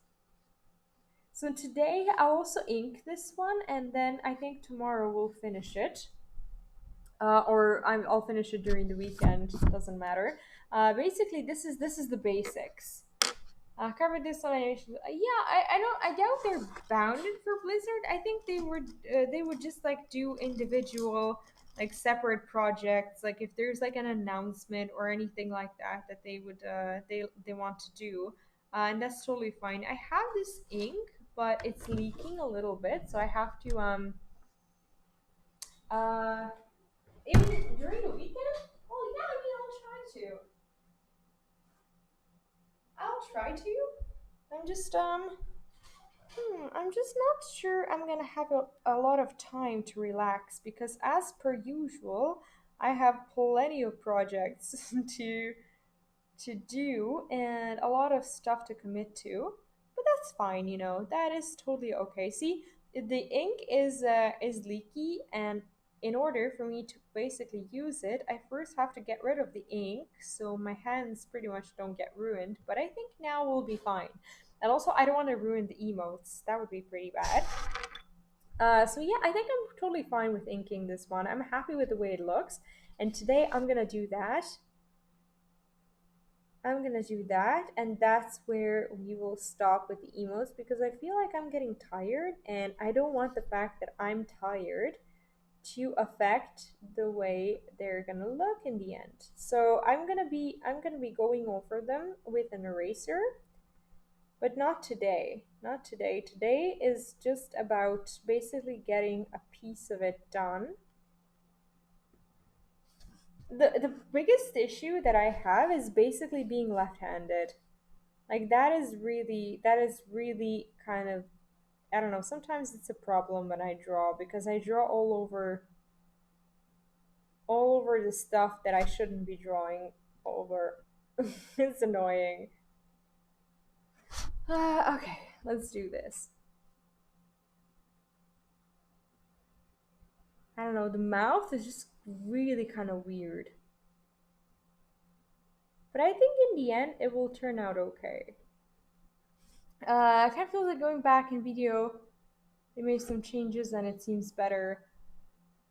So today I'll also ink this one, and then I think tomorrow we'll finish it. I'll finish it during the weekend. Doesn't matter. Basically, this is the basics. Covered this on animation. Yeah, I don't. I doubt they're bounded for Blizzard. I think they would just like do individual like separate projects. Like if there's like an announcement or anything like that that they would they want to do, and that's totally fine. I have this ink, but it's leaking a little bit, so I have to uh even during the weekend. Oh yeah, I mean I'll try to. I'm just I'm just not sure I'm gonna have a lot of time to relax because, as per usual, I have plenty of projects to do and a lot of stuff to commit to. But that's fine, you know. That is totally okay. See, the ink is leaky, and in order for me to basically use it, I first have to get rid of the ink so my hands pretty much don't get ruined. But I think now we'll be fine. And also, I don't want to ruin the emotes. That would be pretty bad. So yeah, I think I'm totally fine with inking this one. I'm happy with the way it looks. And today I'm gonna do that. I'm gonna do that, and that's where we will stop with the emotes because I feel like I'm getting tired, and I don't want the fact that I'm tired to affect the way they're gonna look in the end. So I'm gonna be going over them with an eraser, but not today. Not today. Today is just about basically getting a piece of it done. The biggest issue that I have is basically being left-handed. Like that is really kind of, I don't know, sometimes it's a problem when I draw because I draw all over the stuff that I shouldn't be drawing over. It's annoying. Okay, let's do this. I don't know, the mouth is just really kind of weird. But I think in the end it will turn out okay. I kind of feel like going back in video, they made some changes and it seems better.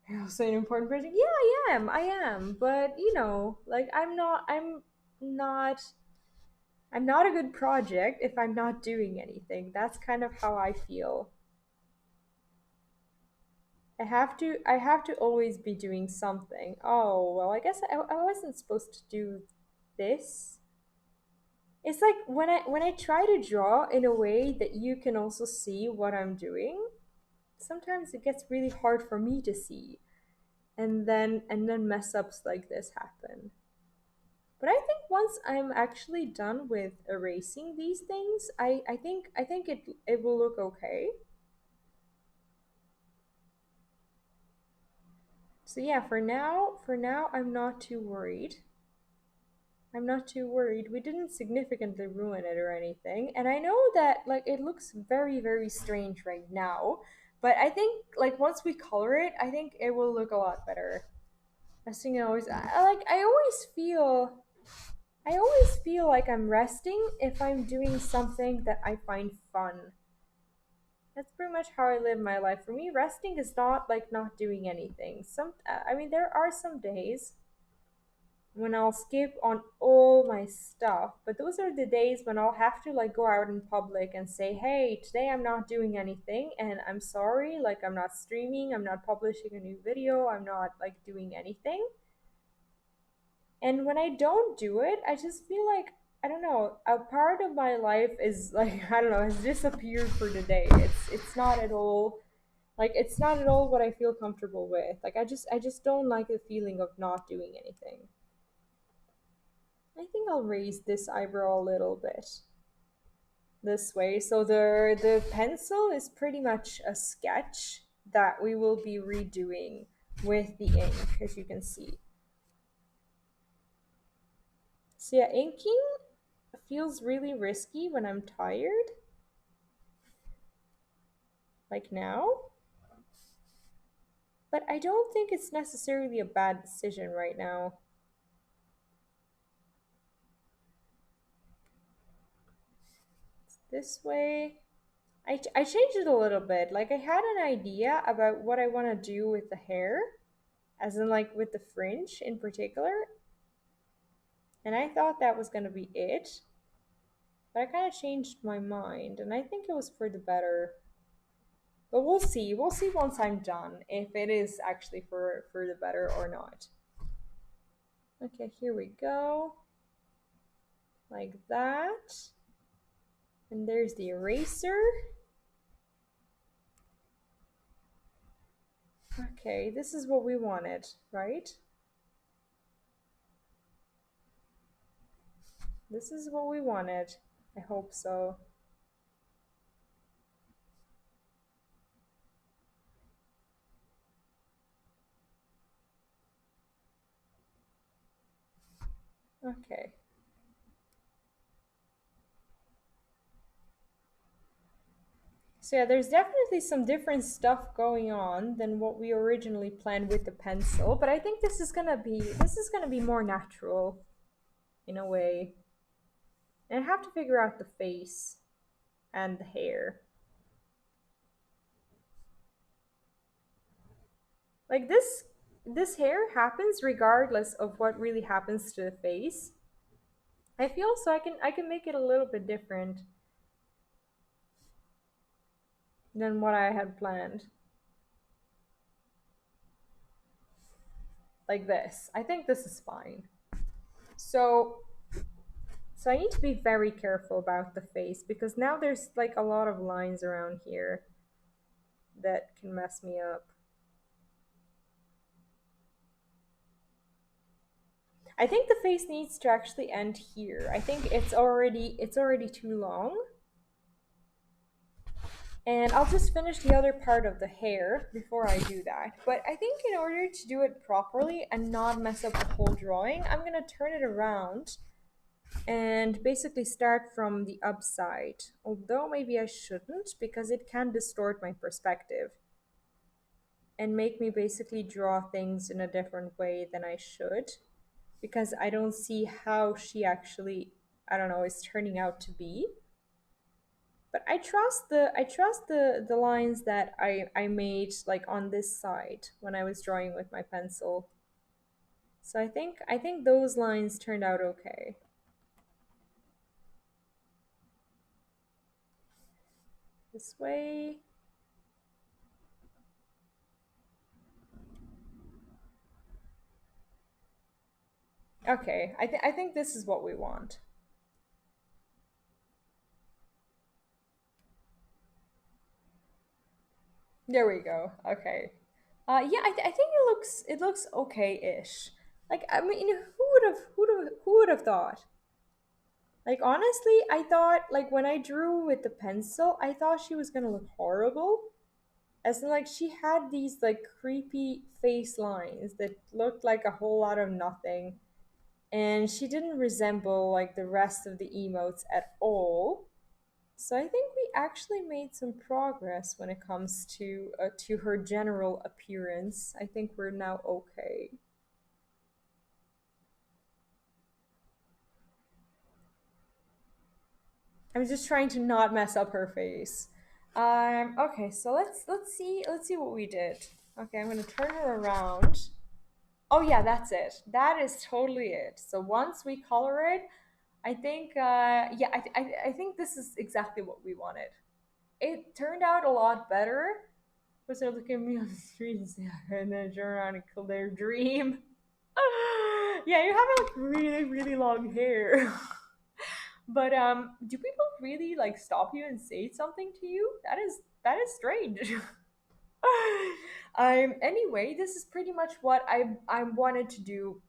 You're also an important person. Yeah, I am. But you know, like not I'm not a good project if I'm not doing anything. That's kind of how I feel. I have to always be doing something. Oh, well, I guess I wasn't supposed to do this. It's like when I try to draw in a way that you can also see what I'm doing, sometimes it gets really hard for me to see. And then mess ups like this happen. But I think once I'm actually done with erasing these things, I think it will look okay. So yeah, for now I'm not too worried. I'm not too worried. We didn't significantly ruin it or anything. And I know that like it looks very very strange right now, but I think like once we color it, I think it will look a lot better. Resting always I always feel like I'm resting if I'm doing something that I find fun. That's pretty much how I live my life. For me, resting is not like not doing anything. I mean, there are some days when I'll skip on all my stuff, but those are the days when I'll have to like go out in public and say, "Hey, today I'm not doing anything, and I'm sorry. Like, I'm not streaming. I'm not publishing a new video. I'm not like doing anything." And when I don't do it, I just feel like, I don't know, a part of my life is like I don't know, has disappeared for the day. It's not at all what I feel comfortable with. Like I just don't like the feeling of not doing anything. I think I'll raise this eyebrow a little bit this way. So the pencil is pretty much a sketch that we will be redoing with the ink, as you can see. So yeah, inking feels really risky when I'm tired, like now. But I don't think it's necessarily a bad decision right now. This way. I changed it a little bit. Like, I had an idea about what I want to do with the hair, as in, like, with the fringe in particular. And I thought that was going to be it. But I kind of changed my mind, and I think it was for the better. But we'll see. We'll see once I'm done if it is actually for the better or not. Okay, here we go. Like that. And there's the eraser. Okay, this is what we wanted, right? This is what we wanted. I hope so. Okay. So yeah, there's definitely some different stuff going on than what we originally planned with the pencil, but I think this is gonna be more natural in a way. And I have to figure out the face and the hair. Like this hair happens regardless of what really happens to the face. I feel so I can make it a little bit different than what I had planned. Like this. I think this is fine. So so I need to be very careful about the face because now there's like a lot of lines around here that can mess me up. I think the face needs to actually end here. I think it's already too long. And I'll just finish the other part of the hair before I do that. But I think in order to do it properly and not mess up the whole drawing, I'm gonna turn it around and basically start from the upside. Although maybe I shouldn't because it can distort my perspective and make me basically draw things in a different way than I should because I don't see how she actually, I don't know, is turning out to be. But I trust the lines that I made like on this side when I was drawing with my pencil. So I think those lines turned out okay. This way. Okay, I think this is what we want. There we go. Okay. Yeah, I think it looks okay-ish. Like I mean, who would have thought? Like honestly, I thought like when I drew with the pencil, I thought she was gonna look horrible. As in like she had these like creepy face lines that looked like a whole lot of nothing. And she didn't resemble like the rest of the emotes at all. So I think we actually made some progress when it comes to her general appearance. I think we're now okay. I'm just trying to not mess up her face. Okay, so let's see what we did. Okay, I'm gonna turn her around. Oh yeah, that's it. That is totally it. So once we color it, I think yeah, I think this is exactly what we wanted. It turned out a lot better. Was they looking at me on the streets and then turn around and kill their dream? Yeah, you have like really really long hair. But do people really like stop you and say something to you? That is strange. Anyway, this is pretty much what I wanted to do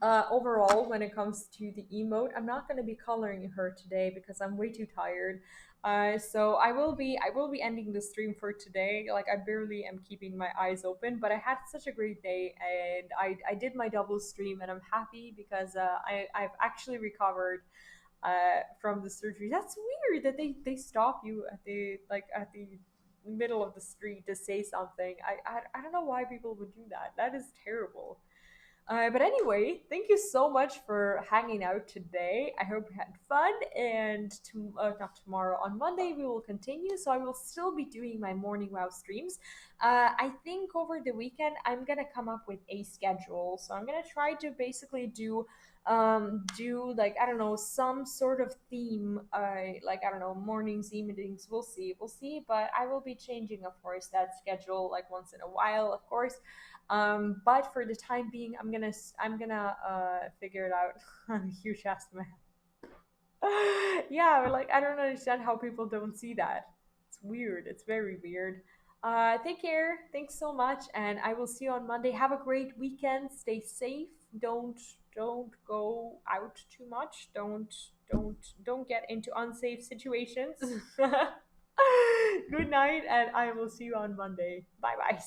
overall when it comes to the emote. I'm not going to be coloring her today because I'm way too tired. So I will be ending the stream for today. Like I barely am keeping my eyes open, but I had such a great day and I did my double stream and I'm happy because I've actually recovered from the surgery. That's weird that they stop you at the middle of the street to say something. I don't know why people would do that. That is terrible. But anyway, thank you so much for hanging out today. I hope you had fun. And not tomorrow, on Monday, we will continue. So I will still be doing my morning WoW streams. I think over the weekend, I'm going to come up with a schedule. So I'm going to try to basically do do like, I don't know, some sort of theme, like, I don't know, mornings, evenings, we'll see, but I will be changing, of course, that schedule like once in a while, of course. But for the time being, I'm gonna figure it out. I'm a huge ass man. Yeah, but like, I don't understand how people don't see that. It's weird. It's very weird. Take care. Thanks so much, and I will see you on Monday. Have a great weekend. Stay safe. Don't go out too much. Don't get into unsafe situations. Good night, and I will see you on Monday. Bye bye.